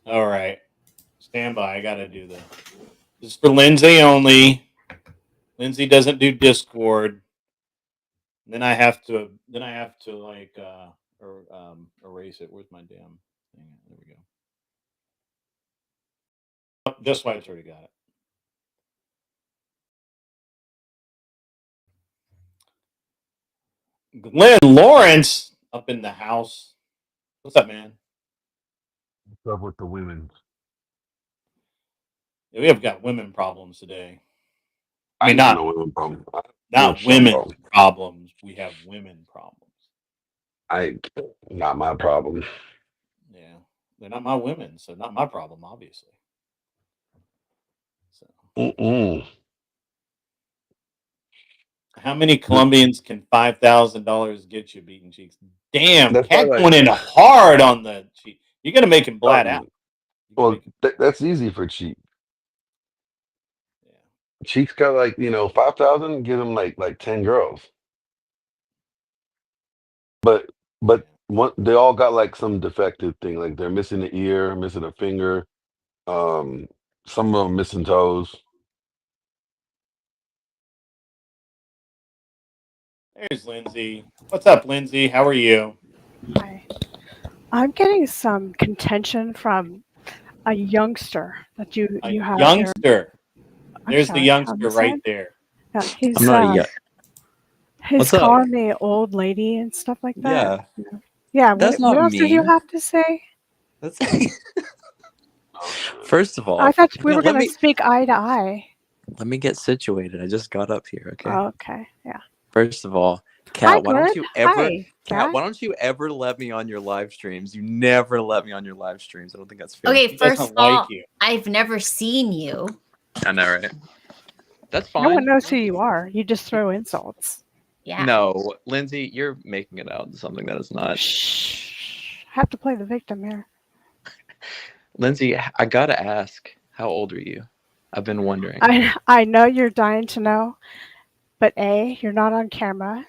[SPEAKER 4] All right. Stand by. I got to do this. This is for Lindsay only. Lindsay doesn't do Discord. Then I have to like erase it. Where's my damn thing? There we go. Oh, Just White's already got it. Glenn Lawrence up in the house. What's up, man?
[SPEAKER 2] What's up with the women?
[SPEAKER 4] Yeah, we have got women problems today. I mean,
[SPEAKER 2] got
[SPEAKER 4] not
[SPEAKER 2] no women problem.
[SPEAKER 4] not women problems. We have women problems.
[SPEAKER 2] Not my problem.
[SPEAKER 4] Yeah, they're not my women, so not my problem, obviously. So, how many Colombians can $5,000 get you, Beaten Cheeks? Damn,
[SPEAKER 2] That's
[SPEAKER 4] Cat
[SPEAKER 2] why,
[SPEAKER 4] going in hard on the cheek. You're gonna make him blat out.
[SPEAKER 2] Well, that's easy for Cheek.
[SPEAKER 4] Yeah.
[SPEAKER 2] Cheek's got 5,000. Give him like 10 girls. But they all got like some defective thing. Like they're missing an ear, missing a finger. Some of them missing toes.
[SPEAKER 4] There's Lindsay. What's up, Lindsay? How are you?
[SPEAKER 8] Hi. I'm getting some contention from a youngster that you have here.
[SPEAKER 4] Youngster. There's the
[SPEAKER 8] sorry,
[SPEAKER 4] youngster right there.
[SPEAKER 8] Yeah, he's
[SPEAKER 9] I'm not yet.
[SPEAKER 8] he's
[SPEAKER 9] What's up?
[SPEAKER 8] calling me old lady and stuff like that.
[SPEAKER 9] Yeah.
[SPEAKER 8] Yeah.
[SPEAKER 9] That's
[SPEAKER 8] What
[SPEAKER 9] not
[SPEAKER 8] else did you
[SPEAKER 9] mean.
[SPEAKER 8] have to say?
[SPEAKER 9] That's First of all,
[SPEAKER 8] I thought we were
[SPEAKER 9] let
[SPEAKER 8] going to speak eye to eye.
[SPEAKER 9] me get situated. I just got up here, okay?
[SPEAKER 8] Oh, okay. Yeah.
[SPEAKER 9] First of all,
[SPEAKER 8] Hi,
[SPEAKER 9] Kat, why don't
[SPEAKER 8] Glenn.
[SPEAKER 9] you ever
[SPEAKER 8] Hi,
[SPEAKER 9] Kat,
[SPEAKER 8] Kat.
[SPEAKER 9] why don't you ever let me on your live streams? You never let me on your live streams. I don't think that's fair.
[SPEAKER 5] Okay,
[SPEAKER 4] He
[SPEAKER 5] first
[SPEAKER 4] doesn't
[SPEAKER 5] of all,
[SPEAKER 4] like you.
[SPEAKER 5] I've never seen you.
[SPEAKER 9] I know, right? That's fine.
[SPEAKER 8] No one knows who you are. You just throw insults.
[SPEAKER 5] Yeah.
[SPEAKER 9] No, Lindsay, you're making it out to something that is not.
[SPEAKER 8] Shh. I have to play the victim here.
[SPEAKER 9] Lindsay, I gotta ask, how old are you? I've been wondering.
[SPEAKER 8] I know you're dying to know, but A, you're not on camera.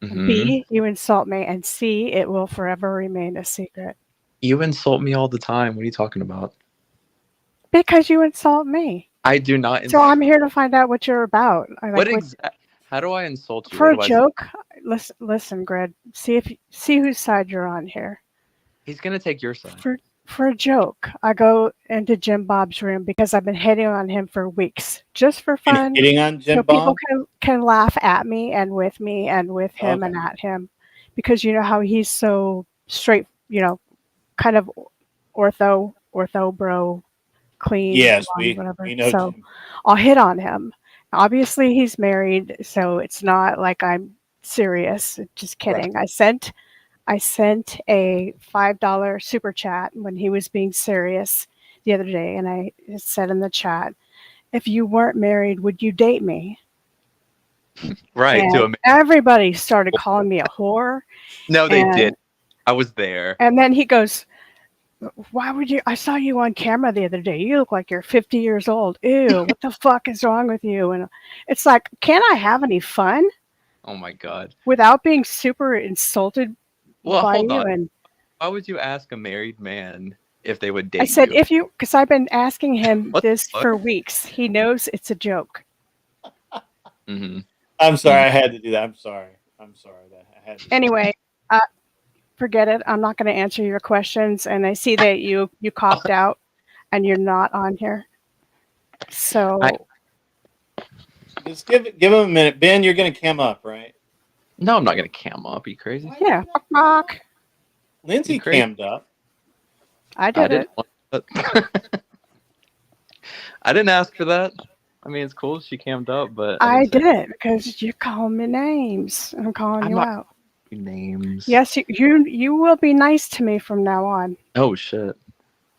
[SPEAKER 9] Mhm.
[SPEAKER 8] B, you insult me, and C, it will forever remain a secret.
[SPEAKER 9] You insult me all the time. What are you talking about?
[SPEAKER 8] Because you insult me.
[SPEAKER 9] I do not
[SPEAKER 8] So
[SPEAKER 9] insult.
[SPEAKER 8] I'm here to find out what you're about.
[SPEAKER 9] How do I insult you?
[SPEAKER 8] For
[SPEAKER 9] What
[SPEAKER 8] a
[SPEAKER 9] do I say?
[SPEAKER 8] joke, listen, Grid. See whose side you're on here.
[SPEAKER 9] He's gonna take your side.
[SPEAKER 8] for a joke, I go into Jim Bob's room because I've been hitting on him for weeks, just for
[SPEAKER 4] Been
[SPEAKER 8] fun,
[SPEAKER 4] hitting on
[SPEAKER 8] so
[SPEAKER 4] Jim
[SPEAKER 8] people
[SPEAKER 4] Bob?
[SPEAKER 8] can laugh at me and with him
[SPEAKER 4] Okay.
[SPEAKER 8] and at him, because you know how he's so straight, kind of ortho bro, clean,
[SPEAKER 4] Yes,
[SPEAKER 8] blonde, whatever.
[SPEAKER 4] we know
[SPEAKER 8] So
[SPEAKER 4] Jim.
[SPEAKER 8] I'll hit on him. Obviously, he's married, so it's not like I'm serious. Just
[SPEAKER 4] Right.
[SPEAKER 8] kidding. I sent a $5 super chat when he was being serious the other day, and I said in the chat, "If you weren't married, would you date me?"
[SPEAKER 9] Right, to
[SPEAKER 8] And
[SPEAKER 9] a man.
[SPEAKER 8] everybody started calling me a whore,
[SPEAKER 9] No, they
[SPEAKER 8] and
[SPEAKER 9] did. I was there.
[SPEAKER 8] and then he goes, "Why would you? I saw you on camera the other day. You look like you're 50 years old. Ew, what the fuck is wrong with you?" And it's like, can't I have any fun
[SPEAKER 9] Oh my God.
[SPEAKER 8] without being super insulted
[SPEAKER 9] Well,
[SPEAKER 8] by
[SPEAKER 9] hold
[SPEAKER 8] you?
[SPEAKER 9] on.
[SPEAKER 8] And
[SPEAKER 9] Why would you ask a married man if they would
[SPEAKER 8] I
[SPEAKER 9] date
[SPEAKER 8] said,
[SPEAKER 9] you?
[SPEAKER 8] if you, because I've been asking him
[SPEAKER 9] What the
[SPEAKER 8] this
[SPEAKER 9] fuck?
[SPEAKER 8] for weeks. He knows it's a joke.
[SPEAKER 9] Mm-hmm.
[SPEAKER 4] I'm sorry,
[SPEAKER 9] Mm-hmm.
[SPEAKER 4] I had to do that. I'm sorry. I'm sorry that I had to do that.
[SPEAKER 8] Anyway, uh, forget it. I'm not going to answer your questions. And I see that you copped out and you're not on here.
[SPEAKER 9] I
[SPEAKER 8] So
[SPEAKER 4] Just give him a minute. Ben, you're gonna cam up, right?
[SPEAKER 9] No, I'm not gonna cam up. You crazy?
[SPEAKER 8] yeah, fuck.
[SPEAKER 9] You
[SPEAKER 4] Lindsay
[SPEAKER 9] crazy?
[SPEAKER 4] cammed up.
[SPEAKER 8] I
[SPEAKER 9] I
[SPEAKER 8] did
[SPEAKER 9] didn't
[SPEAKER 8] it.
[SPEAKER 9] want that. I didn't ask for that. I mean, it's cool she cammed up, but I
[SPEAKER 8] I
[SPEAKER 9] didn't say
[SPEAKER 8] did it because you're calling me names. I'm calling
[SPEAKER 9] I'm
[SPEAKER 8] you
[SPEAKER 9] not
[SPEAKER 8] out.
[SPEAKER 9] calling names.
[SPEAKER 8] Yes, you will be nice to me from now on.
[SPEAKER 9] Oh shit.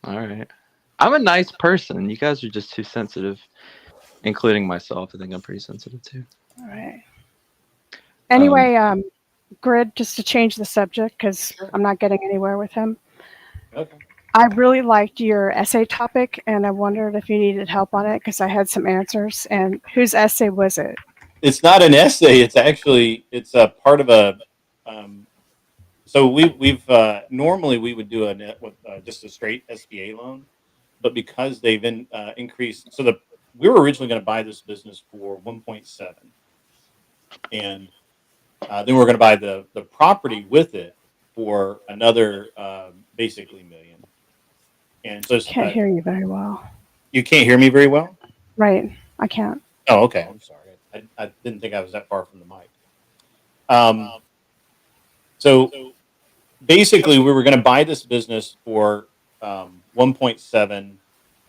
[SPEAKER 9] All right. I'm a nice person. You guys are just too sensitive, including myself. I think I'm pretty sensitive too.
[SPEAKER 8] All right.
[SPEAKER 9] Um,
[SPEAKER 8] Anyway, Grid, just to change the subject because
[SPEAKER 4] Sure.
[SPEAKER 8] I'm not getting anywhere with him.
[SPEAKER 4] Okay.
[SPEAKER 8] I really liked your essay topic, and I wondered if you needed help on it because I had some answers. And whose essay was it?
[SPEAKER 4] It's not an essay. It's a part of a. Um, so we've normally we would do a net with just a straight SBA loan, but because they've increased, so we were originally going to buy this business for 1.7, and then we're going to buy the property with it for another basically million. And so
[SPEAKER 8] Can't hear you very well.
[SPEAKER 4] you can't hear me very well.
[SPEAKER 8] Right. I can't.
[SPEAKER 4] Oh, okay. I'm sorry. I didn't think I was that far from the mic. Um, so basically, we were going to buy this business for 1.7,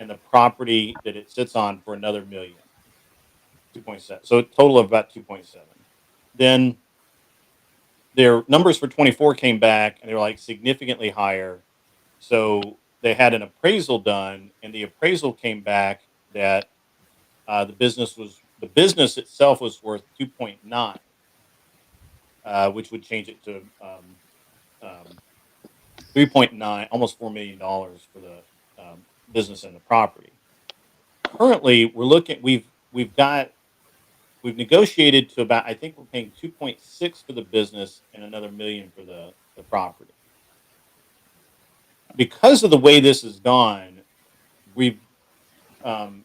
[SPEAKER 4] and the property that it sits on for another million, 2.7. So a total of about 2.7. Then their numbers for 24 came back, and they were like significantly higher. So they had an appraisal done, and the appraisal came back that the business itself was worth 2.9, which would change it to um, 3.9, almost $4 million for the business and the property. Currently, we've negotiated to about, I think we're paying 2.6 for the business and another million for the property. Because of the way this has gone, we've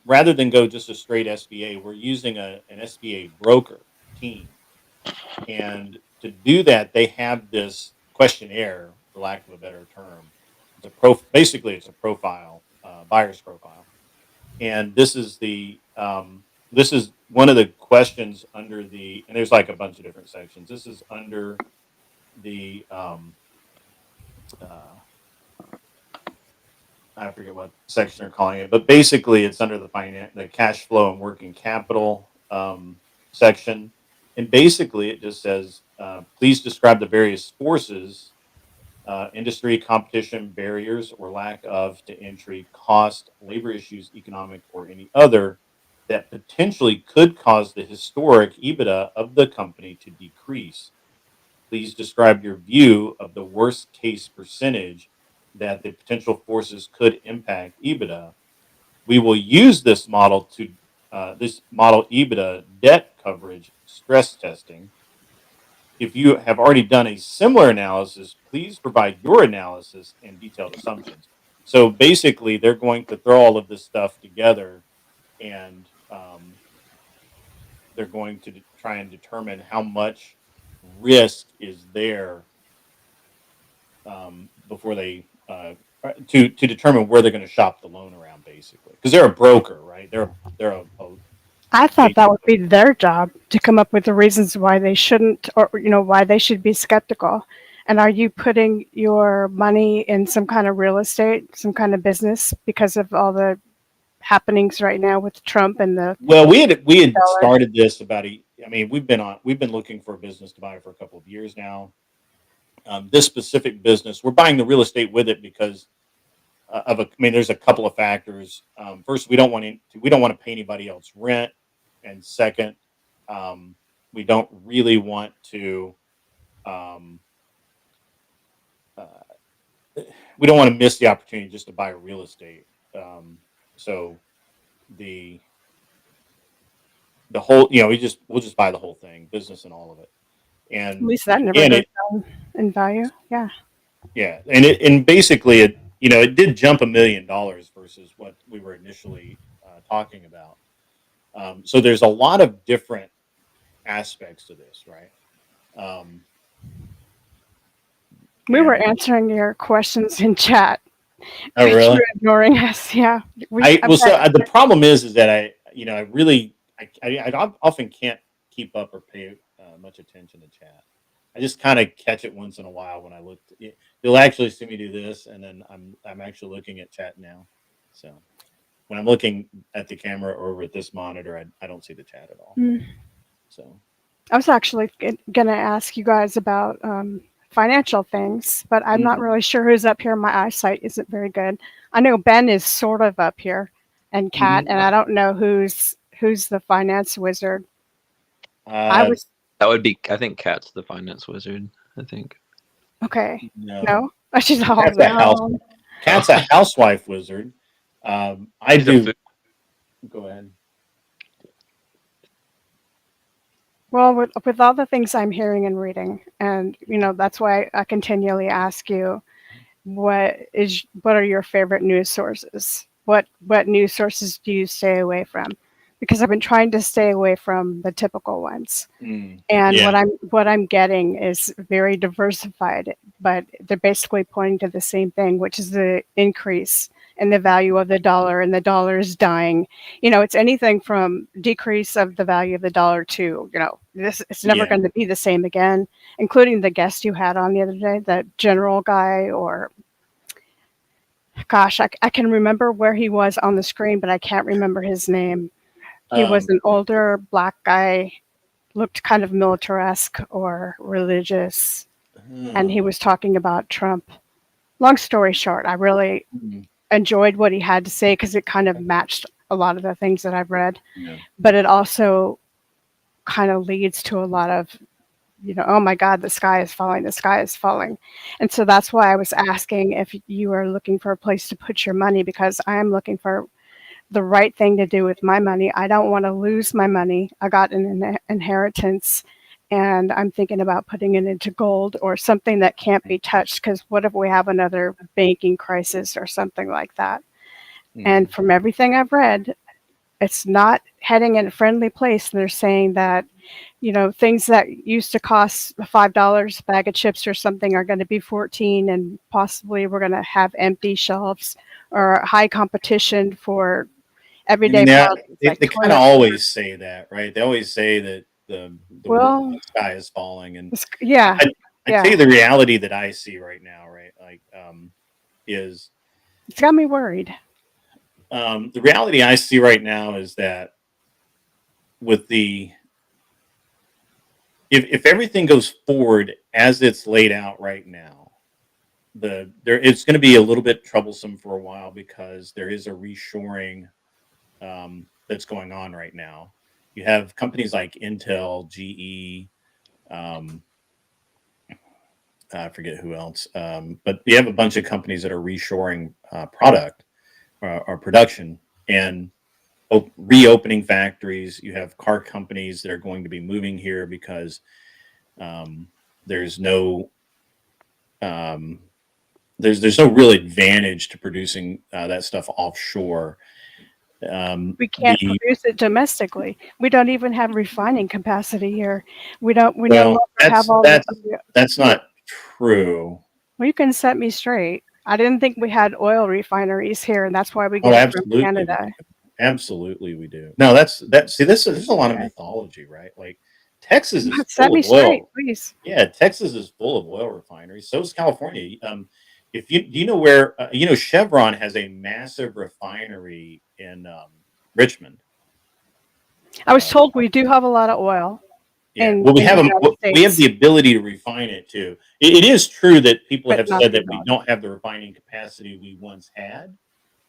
[SPEAKER 4] rather than go just a straight SBA, we're using an SBA broker team. And to do that, they have this questionnaire, for lack of a better term. Basically it's a profile, buyer's profile, and this is one of the questions under and there's like a bunch of different sections. This is under the uh, I forget what section they're calling it, but basically it's under the cash flow and working capital section. And basically it just says, please describe the various forces, industry, competition, barriers, or lack of to entry, cost, labor issues, economic, or any other that potentially could cause the historic EBITDA of the company to decrease. Please describe your view of the worst case percentage that the potential forces could impact EBITDA. We will use this model EBITDA debt coverage stress testing. If you have already done a similar analysis, please provide your analysis and detailed assumptions. So basically, they're going to throw all of this stuff together, and they're going to try and determine how much risk is there before they to determine where they're going to shop the loan around, basically, because they're a broker, right? They're
[SPEAKER 8] I thought that would be their job to come up with the reasons why they shouldn't, or why they should be skeptical. And are you putting your money in some kind of real estate, some kind of business, because of all the happenings right now with Trump and the
[SPEAKER 4] Well, we had
[SPEAKER 8] dollar?
[SPEAKER 4] started this about I mean, we've been looking for a business to buy for a couple of years now. This specific business, we're buying the real estate with it because I mean, there's a couple of factors. First, we don't want to pay anybody else rent, and second, we don't really want to. Um, uh, we don't want to miss the opportunity just to buy a real estate. So the whole, we'll just buy the whole thing, business and all of it. And
[SPEAKER 8] At least that never
[SPEAKER 4] again,
[SPEAKER 8] goes down in value. Yeah.
[SPEAKER 4] yeah, and basically it did jump $1 million versus what we were initially talking about. So there's a lot of different aspects to this, right?
[SPEAKER 8] We were
[SPEAKER 4] and-
[SPEAKER 8] answering your questions in chat.
[SPEAKER 4] Oh,
[SPEAKER 8] but
[SPEAKER 4] really?
[SPEAKER 8] You're ignoring us. Yeah.
[SPEAKER 4] The problem is that I often can't keep up or pay much attention to chat. I just kind of catch it once in a while when I look. You'll actually see me do this, and then I'm actually looking at chat now. So when I'm looking at the camera or over at this monitor, I don't see the chat at all. So
[SPEAKER 8] I was actually going to ask you guys about financial things, but I'm not really sure who's up here. My eyesight isn't very good. I know Ben is sort of up here, and Kat, and I don't know who's the finance wizard.
[SPEAKER 9] That would be, I think, Kat's the finance wizard. I think.
[SPEAKER 8] Okay.
[SPEAKER 4] no.
[SPEAKER 8] No, I should all
[SPEAKER 4] Kat's Kat's a housewife wizard. I do. Go ahead.
[SPEAKER 8] Well, with all the things I'm hearing and reading, and that's why I continually ask you, what are your favorite news sources? What news sources do you stay away from? Because I've been trying to stay away from the typical ones. And
[SPEAKER 4] Yeah.
[SPEAKER 8] what I'm getting is very diversified, but they're basically pointing to the same thing, which is the increase in the value of the dollar, and the dollar is dying. It's anything from decrease of the value of the dollar to, it's never
[SPEAKER 4] Yeah.
[SPEAKER 8] going to be the same again, including the guest you had on the other day, that general guy, or gosh, I can remember where he was on the screen, but I can't remember his name. He was an older black guy, looked kind of militaresque or religious, and he was talking about Trump. Long story short, I really enjoyed what he had to say because it kind of matched a lot of the things that I've read.
[SPEAKER 4] Yeah.
[SPEAKER 8] But it also kind of leads to a lot of, oh my God, the sky is falling, the sky is falling. And so that's why I was asking if you are looking for a place to put your money, because I am looking for the right thing to do with my money. I don't want to lose my money. I got an inheritance, and I'm thinking about putting it into gold or something that can't be touched, because what if we have another banking crisis or something like that? And from everything I've read, it's not heading in a friendly place. They're saying that, things that used to cost $5 a bag of chips or something are going to be 14, and possibly we're going to have empty shelves or high competition for everyday products.
[SPEAKER 4] They kind of always say that, right? They always say that the sky is falling, and
[SPEAKER 8] yeah,
[SPEAKER 4] I tell you the reality that I see right now, right? Like, is
[SPEAKER 8] it's got me worried.
[SPEAKER 4] The reality I see right now is that with if everything goes forward as it's laid out right now, it's going to be a little bit troublesome for a while, because there is a reshoring that's going on right now. You have companies like Intel, GE, I forget who else, but you have a bunch of companies that are reshoring product or production and reopening factories. You have car companies that are going to be moving here because there's no there's no real advantage to producing that stuff offshore.
[SPEAKER 8] We can't produce it domestically. We don't even have refining capacity here. We no longer have all
[SPEAKER 4] that's not true.
[SPEAKER 8] Well, you can set me straight. I didn't think we had oil refineries here, and that's why we
[SPEAKER 4] Oh,
[SPEAKER 8] get it from
[SPEAKER 4] absolutely, we
[SPEAKER 8] Canada.
[SPEAKER 4] do. Absolutely, we do. No, that. See, there's a lot of
[SPEAKER 8] Okay.
[SPEAKER 4] mythology, right? Like Texas is
[SPEAKER 8] Set
[SPEAKER 4] full
[SPEAKER 8] me
[SPEAKER 4] of
[SPEAKER 8] straight,
[SPEAKER 4] oil.
[SPEAKER 8] please.
[SPEAKER 4] Yeah, Texas is full of oil refineries. So is California. If you do you know where Chevron has a massive refinery in Richmond.
[SPEAKER 8] I was
[SPEAKER 4] Uh,
[SPEAKER 8] told we do have a lot of oil
[SPEAKER 4] yeah, well, we
[SPEAKER 8] in
[SPEAKER 4] have
[SPEAKER 8] the
[SPEAKER 4] them.
[SPEAKER 8] United
[SPEAKER 4] We have
[SPEAKER 8] States,
[SPEAKER 4] the ability to refine it too. It is true that people
[SPEAKER 8] but
[SPEAKER 4] have
[SPEAKER 8] not
[SPEAKER 4] said
[SPEAKER 8] the
[SPEAKER 4] that we
[SPEAKER 8] ability.
[SPEAKER 4] don't have the refining capacity we once had.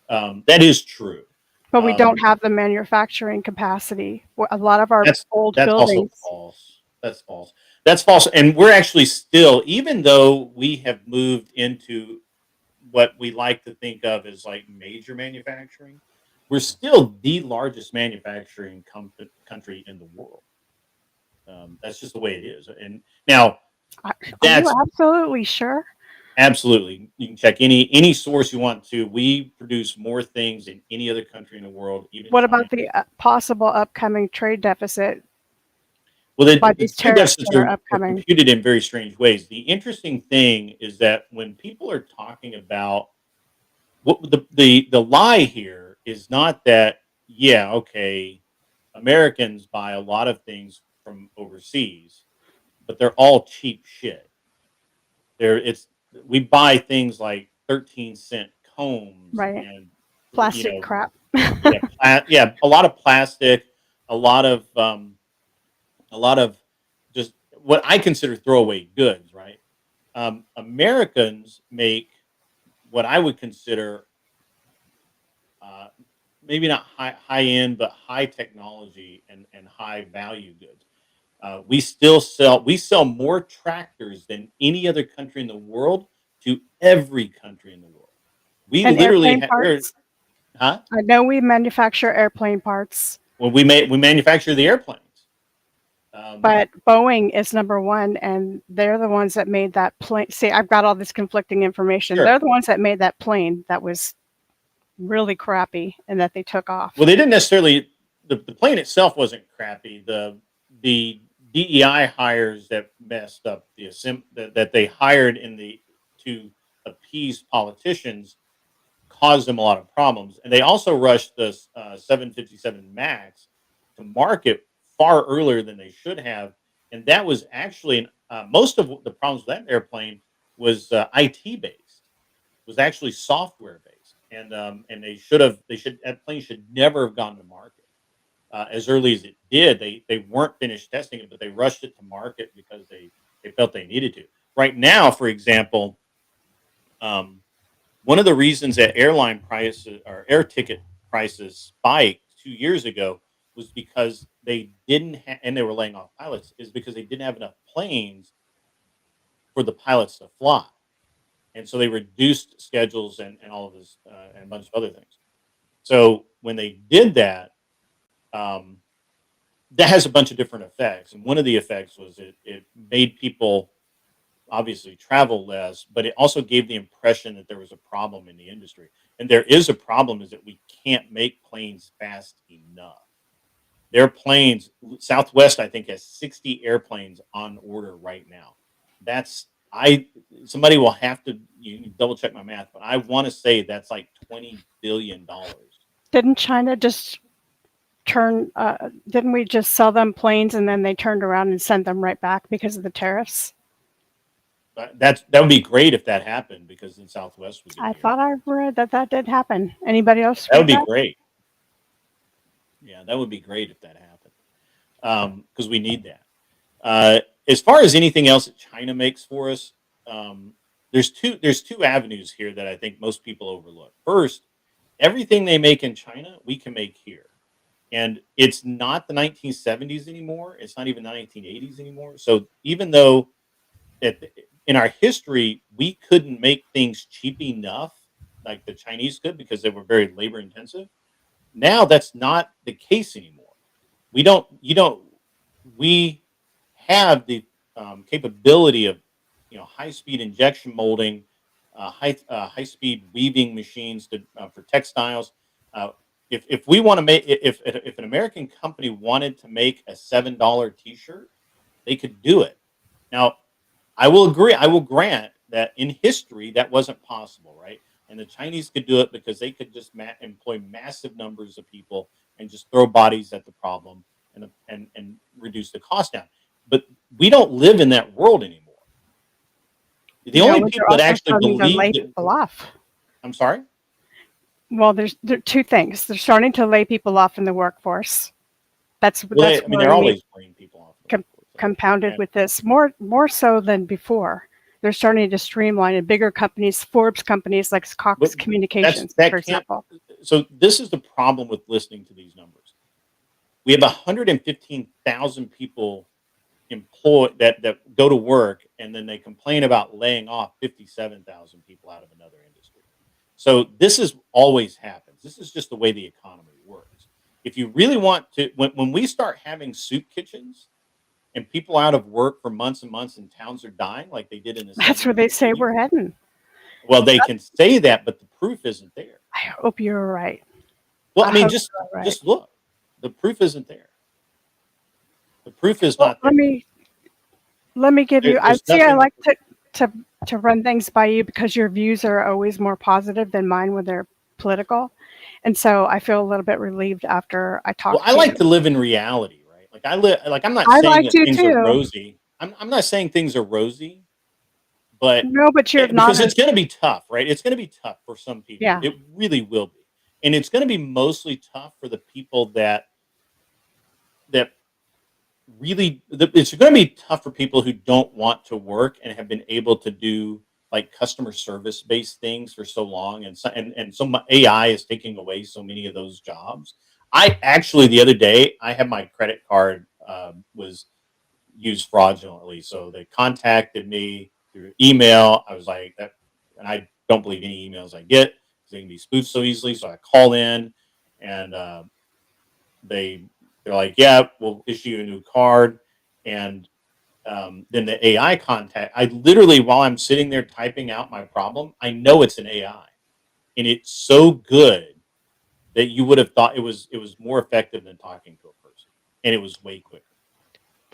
[SPEAKER 4] That is true.
[SPEAKER 8] But we don't
[SPEAKER 4] Um,
[SPEAKER 8] have the manufacturing capacity. A lot of our
[SPEAKER 4] That's
[SPEAKER 8] old
[SPEAKER 4] that's also
[SPEAKER 8] buildings.
[SPEAKER 4] false. That's false. That's false. And we're actually still, even though we have moved into what we like to think of as like major manufacturing, we're still the largest manufacturing country in the world. That's just the way it is. And now
[SPEAKER 8] Are you
[SPEAKER 4] that's
[SPEAKER 8] absolutely sure?
[SPEAKER 4] absolutely, you can check any source you want to. We produce more things than any other country in the world, even
[SPEAKER 8] What
[SPEAKER 4] China.
[SPEAKER 8] about the possible upcoming trade deficit
[SPEAKER 4] Well,
[SPEAKER 8] by
[SPEAKER 4] the
[SPEAKER 8] these
[SPEAKER 4] trade
[SPEAKER 8] tariffs
[SPEAKER 4] deficits
[SPEAKER 8] that are
[SPEAKER 4] are
[SPEAKER 8] upcoming?
[SPEAKER 4] computed in very strange ways. The interesting thing is that when people are talking about what the lie here is not that, yeah, okay, Americans buy a lot of things from overseas, but they're all cheap shit. It's we buy things like 13-cent combs
[SPEAKER 8] Right.
[SPEAKER 4] and you
[SPEAKER 8] Plastic
[SPEAKER 4] know
[SPEAKER 8] crap.
[SPEAKER 4] yeah a lot of plastic, a lot of a lot of just what I consider throwaway goods, right? Americans make what I would consider uh, maybe not high end, but high technology and high value goods. We sell more tractors than any other country in the world to every country in the world. We
[SPEAKER 8] And
[SPEAKER 4] literally
[SPEAKER 8] airplane parts.
[SPEAKER 4] huh?
[SPEAKER 8] I know we manufacture airplane parts,
[SPEAKER 4] Well, we manufacture the airplanes. Um,
[SPEAKER 8] but Boeing is number one, and they're the ones that made that plane. See, I've got all this conflicting information.
[SPEAKER 4] sure.
[SPEAKER 8] They're the ones that made that plane that was really crappy and that they took
[SPEAKER 4] Well,
[SPEAKER 8] off.
[SPEAKER 4] they didn't necessarily. The plane itself wasn't crappy. The DEI hires that messed up that they hired in the to appease politicians caused them a lot of problems, and they also rushed the 757 Max to market far earlier than they should have, and that was actually most of the problems with that airplane was IT based, was actually software based, and they should that plane should never have gone to market as early as it did. They weren't finished testing it, but they rushed it to market because they felt they needed to. Right now, for example, um, one of the reasons that airline prices or air ticket prices spiked 2 years ago was because they didn't and they were laying off pilots is because they didn't have enough planes for the pilots to fly, and so they reduced schedules and all of this and a bunch of other things. So when they did that, um, that has a bunch of different effects, and one of the effects was it made people obviously travel less, but it also gave the impression that there was a problem in the industry. And there is a problem is that we can't make planes fast enough. Their planes, Southwest, I think, has 60 airplanes on order right now. That's I somebody will have to you can double check my math, but I want to say that's like $20 billion.
[SPEAKER 8] Didn't China just didn't we just sell them planes and then they turned around and sent them right back because of the tariffs?
[SPEAKER 4] That would be great if that happened because in Southwest we get
[SPEAKER 8] I
[SPEAKER 4] the
[SPEAKER 8] thought I
[SPEAKER 4] airplanes.
[SPEAKER 8] read that that did happen. Anybody else
[SPEAKER 4] That would
[SPEAKER 8] read
[SPEAKER 4] be
[SPEAKER 8] that?
[SPEAKER 4] great. Yeah, that would be great if that happened because we need that. As far as anything else that China makes for us, um, there's two avenues here that I think most people overlook. First, everything they make in China, we can make here, and it's not the 1970s anymore. It's not even the 1980s anymore. So even though at, in our history we couldn't make things cheap enough like the Chinese could because they were very labor intensive, now that's not the case anymore. We don't you don't we have the capability of high speed injection molding, high speed weaving machines for textiles. Uh, if we want to make if an American company wanted to make a $7 T-shirt, they could do it. Now, I will agree. I will grant that in history that wasn't possible, right? And the Chinese could do it because they could just employ massive numbers of people and just throw bodies at the problem and reduce the cost down. But we don't live in that world anymore. The
[SPEAKER 8] Yeah,
[SPEAKER 4] only
[SPEAKER 8] well,
[SPEAKER 4] people
[SPEAKER 8] they're
[SPEAKER 4] that
[SPEAKER 8] also
[SPEAKER 4] actually
[SPEAKER 8] starting to
[SPEAKER 4] believe
[SPEAKER 8] lay
[SPEAKER 4] that,
[SPEAKER 8] people off.
[SPEAKER 4] I'm sorry.
[SPEAKER 8] Well, there are two things. They're starting to lay people off in the workforce. That's
[SPEAKER 4] Well, I mean, they're
[SPEAKER 8] worrying me.
[SPEAKER 4] always laying people off.
[SPEAKER 8] Compounded
[SPEAKER 4] And
[SPEAKER 8] with this more so than before. They're starting to streamline in bigger companies, Forbes companies like Cox
[SPEAKER 4] but
[SPEAKER 8] Communications,
[SPEAKER 4] that
[SPEAKER 8] for
[SPEAKER 4] can't.
[SPEAKER 8] example.
[SPEAKER 4] So this is the problem with listening to these numbers. We have 115,000 people employed that go to work, and then they complain about laying off 57,000 people out of another industry. So this is always happens. This is just the way the economy works. If you really want to, when we start having soup kitchens and people out of work for months and months and towns are dying like they did in the
[SPEAKER 8] That's
[SPEAKER 4] 70s
[SPEAKER 8] where they
[SPEAKER 4] and
[SPEAKER 8] say
[SPEAKER 4] 80s,
[SPEAKER 8] we're heading.
[SPEAKER 4] well, they can say that, but the proof isn't there.
[SPEAKER 8] I hope you're right.
[SPEAKER 4] Well, I mean,
[SPEAKER 8] hope
[SPEAKER 4] just
[SPEAKER 8] you're right.
[SPEAKER 4] just look. The proof isn't there. The proof is
[SPEAKER 8] Well,
[SPEAKER 4] not there.
[SPEAKER 8] let me give you. I
[SPEAKER 4] There's
[SPEAKER 8] see. I
[SPEAKER 4] nothing.
[SPEAKER 8] like to run things by you because your views are always more positive than mine when they're political, and so I feel a little bit relieved after I
[SPEAKER 4] Well,
[SPEAKER 8] talk
[SPEAKER 4] I
[SPEAKER 8] to
[SPEAKER 4] like
[SPEAKER 8] you.
[SPEAKER 4] to live in reality, right? Like I live. Like I'm not
[SPEAKER 8] I
[SPEAKER 4] saying
[SPEAKER 8] like
[SPEAKER 4] that
[SPEAKER 8] to
[SPEAKER 4] things are
[SPEAKER 8] too.
[SPEAKER 4] rosy. I'm not saying things are rosy, but
[SPEAKER 8] No, but you're not
[SPEAKER 4] because
[SPEAKER 8] as
[SPEAKER 4] it's going to be tough, right? It's going to be tough for some people.
[SPEAKER 8] yeah.
[SPEAKER 4] It really will be, and it's going to be mostly tough for the people that really. It's going to be tough for people who don't want to work and have been able to do like customer service based things for so long, and so AI is taking away so many of those jobs. I actually the other day I had my credit card was used fraudulently, so they contacted me through email. I was like, that, and I don't believe any emails I get because they can be spoofed so easily. So I call in, and they they're like, yeah, we'll issue you a new card, and then the AI contact. I literally, while I'm sitting there typing out my problem, I know it's an AI, and it's so good that you would have thought it was more effective than talking to a person, and it was way quicker.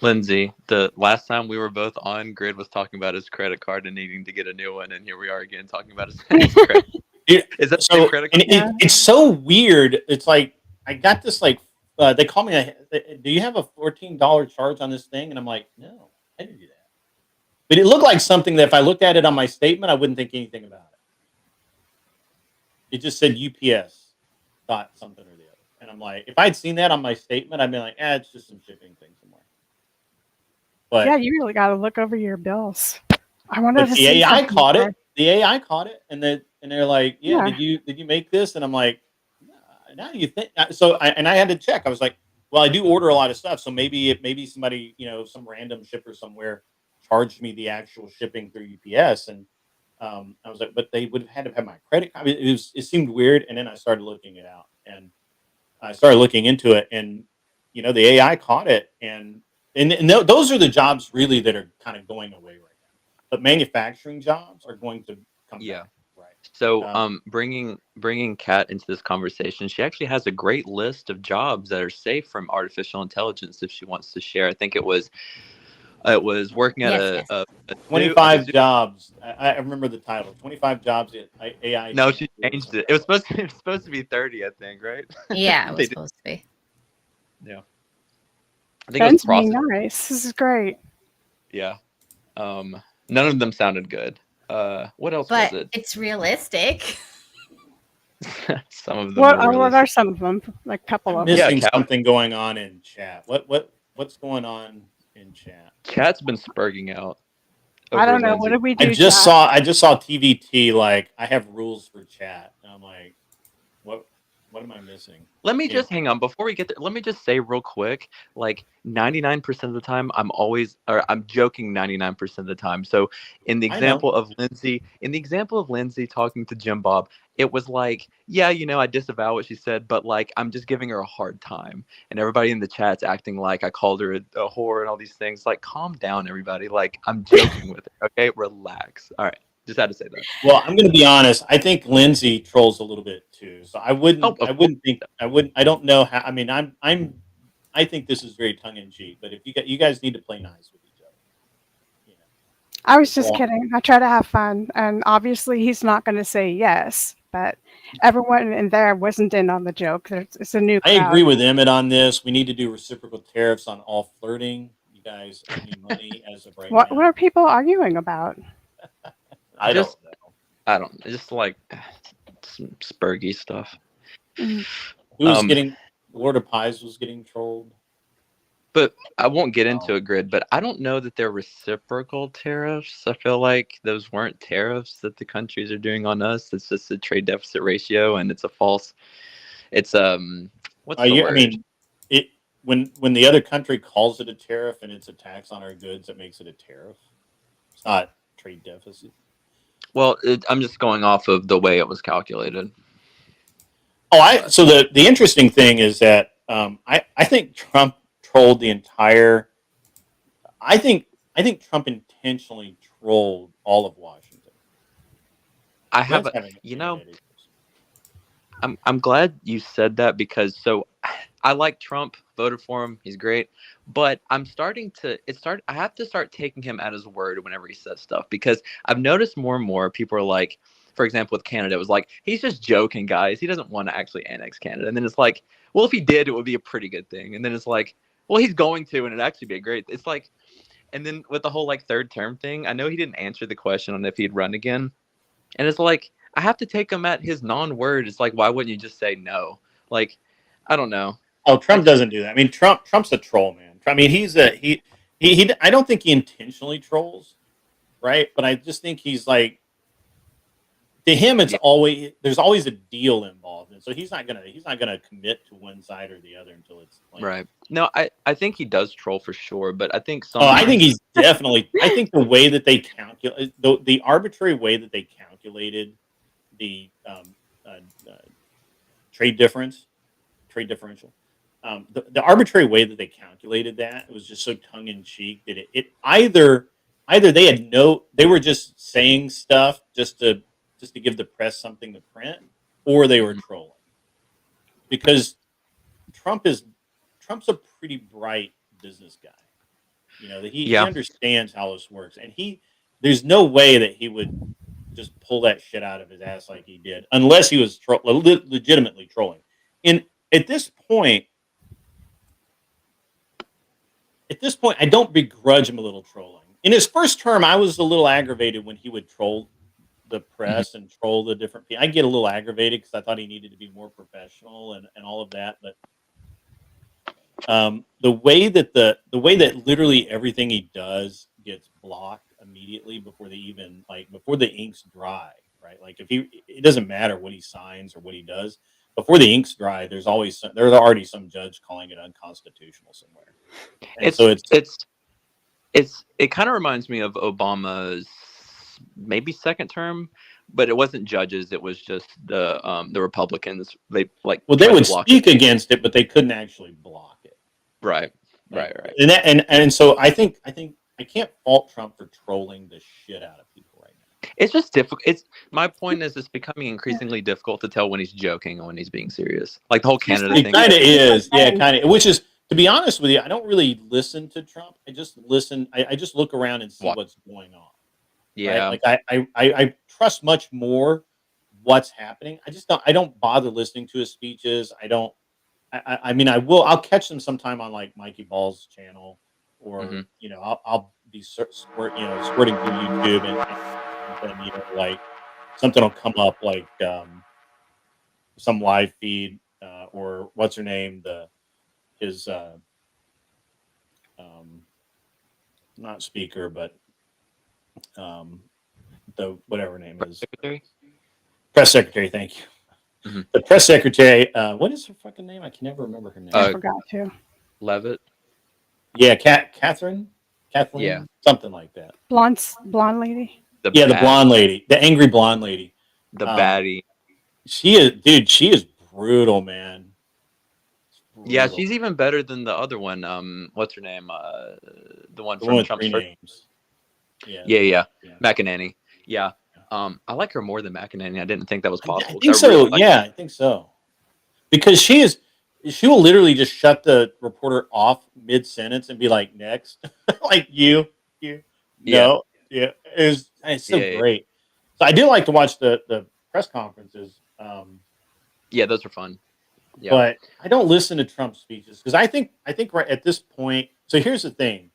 [SPEAKER 9] Lindsay, the last time we were both on, Grid was talking about his credit card and needing to get a new one, and here we are again talking about his credit. Is that the same
[SPEAKER 4] So,
[SPEAKER 9] credit
[SPEAKER 4] and
[SPEAKER 9] card?
[SPEAKER 4] it's so weird. It's like I got this like they call me. Do you have a $14 charge on this thing? And I'm like, no, I didn't do that. But it looked like something that if I looked at it on my statement, I wouldn't think anything about it. It just said UPS thought something or the other, and I'm like, if I'd seen that on my statement, I'd be like, it's just some shipping thing somewhere.
[SPEAKER 8] Yeah,
[SPEAKER 4] But
[SPEAKER 8] you really got to look over your bills. I wanted
[SPEAKER 4] but
[SPEAKER 8] to
[SPEAKER 4] the
[SPEAKER 8] see
[SPEAKER 4] AI
[SPEAKER 8] something
[SPEAKER 4] caught
[SPEAKER 8] there.
[SPEAKER 4] it. The AI caught it, and they're like, yeah,
[SPEAKER 8] Yeah.
[SPEAKER 4] did you make this? And I'm like, now you think so? And I had to check. I was like, well, I do order a lot of stuff, so maybe somebody, some random shipper somewhere charged me the actual shipping through UPS, and I was like, but they would have had to have my credit. I mean, it seemed weird, and then I started looking it out, and I started looking into it, and the AI caught it, and those are the jobs really that are kind of going away right now. But manufacturing jobs are going to come
[SPEAKER 9] Yeah.
[SPEAKER 4] back, right?
[SPEAKER 9] So, bringing Kat into this conversation, she actually has a great list of jobs that are safe from artificial intelligence. If she wants to share, I think it was working at
[SPEAKER 5] Yes, yes.
[SPEAKER 9] a
[SPEAKER 4] 25
[SPEAKER 9] zoo.
[SPEAKER 4] jobs. I remember the title. 25 jobs that AI.
[SPEAKER 9] No,
[SPEAKER 4] can't
[SPEAKER 9] she
[SPEAKER 4] do
[SPEAKER 9] changed
[SPEAKER 4] something
[SPEAKER 9] it. It was
[SPEAKER 4] else.
[SPEAKER 9] supposed to be 30, I think, right?
[SPEAKER 5] Yeah, it
[SPEAKER 9] They
[SPEAKER 5] was
[SPEAKER 9] did,
[SPEAKER 5] supposed to be.
[SPEAKER 9] yeah. I think it was
[SPEAKER 8] Ben's being
[SPEAKER 9] process.
[SPEAKER 8] nice. This is great.
[SPEAKER 9] Yeah. None of them sounded good. What else was
[SPEAKER 5] But
[SPEAKER 9] it?
[SPEAKER 5] it's realistic.
[SPEAKER 9] Some of them were really.
[SPEAKER 8] What are some of them? Like a couple
[SPEAKER 4] I'm
[SPEAKER 8] of them.
[SPEAKER 9] Yeah,
[SPEAKER 4] missing
[SPEAKER 9] Kat.
[SPEAKER 4] something going on in chat. What's going on in chat?
[SPEAKER 9] Kat's been spurging out
[SPEAKER 8] I
[SPEAKER 9] over
[SPEAKER 8] don't know. What
[SPEAKER 9] Lindsay.
[SPEAKER 8] did we
[SPEAKER 4] I
[SPEAKER 8] do,
[SPEAKER 4] just
[SPEAKER 8] Chad?
[SPEAKER 4] saw I just saw TVT like I have rules for chat, and I'm like, what am I missing?
[SPEAKER 9] Let me
[SPEAKER 4] Yeah.
[SPEAKER 9] just hang on before we get there. Let me just say real quick, like 99% of the time, I'm joking 99% of the time. So in the
[SPEAKER 4] I know.
[SPEAKER 9] example of Lindsay talking to Jim Bob, it was like, yeah, I disavow what she said, but like I'm just giving her a hard time, and everybody in the chat's acting like I called her a whore and all these things. Like, calm down, everybody. Like, I'm joking with her. Okay, relax. All right, just had to say that.
[SPEAKER 4] Well, I'm going to be honest. I think Lindsay trolls a little bit too. So I
[SPEAKER 9] Oh,
[SPEAKER 4] wouldn't.
[SPEAKER 9] of
[SPEAKER 4] I
[SPEAKER 9] course.
[SPEAKER 4] wouldn't think. I wouldn't. I don't know how. I mean, I think this is very tongue in cheek. But if you guys need to play nice with each other, you know.
[SPEAKER 8] I was just
[SPEAKER 4] Well,
[SPEAKER 8] kidding. I try to have fun, and obviously he's not going to say yes, but everyone in there wasn't in on the joke. It's a new
[SPEAKER 4] I agree
[SPEAKER 8] crowd.
[SPEAKER 4] with Emmett on this. We need to do reciprocal tariffs on all flirting. You guys owe me money as of right
[SPEAKER 8] What
[SPEAKER 4] now.
[SPEAKER 8] are people arguing about?
[SPEAKER 4] I don't
[SPEAKER 9] Just
[SPEAKER 4] know.
[SPEAKER 9] I don't just like some spurgy stuff.
[SPEAKER 8] Mm.
[SPEAKER 4] Who was
[SPEAKER 9] Um,
[SPEAKER 4] getting Lord of Pies was getting trolled.
[SPEAKER 9] but I won't get into
[SPEAKER 4] Oh.
[SPEAKER 9] a grid. But I don't know that they're reciprocal tariffs. I feel like those weren't tariffs that the countries are doing on us. It's just a trade deficit ratio, and it's a false. It's what's the
[SPEAKER 4] Yeah, I
[SPEAKER 9] word?
[SPEAKER 4] mean, it when the other country calls it a tariff and it's a tax on our goods, it makes it a tariff. It's not trade deficit.
[SPEAKER 9] Well, I'm just going off of the way it was calculated.
[SPEAKER 4] Oh, so the interesting thing is that I think Trump trolled the entire. I think Trump intentionally trolled all of Washington.
[SPEAKER 9] I have,
[SPEAKER 4] Glenn's having internet issues.
[SPEAKER 9] I'm glad you said that because I like Trump, voted for him, he's great, but I have to start taking him at his word whenever he says stuff because I've noticed more and more people are like, for example, with Canada, it was like he's just joking, guys. He doesn't want to actually annex Canada, and then it's like, well, if he did, it would be a pretty good thing, and then it's like, well, he's going to, and it'd actually be a great. It's like, and then with the whole like third term thing, I know he didn't answer the question on if he'd run again. And it's like, I have to take him at his non-word. It's like, why wouldn't you just say no? Like, I don't know.
[SPEAKER 4] Oh, Trump doesn't do that. I mean, Trump's a troll, man. I mean, he. I don't think he intentionally trolls, right? But I just think he's like, to him, it's
[SPEAKER 9] Yeah.
[SPEAKER 4] always there's always a deal involved, and so he's not gonna commit to one side or the other until it's like,
[SPEAKER 9] Right. No, I think he does troll for sure, but I think
[SPEAKER 4] Oh, I think
[SPEAKER 9] sometimes
[SPEAKER 4] he's definitely. I think the way that they calculate the arbitrary way that they calculated the uh, uh, trade differential, the arbitrary way that they calculated that was just so tongue in cheek that it either they were just saying stuff just to give the press something to print, or they were
[SPEAKER 9] Mhm.
[SPEAKER 4] trolling because Trump is Trump's a pretty bright business guy. You know that he
[SPEAKER 9] Yeah.
[SPEAKER 4] understands how this works, and there's no way that he would just pull that shit out of his ass like he did, unless he was legitimately trolling. And at this point, I don't begrudge him a little trolling. In his first term, I was a little aggravated when he would troll the
[SPEAKER 9] Mhm.
[SPEAKER 4] press and troll the different people. I get a little aggravated because I thought he needed to be more professional and all of that. But the way that literally everything he does gets blocked immediately before the ink's dry, right? Like it doesn't matter what he signs or what he does before the ink's dry. There's already some judge calling it unconstitutional somewhere, and
[SPEAKER 9] It's
[SPEAKER 4] so
[SPEAKER 9] it kind of reminds me of Obama's maybe second term, but it wasn't judges, it was just the Republicans. They like
[SPEAKER 4] well, they
[SPEAKER 9] tried to
[SPEAKER 4] would
[SPEAKER 9] block it.
[SPEAKER 4] speak against it, but they couldn't actually block it.
[SPEAKER 9] Right.
[SPEAKER 4] Like,
[SPEAKER 9] Right.
[SPEAKER 4] and so I think I can't fault Trump for trolling the shit out of people right now.
[SPEAKER 9] It's just difficult. It's my point is it's becoming increasingly difficult to tell when he's joking and when he's being serious. Like the whole Canada
[SPEAKER 4] It
[SPEAKER 9] thing.
[SPEAKER 4] kind of is, yeah, kind of. Which is, to be honest with you, I don't really listen to Trump. I just listen. I just look around and see
[SPEAKER 9] What?
[SPEAKER 4] what's going on.
[SPEAKER 9] Yeah.
[SPEAKER 4] Right? Like I trust much more what's happening. I don't bother listening to his speeches. I don't. I mean, I'll catch them sometime on like Mikey Ball's channel, or
[SPEAKER 9] Mhm.
[SPEAKER 4] I'll be squirting through YouTube and like something will come up like some live feed or what's her name his um, not speaker but um, the whatever her name is,
[SPEAKER 9] Secretary?
[SPEAKER 4] press secretary. Thank you.
[SPEAKER 9] Mhm.
[SPEAKER 4] The press secretary. What is her fucking name? I can never remember her name.
[SPEAKER 8] I forgot to.
[SPEAKER 9] Levitt.
[SPEAKER 4] Yeah, Kathleen,
[SPEAKER 9] Yeah.
[SPEAKER 4] something like that.
[SPEAKER 8] Blonde lady.
[SPEAKER 9] The
[SPEAKER 4] Yeah, the
[SPEAKER 9] bad,
[SPEAKER 4] blonde lady, the angry blonde lady.
[SPEAKER 9] the
[SPEAKER 4] Um,
[SPEAKER 9] baddie.
[SPEAKER 4] She is, dude. She is brutal, man.
[SPEAKER 9] Yeah,
[SPEAKER 4] Brutal.
[SPEAKER 9] she's even better than the other one. What's her name? The one
[SPEAKER 4] The
[SPEAKER 9] from
[SPEAKER 4] one with
[SPEAKER 9] Trump's
[SPEAKER 4] three
[SPEAKER 9] first.
[SPEAKER 4] names. Yeah,
[SPEAKER 9] Yeah.
[SPEAKER 4] yeah.
[SPEAKER 9] McEnany. Yeah. I like her more than McEnany. I didn't think that was
[SPEAKER 4] I
[SPEAKER 9] possible.
[SPEAKER 4] think
[SPEAKER 9] 'Cause I
[SPEAKER 4] so.
[SPEAKER 9] really like-
[SPEAKER 4] Yeah, I think so. Because she will literally just shut the reporter off mid sentence and be like, "Next," like you,
[SPEAKER 9] Yeah.
[SPEAKER 4] no. Yeah, it's so
[SPEAKER 9] Yeah.
[SPEAKER 4] great. So I do like to watch the press conferences,
[SPEAKER 9] Yeah, those are fun. Yeah.
[SPEAKER 4] but I don't listen to Trump speeches because I think right at this point. So here's the thing.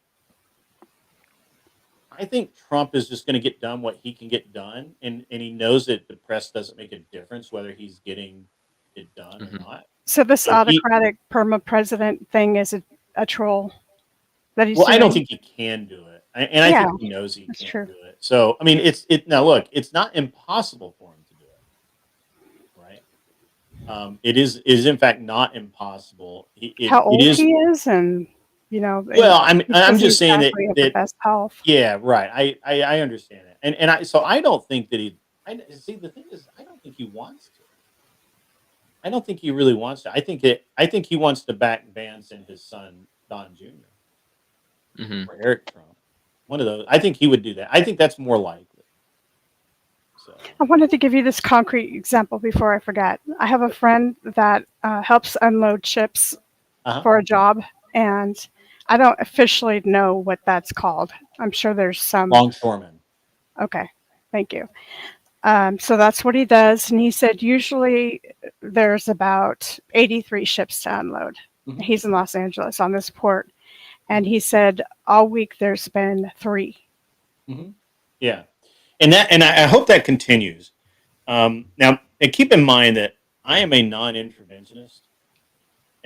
[SPEAKER 4] I think Trump is just going to get done what he can get done, and he knows that the press doesn't make a difference whether he's getting it done or
[SPEAKER 9] Mhm.
[SPEAKER 4] not.
[SPEAKER 8] So this
[SPEAKER 4] So he,
[SPEAKER 8] autocratic perma president thing is a troll that he's
[SPEAKER 4] well, I don't
[SPEAKER 8] doing.
[SPEAKER 4] think he can do it, and I
[SPEAKER 8] Yeah,
[SPEAKER 4] think he knows he
[SPEAKER 8] that's
[SPEAKER 4] can't
[SPEAKER 8] true.
[SPEAKER 4] do it. So I mean, it now look, it's not impossible for him to do it, right? It is in fact not impossible.
[SPEAKER 8] How
[SPEAKER 4] It
[SPEAKER 8] old
[SPEAKER 4] is.
[SPEAKER 8] he is, and you know,
[SPEAKER 4] Well,
[SPEAKER 8] he
[SPEAKER 4] I'm
[SPEAKER 8] isn't
[SPEAKER 4] just saying that
[SPEAKER 8] exactly at the
[SPEAKER 4] that
[SPEAKER 8] best health.
[SPEAKER 4] yeah, right. I understand it, and I don't think that he. I see the thing is I don't think he wants to. I don't think he really wants to. I think he wants to back Vance and his son Don Jr.
[SPEAKER 9] Mhm.
[SPEAKER 4] or Eric Trump. One of those. I think he would do that. I think that's more likely. So
[SPEAKER 8] I wanted to give you this concrete example before I forget. I have a friend that helps unload ships
[SPEAKER 4] uh-huh.
[SPEAKER 8] for a job, and I don't officially know what that's called. I'm sure there's some.
[SPEAKER 4] Longshoreman.
[SPEAKER 8] Okay, thank you. So that's what he does, and he said usually there's about 83 ships to unload.
[SPEAKER 4] Mhm.
[SPEAKER 8] He's in Los Angeles on this port, and he said all week there's been 3.
[SPEAKER 4] Mm-hmm. Yeah, and I hope that continues. Now, and keep in mind that I am a non-interventionist,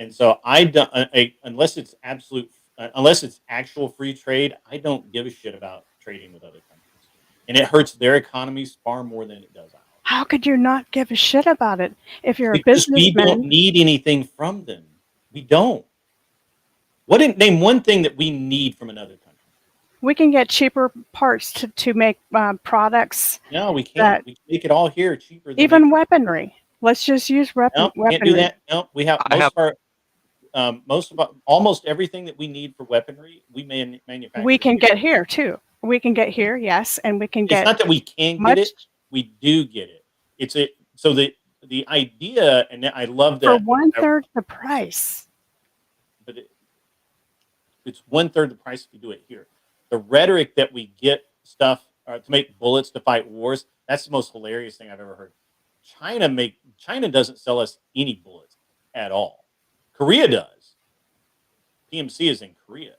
[SPEAKER 4] and so I don't unless it's unless it's actual free trade. I don't give a shit about trading with other countries, and it hurts their economies far more than it does ours.
[SPEAKER 8] How could you not give a shit about it if you're a
[SPEAKER 4] Because we don't
[SPEAKER 8] businessman?
[SPEAKER 4] need anything from them. We don't. Name one thing that we need from another country?
[SPEAKER 8] We can get cheaper parts to make products
[SPEAKER 4] No, we can't.
[SPEAKER 8] that
[SPEAKER 4] We can make it all here cheaper than they
[SPEAKER 8] even
[SPEAKER 4] can.
[SPEAKER 8] weaponry. Let's just use
[SPEAKER 4] No, can't do
[SPEAKER 8] weaponry.
[SPEAKER 4] that. No, we have
[SPEAKER 9] I have
[SPEAKER 4] almost everything that we need for weaponry. We
[SPEAKER 8] We
[SPEAKER 4] manufacture
[SPEAKER 8] can
[SPEAKER 4] here.
[SPEAKER 8] get here too. We can get here, yes, and we can
[SPEAKER 4] It's
[SPEAKER 8] get
[SPEAKER 4] not that we can get
[SPEAKER 8] much
[SPEAKER 4] it; we do get it. So the idea, and I love
[SPEAKER 8] for
[SPEAKER 4] that.
[SPEAKER 8] 1/3 the price.
[SPEAKER 4] But it's 1/3 the price if you do it here. The rhetoric that we get stuff to make bullets to fight wars. That's the most hilarious thing I've ever heard. China doesn't sell us any bullets at all. Korea does. PMC is in Korea.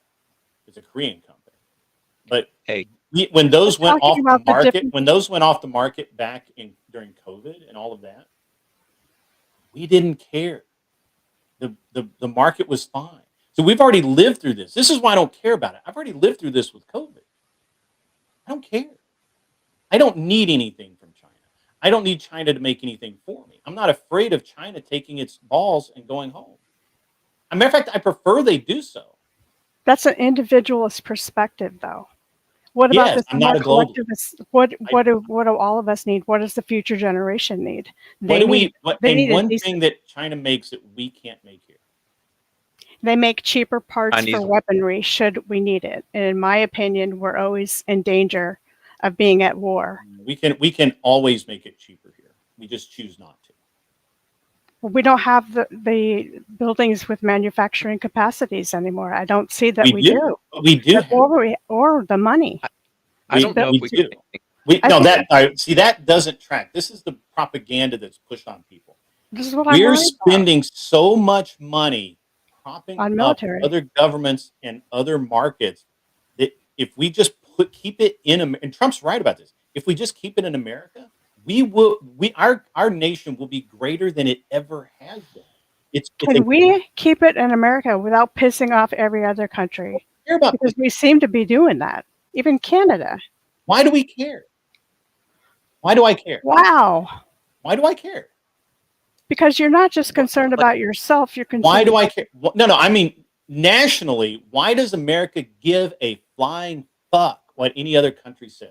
[SPEAKER 4] It's a Korean company. But
[SPEAKER 9] Hey,
[SPEAKER 4] when
[SPEAKER 8] We're
[SPEAKER 4] those went
[SPEAKER 8] talking
[SPEAKER 4] off the
[SPEAKER 8] about the
[SPEAKER 4] market,
[SPEAKER 8] difference.
[SPEAKER 4] when those went off the market back in during COVID and all of that, we didn't care. The market was fine. So we've already lived through this. This is why I don't care about it. I've already lived through this with COVID. I don't care. I don't need anything from China. I don't need China to make anything for me. I'm not afraid of China taking its balls and going home. As a matter of fact, I prefer they do so.
[SPEAKER 8] That's an individualist perspective, though. What about
[SPEAKER 4] Yes,
[SPEAKER 8] this
[SPEAKER 4] I'm
[SPEAKER 8] more
[SPEAKER 4] not a globalist.
[SPEAKER 8] collectivist?
[SPEAKER 4] I,
[SPEAKER 8] What do all of us need? What does the future generation need?
[SPEAKER 4] what
[SPEAKER 8] They
[SPEAKER 4] do
[SPEAKER 8] need
[SPEAKER 4] we? What
[SPEAKER 8] they
[SPEAKER 4] name
[SPEAKER 8] need a
[SPEAKER 4] one
[SPEAKER 8] decent.
[SPEAKER 4] thing that China makes that we can't make here?
[SPEAKER 8] They make cheaper parts for
[SPEAKER 9] Chinese.
[SPEAKER 8] weaponry should we need it. And in my opinion, we're always in danger of being at war.
[SPEAKER 4] We can always make it cheaper here. We just choose not to.
[SPEAKER 8] We don't have the buildings with manufacturing capacities anymore. I don't see that
[SPEAKER 4] We
[SPEAKER 8] we
[SPEAKER 4] do.
[SPEAKER 8] do.
[SPEAKER 4] We do have.
[SPEAKER 8] Or the money.
[SPEAKER 9] I don't know if
[SPEAKER 4] We
[SPEAKER 9] we
[SPEAKER 4] do.
[SPEAKER 9] can.
[SPEAKER 4] We
[SPEAKER 8] I
[SPEAKER 4] no
[SPEAKER 8] think
[SPEAKER 4] that see that doesn't track. This is the propaganda that's pushed on people.
[SPEAKER 8] this is what I'm
[SPEAKER 4] We're
[SPEAKER 8] worried about
[SPEAKER 4] spending so much money propping
[SPEAKER 8] on
[SPEAKER 4] up
[SPEAKER 8] military.
[SPEAKER 4] other governments and other markets that if we just keep it in and Trump's right about this. If we just keep it in America, our nation will be greater than it ever has been. It's
[SPEAKER 8] Can we keep it in America without pissing off every other country?
[SPEAKER 4] care about
[SPEAKER 8] Because we seem to be doing that. Even Canada.
[SPEAKER 4] why do we care? Why do I care?
[SPEAKER 8] Wow.
[SPEAKER 4] Why do I care?
[SPEAKER 8] Because you're not just concerned
[SPEAKER 9] Like,
[SPEAKER 8] about yourself, you're
[SPEAKER 4] Why
[SPEAKER 8] concerned
[SPEAKER 4] do I
[SPEAKER 8] about
[SPEAKER 4] care? No. I mean, nationally, why does America give a flying fuck what any other country says?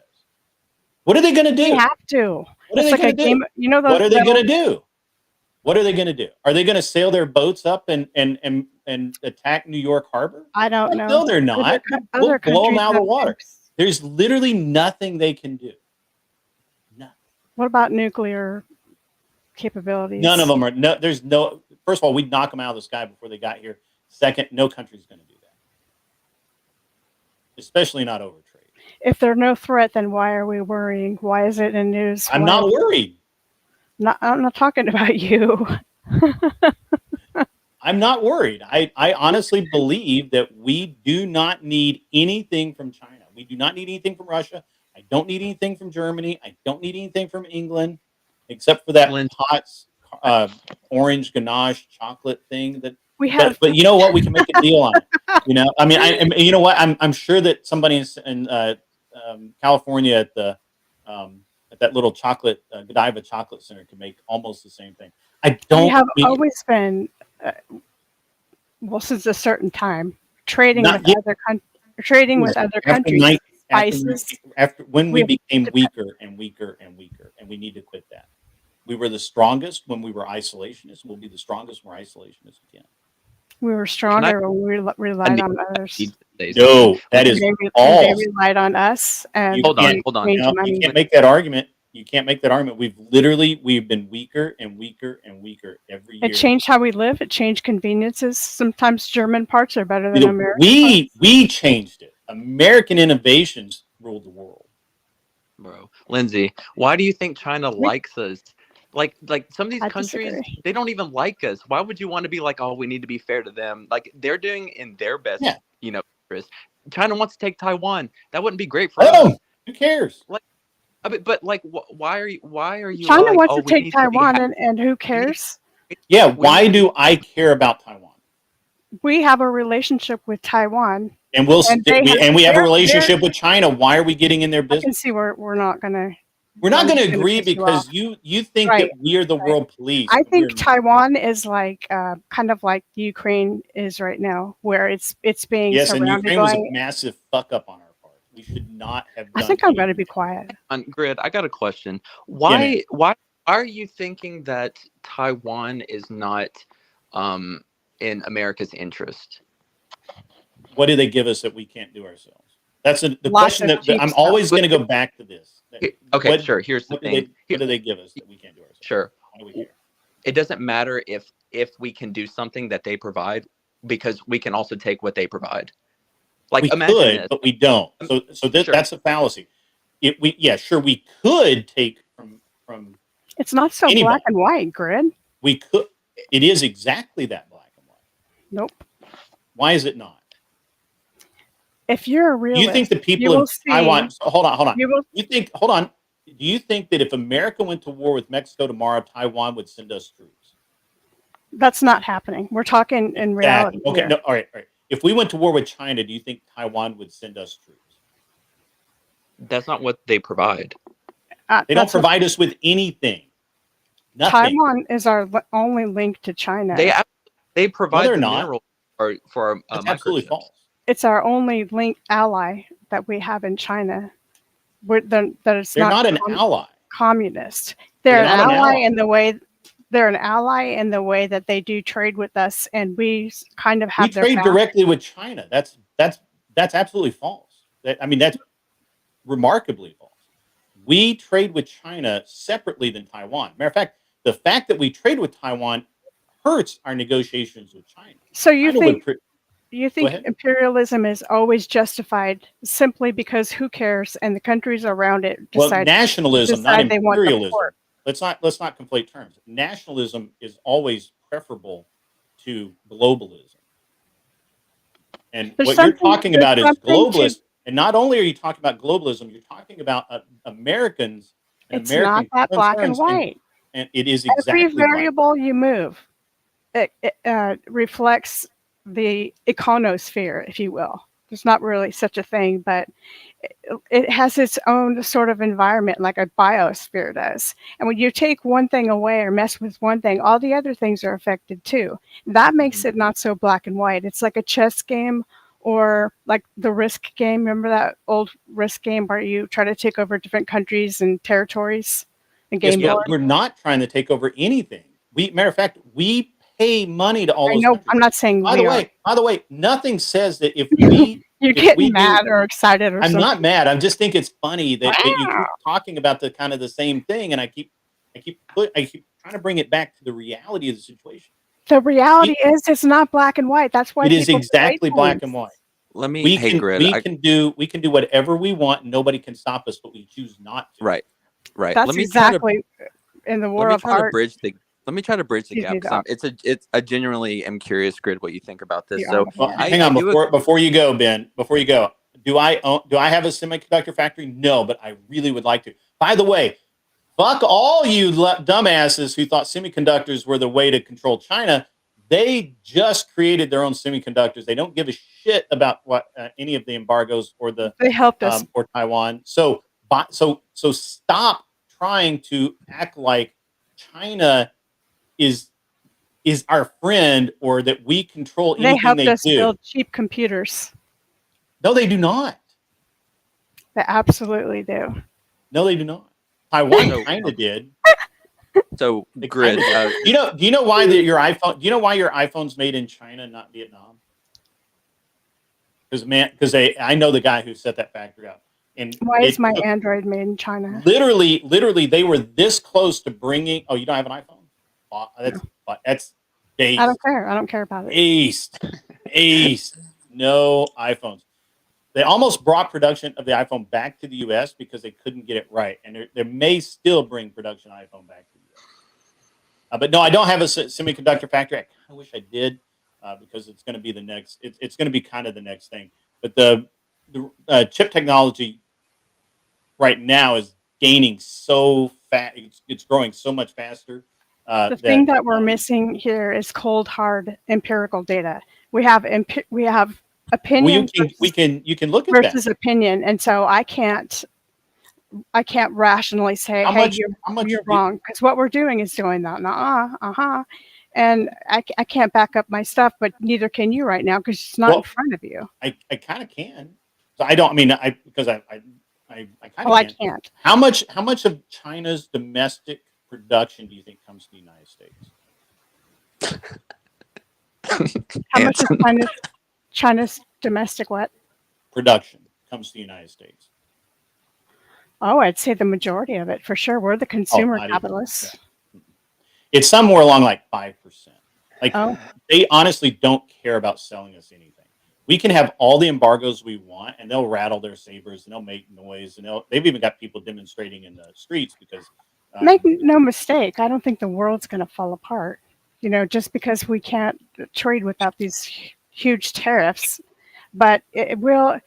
[SPEAKER 4] What are they going to
[SPEAKER 8] we
[SPEAKER 4] do?
[SPEAKER 8] have to.
[SPEAKER 4] What are
[SPEAKER 8] It's
[SPEAKER 4] they
[SPEAKER 8] like
[SPEAKER 4] going
[SPEAKER 8] a
[SPEAKER 4] to do?
[SPEAKER 8] game. You know
[SPEAKER 4] What are they
[SPEAKER 8] that
[SPEAKER 4] going
[SPEAKER 8] old
[SPEAKER 4] to do? What are they going to do? Are they going to sail their boats up and attack New York Harbor?
[SPEAKER 8] I don't
[SPEAKER 4] No,
[SPEAKER 8] know.
[SPEAKER 4] they're not. We'll
[SPEAKER 8] Other
[SPEAKER 4] blow them
[SPEAKER 8] countries
[SPEAKER 4] out of
[SPEAKER 8] have
[SPEAKER 4] the water.
[SPEAKER 8] nukes.
[SPEAKER 4] There's literally nothing they can do. Nothing.
[SPEAKER 8] What about nuclear capabilities?
[SPEAKER 4] None of them are. No, there's no. First of all, we'd knock them out of the sky before they got here. Second, no country's going to do that, especially not over trade.
[SPEAKER 8] If they're no threat, then why are we worrying? Why is it in news?
[SPEAKER 4] I'm
[SPEAKER 8] Why
[SPEAKER 4] not worried.
[SPEAKER 8] I'm not talking about you.
[SPEAKER 4] I'm not worried. I honestly believe that we do not need anything from China. We do not need anything from Russia. I don't need anything from Germany. I don't need anything from England, except for that
[SPEAKER 9] Lynn,
[SPEAKER 4] hot orange ganache chocolate thing.
[SPEAKER 8] We have
[SPEAKER 4] But you know what? We can make a deal on it. You know, I mean, you know what? I'm sure that somebody in California at that little chocolate Godiva chocolate center can make almost the same thing. I
[SPEAKER 8] we
[SPEAKER 4] don't.
[SPEAKER 8] have always been well, since a certain time trading
[SPEAKER 4] Not
[SPEAKER 8] with
[SPEAKER 4] yet.
[SPEAKER 8] other countries spices.
[SPEAKER 4] After when we
[SPEAKER 8] We have
[SPEAKER 4] became
[SPEAKER 8] to-
[SPEAKER 4] weaker and weaker and weaker, and we need to quit that. We were the strongest when we were isolationists. We'll be the strongest when we're isolationists again.
[SPEAKER 8] We were stronger when we relied on others.
[SPEAKER 4] No, that is
[SPEAKER 8] They
[SPEAKER 4] false.
[SPEAKER 8] relied on us, and
[SPEAKER 9] Hold on,
[SPEAKER 8] we
[SPEAKER 9] hold on.
[SPEAKER 8] changed
[SPEAKER 4] No,
[SPEAKER 8] money.
[SPEAKER 4] you can't make that argument. You can't make that argument. We've been weaker and weaker and weaker every year.
[SPEAKER 8] It changed how we live. It changed conveniences. Sometimes German parts are better than American
[SPEAKER 4] We changed it. American innovations ruled the world.
[SPEAKER 9] Bro, Lindsay, why do you think China likes us? Like some of these
[SPEAKER 8] I
[SPEAKER 9] countries,
[SPEAKER 8] disagree.
[SPEAKER 9] they don't even like us. Why would you want to be like, oh, we need to be fair to them? Like they're doing in their best,
[SPEAKER 4] Yeah.
[SPEAKER 9] interest. China wants to take Taiwan. That wouldn't be great for us.
[SPEAKER 4] Oh, who cares?
[SPEAKER 9] But like, why are you?
[SPEAKER 8] China
[SPEAKER 9] like,
[SPEAKER 8] wants
[SPEAKER 9] oh,
[SPEAKER 8] to
[SPEAKER 9] we
[SPEAKER 8] take
[SPEAKER 9] need to be
[SPEAKER 8] Taiwan,
[SPEAKER 9] happy?
[SPEAKER 8] and who cares?
[SPEAKER 4] Yeah, why do I care about Taiwan?
[SPEAKER 8] We have a relationship with Taiwan.
[SPEAKER 4] And we have a relationship with China. Why are we getting in their
[SPEAKER 8] I
[SPEAKER 4] business?
[SPEAKER 8] can see we're not going to.
[SPEAKER 4] We're not going to agree because you think that we are the world police.
[SPEAKER 8] I think
[SPEAKER 4] We're not.
[SPEAKER 8] Taiwan is like kind of like Ukraine is right now, where it's being
[SPEAKER 4] Yes, and
[SPEAKER 8] surrounded
[SPEAKER 4] Ukraine was
[SPEAKER 8] by.
[SPEAKER 4] a massive fuck up on our part. We should not have done.
[SPEAKER 8] I think I'm going to be quiet.
[SPEAKER 9] On Grid, I got a question. Why are you thinking that Taiwan is not in America's interest?
[SPEAKER 4] What do they give us that we can't do ourselves? That's the
[SPEAKER 8] Lots
[SPEAKER 4] question
[SPEAKER 8] of
[SPEAKER 4] that
[SPEAKER 8] cheap
[SPEAKER 4] I'm
[SPEAKER 8] stuff.
[SPEAKER 4] always going to go back to this.
[SPEAKER 9] Okay, sure. Here's the thing.
[SPEAKER 4] What do they give us that we can't do ourselves?
[SPEAKER 9] Sure.
[SPEAKER 4] Why do we care?
[SPEAKER 9] It doesn't matter if we can do something that they provide, because we can also take what they provide. Like
[SPEAKER 4] We
[SPEAKER 9] imagine
[SPEAKER 4] could,
[SPEAKER 9] this.
[SPEAKER 4] but we don't. So
[SPEAKER 9] Sure.
[SPEAKER 4] that's a fallacy. We could take from
[SPEAKER 8] It's not so
[SPEAKER 4] anybody.
[SPEAKER 8] black and white, Grid.
[SPEAKER 4] We could. It is exactly that black and white.
[SPEAKER 8] Nope.
[SPEAKER 4] Why is it not?
[SPEAKER 8] If you're a
[SPEAKER 4] Do
[SPEAKER 8] realist,
[SPEAKER 4] you think the
[SPEAKER 8] you
[SPEAKER 4] people
[SPEAKER 8] will
[SPEAKER 4] of
[SPEAKER 8] see-
[SPEAKER 4] Taiwan? Hold on.
[SPEAKER 8] You will,
[SPEAKER 4] Hold on. Do you think that if America went to war with Mexico tomorrow, Taiwan would send us troops?
[SPEAKER 8] that's not happening. We're talking in reality.
[SPEAKER 4] Okay.
[SPEAKER 8] here.
[SPEAKER 4] No. All right. If we went to war with China, do you think Taiwan would send us troops?
[SPEAKER 9] That's not what they provide.
[SPEAKER 4] They don't provide us with anything. Nothing.
[SPEAKER 8] Taiwan is our only link to China.
[SPEAKER 9] They provide
[SPEAKER 4] they're
[SPEAKER 9] the
[SPEAKER 4] not.
[SPEAKER 9] mineral for
[SPEAKER 4] That's absolutely
[SPEAKER 9] microchips.
[SPEAKER 4] false.
[SPEAKER 8] It's our only link ally that we have in China. That it's
[SPEAKER 4] They're not an ally.
[SPEAKER 8] communist. They're
[SPEAKER 4] They're
[SPEAKER 8] an
[SPEAKER 4] not an
[SPEAKER 8] ally
[SPEAKER 4] ally.
[SPEAKER 8] in the way they're an ally in the way that they do trade with us, and we kind of have
[SPEAKER 4] We
[SPEAKER 8] their
[SPEAKER 4] trade
[SPEAKER 8] back.
[SPEAKER 4] directly with China. That's absolutely false. That's remarkably false. We trade with China separately than Taiwan. Matter of fact, the fact that we trade with Taiwan hurts our negotiations with China.
[SPEAKER 8] So you
[SPEAKER 4] China
[SPEAKER 8] think
[SPEAKER 4] would
[SPEAKER 8] you
[SPEAKER 4] Go
[SPEAKER 8] think
[SPEAKER 4] ahead.
[SPEAKER 8] imperialism is always justified simply because who cares, and the countries around it decide
[SPEAKER 4] nationalism, not
[SPEAKER 8] decide they want the
[SPEAKER 4] imperialism.
[SPEAKER 8] port.
[SPEAKER 4] Let's not conflate terms. Nationalism is always preferable to globalism. And
[SPEAKER 8] There's
[SPEAKER 4] what you're
[SPEAKER 8] something-
[SPEAKER 4] talking
[SPEAKER 8] there's
[SPEAKER 4] about is
[SPEAKER 8] something to-
[SPEAKER 4] globalist. And not only are you talking about globalism, you're talking about Americans and
[SPEAKER 8] It's
[SPEAKER 4] American
[SPEAKER 8] not that black and
[SPEAKER 4] concerns,
[SPEAKER 8] white.
[SPEAKER 4] and it is exactly
[SPEAKER 8] Every variable you move, it reflects the econosphere, if you will. There's not really such a thing, but it has its own sort of environment, like a biosphere does. And when you take one thing away or mess with one thing, all the other things are affected too. That makes it not so black and white. It's like a chess game, or like the Risk game. Remember that old Risk game where you try to take over different countries and territories?
[SPEAKER 4] We're not trying to take over anything. Matter of fact, we pay money to all those countries.
[SPEAKER 8] I'm not saying
[SPEAKER 4] By the way, nothing says that if we
[SPEAKER 8] you're getting mad or excited or
[SPEAKER 4] I'm
[SPEAKER 8] something.
[SPEAKER 4] not mad. I just think it's funny that you keep talking about the kind of the same thing, and I keep trying to bring it back to the reality of the situation.
[SPEAKER 8] The reality is it's not black and white. That's why
[SPEAKER 4] It is
[SPEAKER 8] people
[SPEAKER 4] exactly
[SPEAKER 8] play
[SPEAKER 4] black
[SPEAKER 8] games.
[SPEAKER 4] and white.
[SPEAKER 9] let me.
[SPEAKER 4] We
[SPEAKER 9] Hey,
[SPEAKER 4] can
[SPEAKER 9] Grid.
[SPEAKER 4] we can do whatever we want. Nobody can stop us, but we choose not to.
[SPEAKER 9] Right.
[SPEAKER 8] That's exactly in the
[SPEAKER 9] let
[SPEAKER 8] war
[SPEAKER 9] me
[SPEAKER 8] of
[SPEAKER 9] try to
[SPEAKER 8] art.
[SPEAKER 9] bridge the let me try to bridge the
[SPEAKER 8] You
[SPEAKER 9] gap
[SPEAKER 8] do
[SPEAKER 9] because
[SPEAKER 8] that.
[SPEAKER 9] I genuinely am curious, Grid, what you think about this.
[SPEAKER 8] You
[SPEAKER 9] So
[SPEAKER 4] Well,
[SPEAKER 8] understand.
[SPEAKER 4] hang
[SPEAKER 9] I
[SPEAKER 4] on
[SPEAKER 9] do
[SPEAKER 4] before you go, Ben. Before you go, do I have a semiconductor factory? No, but I really would like to. By the way, fuck all you dumbasses who thought semiconductors were the way to control China. They just created their own semiconductors. They don't give a shit about what any of the embargoes or the
[SPEAKER 8] They helped us.
[SPEAKER 4] or Taiwan. So stop trying to act like China is our friend or that we control
[SPEAKER 8] They
[SPEAKER 4] anything
[SPEAKER 8] helped
[SPEAKER 4] they
[SPEAKER 8] us
[SPEAKER 4] do.
[SPEAKER 8] build cheap computers.
[SPEAKER 4] No, they do not.
[SPEAKER 8] They absolutely do.
[SPEAKER 4] No, they do not. Taiwan
[SPEAKER 9] So
[SPEAKER 4] kind of did.
[SPEAKER 9] so
[SPEAKER 4] They
[SPEAKER 9] Grid.
[SPEAKER 4] kinda did. Do you know why your iPhone? Do you know why your iPhone's made in China, not Vietnam? Because I know the guy who set that factory up, and
[SPEAKER 8] Why is
[SPEAKER 4] it
[SPEAKER 8] my
[SPEAKER 4] took
[SPEAKER 8] Android made in China?
[SPEAKER 4] literally they were this close to bringing. Oh, you don't have an iPhone?
[SPEAKER 8] No.
[SPEAKER 4] That's
[SPEAKER 8] I don't
[SPEAKER 4] based,
[SPEAKER 8] care. I don't care about it.
[SPEAKER 4] based. No iPhones. They almost brought production of the iPhone back to the U.S. because they couldn't get it right, and they may still bring production iPhone back to the U.S. But no, I don't have a semiconductor factory. I kind of wish I did because it's going to be the next. It's going to be kind of the next thing. But the chip technology right now is gaining so fast. It's growing so much faster.
[SPEAKER 8] The thing that we're missing here is cold, hard empirical data. We have opinion
[SPEAKER 4] you can look at
[SPEAKER 8] versus
[SPEAKER 4] that.
[SPEAKER 8] opinion, and so I can't rationally say,
[SPEAKER 4] How
[SPEAKER 8] "Hey,
[SPEAKER 4] much? How much?
[SPEAKER 8] you're wrong," because what we're doing is doing that. And I can't back up my stuff, but neither can you right now because it's not in front of you.
[SPEAKER 4] I kind of can. So I don't. I mean, I kind
[SPEAKER 8] Oh,
[SPEAKER 4] of
[SPEAKER 8] I
[SPEAKER 4] can.
[SPEAKER 8] can't.
[SPEAKER 4] How much of China's domestic production do you think comes to the United States?
[SPEAKER 8] How much is China's domestic what?
[SPEAKER 4] Production comes to the United States.
[SPEAKER 8] Oh, I'd say the majority of it for sure. We're the consumer
[SPEAKER 4] not even,
[SPEAKER 8] capitalists.
[SPEAKER 4] yeah. It's somewhere along like 5%. Like
[SPEAKER 8] Oh.
[SPEAKER 4] they honestly don't care about selling us anything. We can have all the embargoes we want, and they'll rattle their sabers and they'll make noise, and they've even got people demonstrating in the streets because.
[SPEAKER 8] Make no mistake, I don't think the world's going to fall apart. You know, just because we can't trade without these huge tariffs, but it will.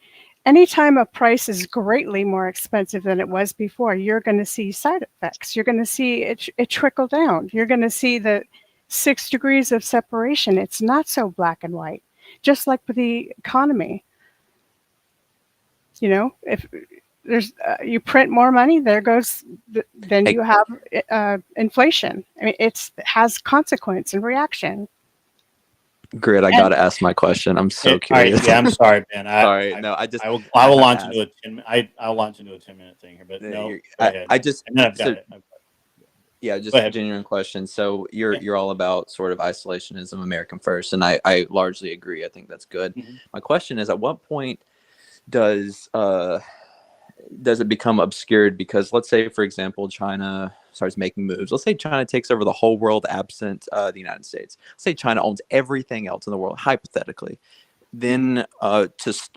[SPEAKER 8] Anytime a price is greatly more expensive than it was before, you're going to see side effects. You're going to see it trickle down. You're going to see the 6 degrees of separation. It's not so black and white. Just like with the economy, you know, if there's you print more money, there goes then
[SPEAKER 9] Hey.
[SPEAKER 8] you have inflation. I mean, it has consequence and reaction.
[SPEAKER 9] Grid, I gotta ask my question. I'm so curious.
[SPEAKER 4] Right, yeah, I'm sorry, Ben.
[SPEAKER 9] Sorry, no,
[SPEAKER 4] I will launch into I'll launch into a 10-minute thing here, but no, go ahead.
[SPEAKER 9] I just
[SPEAKER 4] and then I've got it.
[SPEAKER 9] Yeah, just a genuine question. So you're all about sort of isolationism, American first, and I largely agree. I think that's good.
[SPEAKER 4] Mhm.
[SPEAKER 9] My question is, at what point does it become obscured? Because let's say, for example, China starts making moves. Let's say China takes over the whole world, absent the United States. Let's say China owns everything else in the world, hypothetically. Then,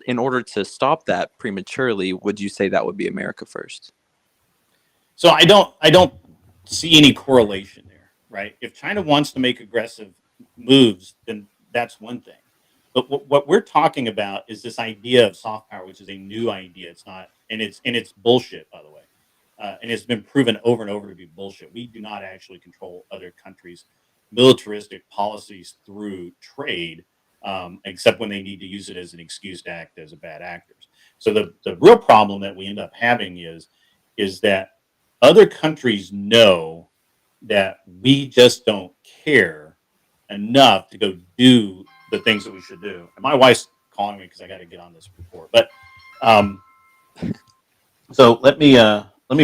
[SPEAKER 9] in order to stop that prematurely, would you say that would be America first?
[SPEAKER 4] So I don't see any correlation there, right? If China wants to make aggressive moves, then that's one thing. But what we're talking about is this idea of soft power, which is a new idea. It's not, and it's bullshit, by the way, and it's been proven over and over to be bullshit. We do not actually control other countries' militaristic policies through trade, except when they need to use it as an excuse to act as a bad actors. So the real problem that we end up having is that other countries know that we just don't care enough to go do the things that we should do. And my wife's calling me because I got to get on this report. But so let me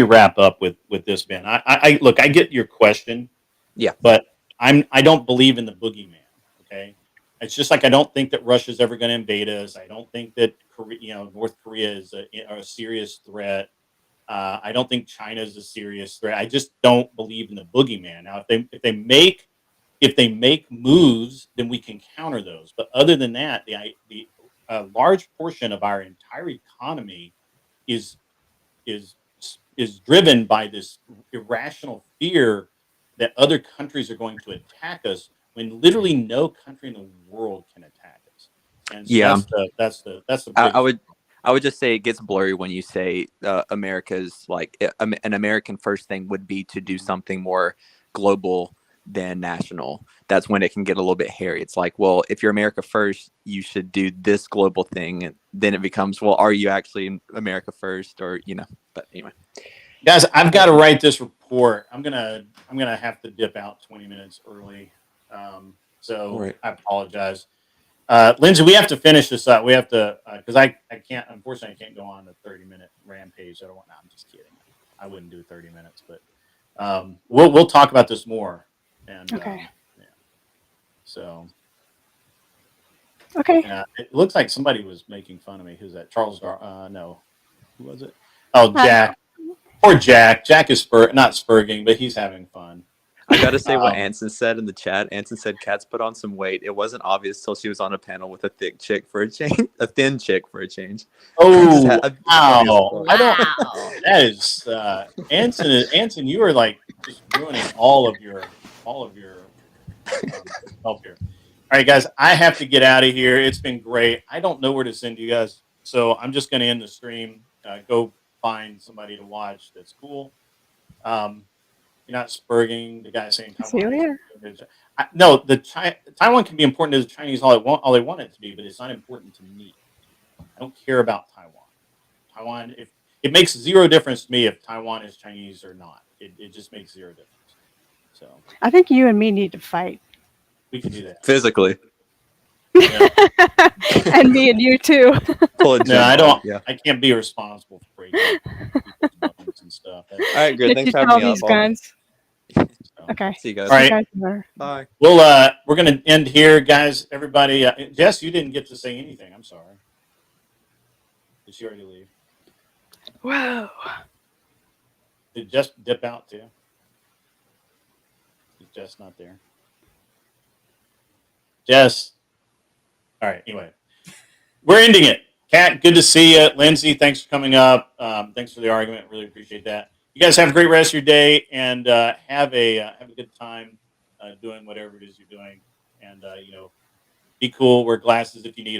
[SPEAKER 4] wrap up with this, Ben. I look, I get your question.
[SPEAKER 9] Yeah.
[SPEAKER 4] But I don't believe in the boogeyman. Okay. It's just like I don't think that Russia's ever going to invade us. I don't think that North Korea is a serious threat. I don't think China is a serious threat. I just don't believe in the boogeyman. Now, if they make moves, then we can counter those. But other than that, a large portion of our entire economy is is is driven by this irrational fear that other countries are going to attack us when literally no country in the world can attack us. And so
[SPEAKER 9] Yeah.
[SPEAKER 4] that's the
[SPEAKER 9] I
[SPEAKER 4] biggest.
[SPEAKER 9] would just say it gets blurry when you say America's like an American first thing would be to do something more global than national. That's when it can get a little bit hairy. It's like, well, if you're America first, you should do this global thing, and then it becomes, well, are you actually America first, or you know? But anyway,
[SPEAKER 4] Guys, I've got to write this report. I'm gonna have to dip out 20 minutes early. So
[SPEAKER 3] All right.
[SPEAKER 4] I apologize. Lindsay, we have to finish this up. We have to because I can't, unfortunately I can't go on a 30-minute rampage. I don't want. No, I'm just kidding. I wouldn't do 30 minutes, but we'll talk about this more. And
[SPEAKER 8] Okay.
[SPEAKER 4] yeah. So
[SPEAKER 8] Okay.
[SPEAKER 4] it looks like somebody was making fun of me. Who's that? Charles no. Who was it? Oh, Jack. Poor Jack. Jack is not spurging, but he's having fun.
[SPEAKER 9] I gotta say what Anson said in the chat. Anson said Kat's put on some weight. It wasn't obvious till she was on a panel with a thick chick for a change, a thin chick for a change.
[SPEAKER 4] Oh,
[SPEAKER 5] Wow.
[SPEAKER 4] I don't. That is Anson. Anson, you are like just ruining all of your help here. All right, guys, I have to get out of here. It's been great. I don't know where to send you guys, so I'm just going to end the stream. Go find somebody to watch. That's cool. You're not spurging. The guy saying
[SPEAKER 8] See you later.
[SPEAKER 4] no, Taiwan can be important to the Chinese all they want it to be, but it's not important to me. I don't care about Taiwan. Taiwan, if it makes zero difference to me if Taiwan is Chinese or not. It just makes zero difference. So
[SPEAKER 8] I think you and me need to fight.
[SPEAKER 4] we can do that
[SPEAKER 9] physically.
[SPEAKER 4] Yeah.
[SPEAKER 8] And me and you too.
[SPEAKER 4] No, I don't. Yeah. I can't be responsible for breaking people's buttons and stuff.
[SPEAKER 9] All right, good.
[SPEAKER 8] Get
[SPEAKER 9] Thanks for
[SPEAKER 8] you
[SPEAKER 9] having
[SPEAKER 8] all
[SPEAKER 9] me up.
[SPEAKER 8] these guns. Okay.
[SPEAKER 9] See you guys.
[SPEAKER 4] All right.
[SPEAKER 8] Later.
[SPEAKER 9] Bye.
[SPEAKER 4] We're gonna end here, guys. Everybody, Jess, you didn't get to say anything. I'm sorry. Did she already leave?
[SPEAKER 8] Whoa.
[SPEAKER 4] Did Jess dip out too? Is Jess not there? Jess. All right. Anyway, we're ending it. Kat, good to see you. Lindsay, thanks for coming up. Thanks for the argument. Really appreciate that. You guys have a great rest of your day, and have a good time doing whatever it is you're doing. And be cool. Wear glasses if you need them.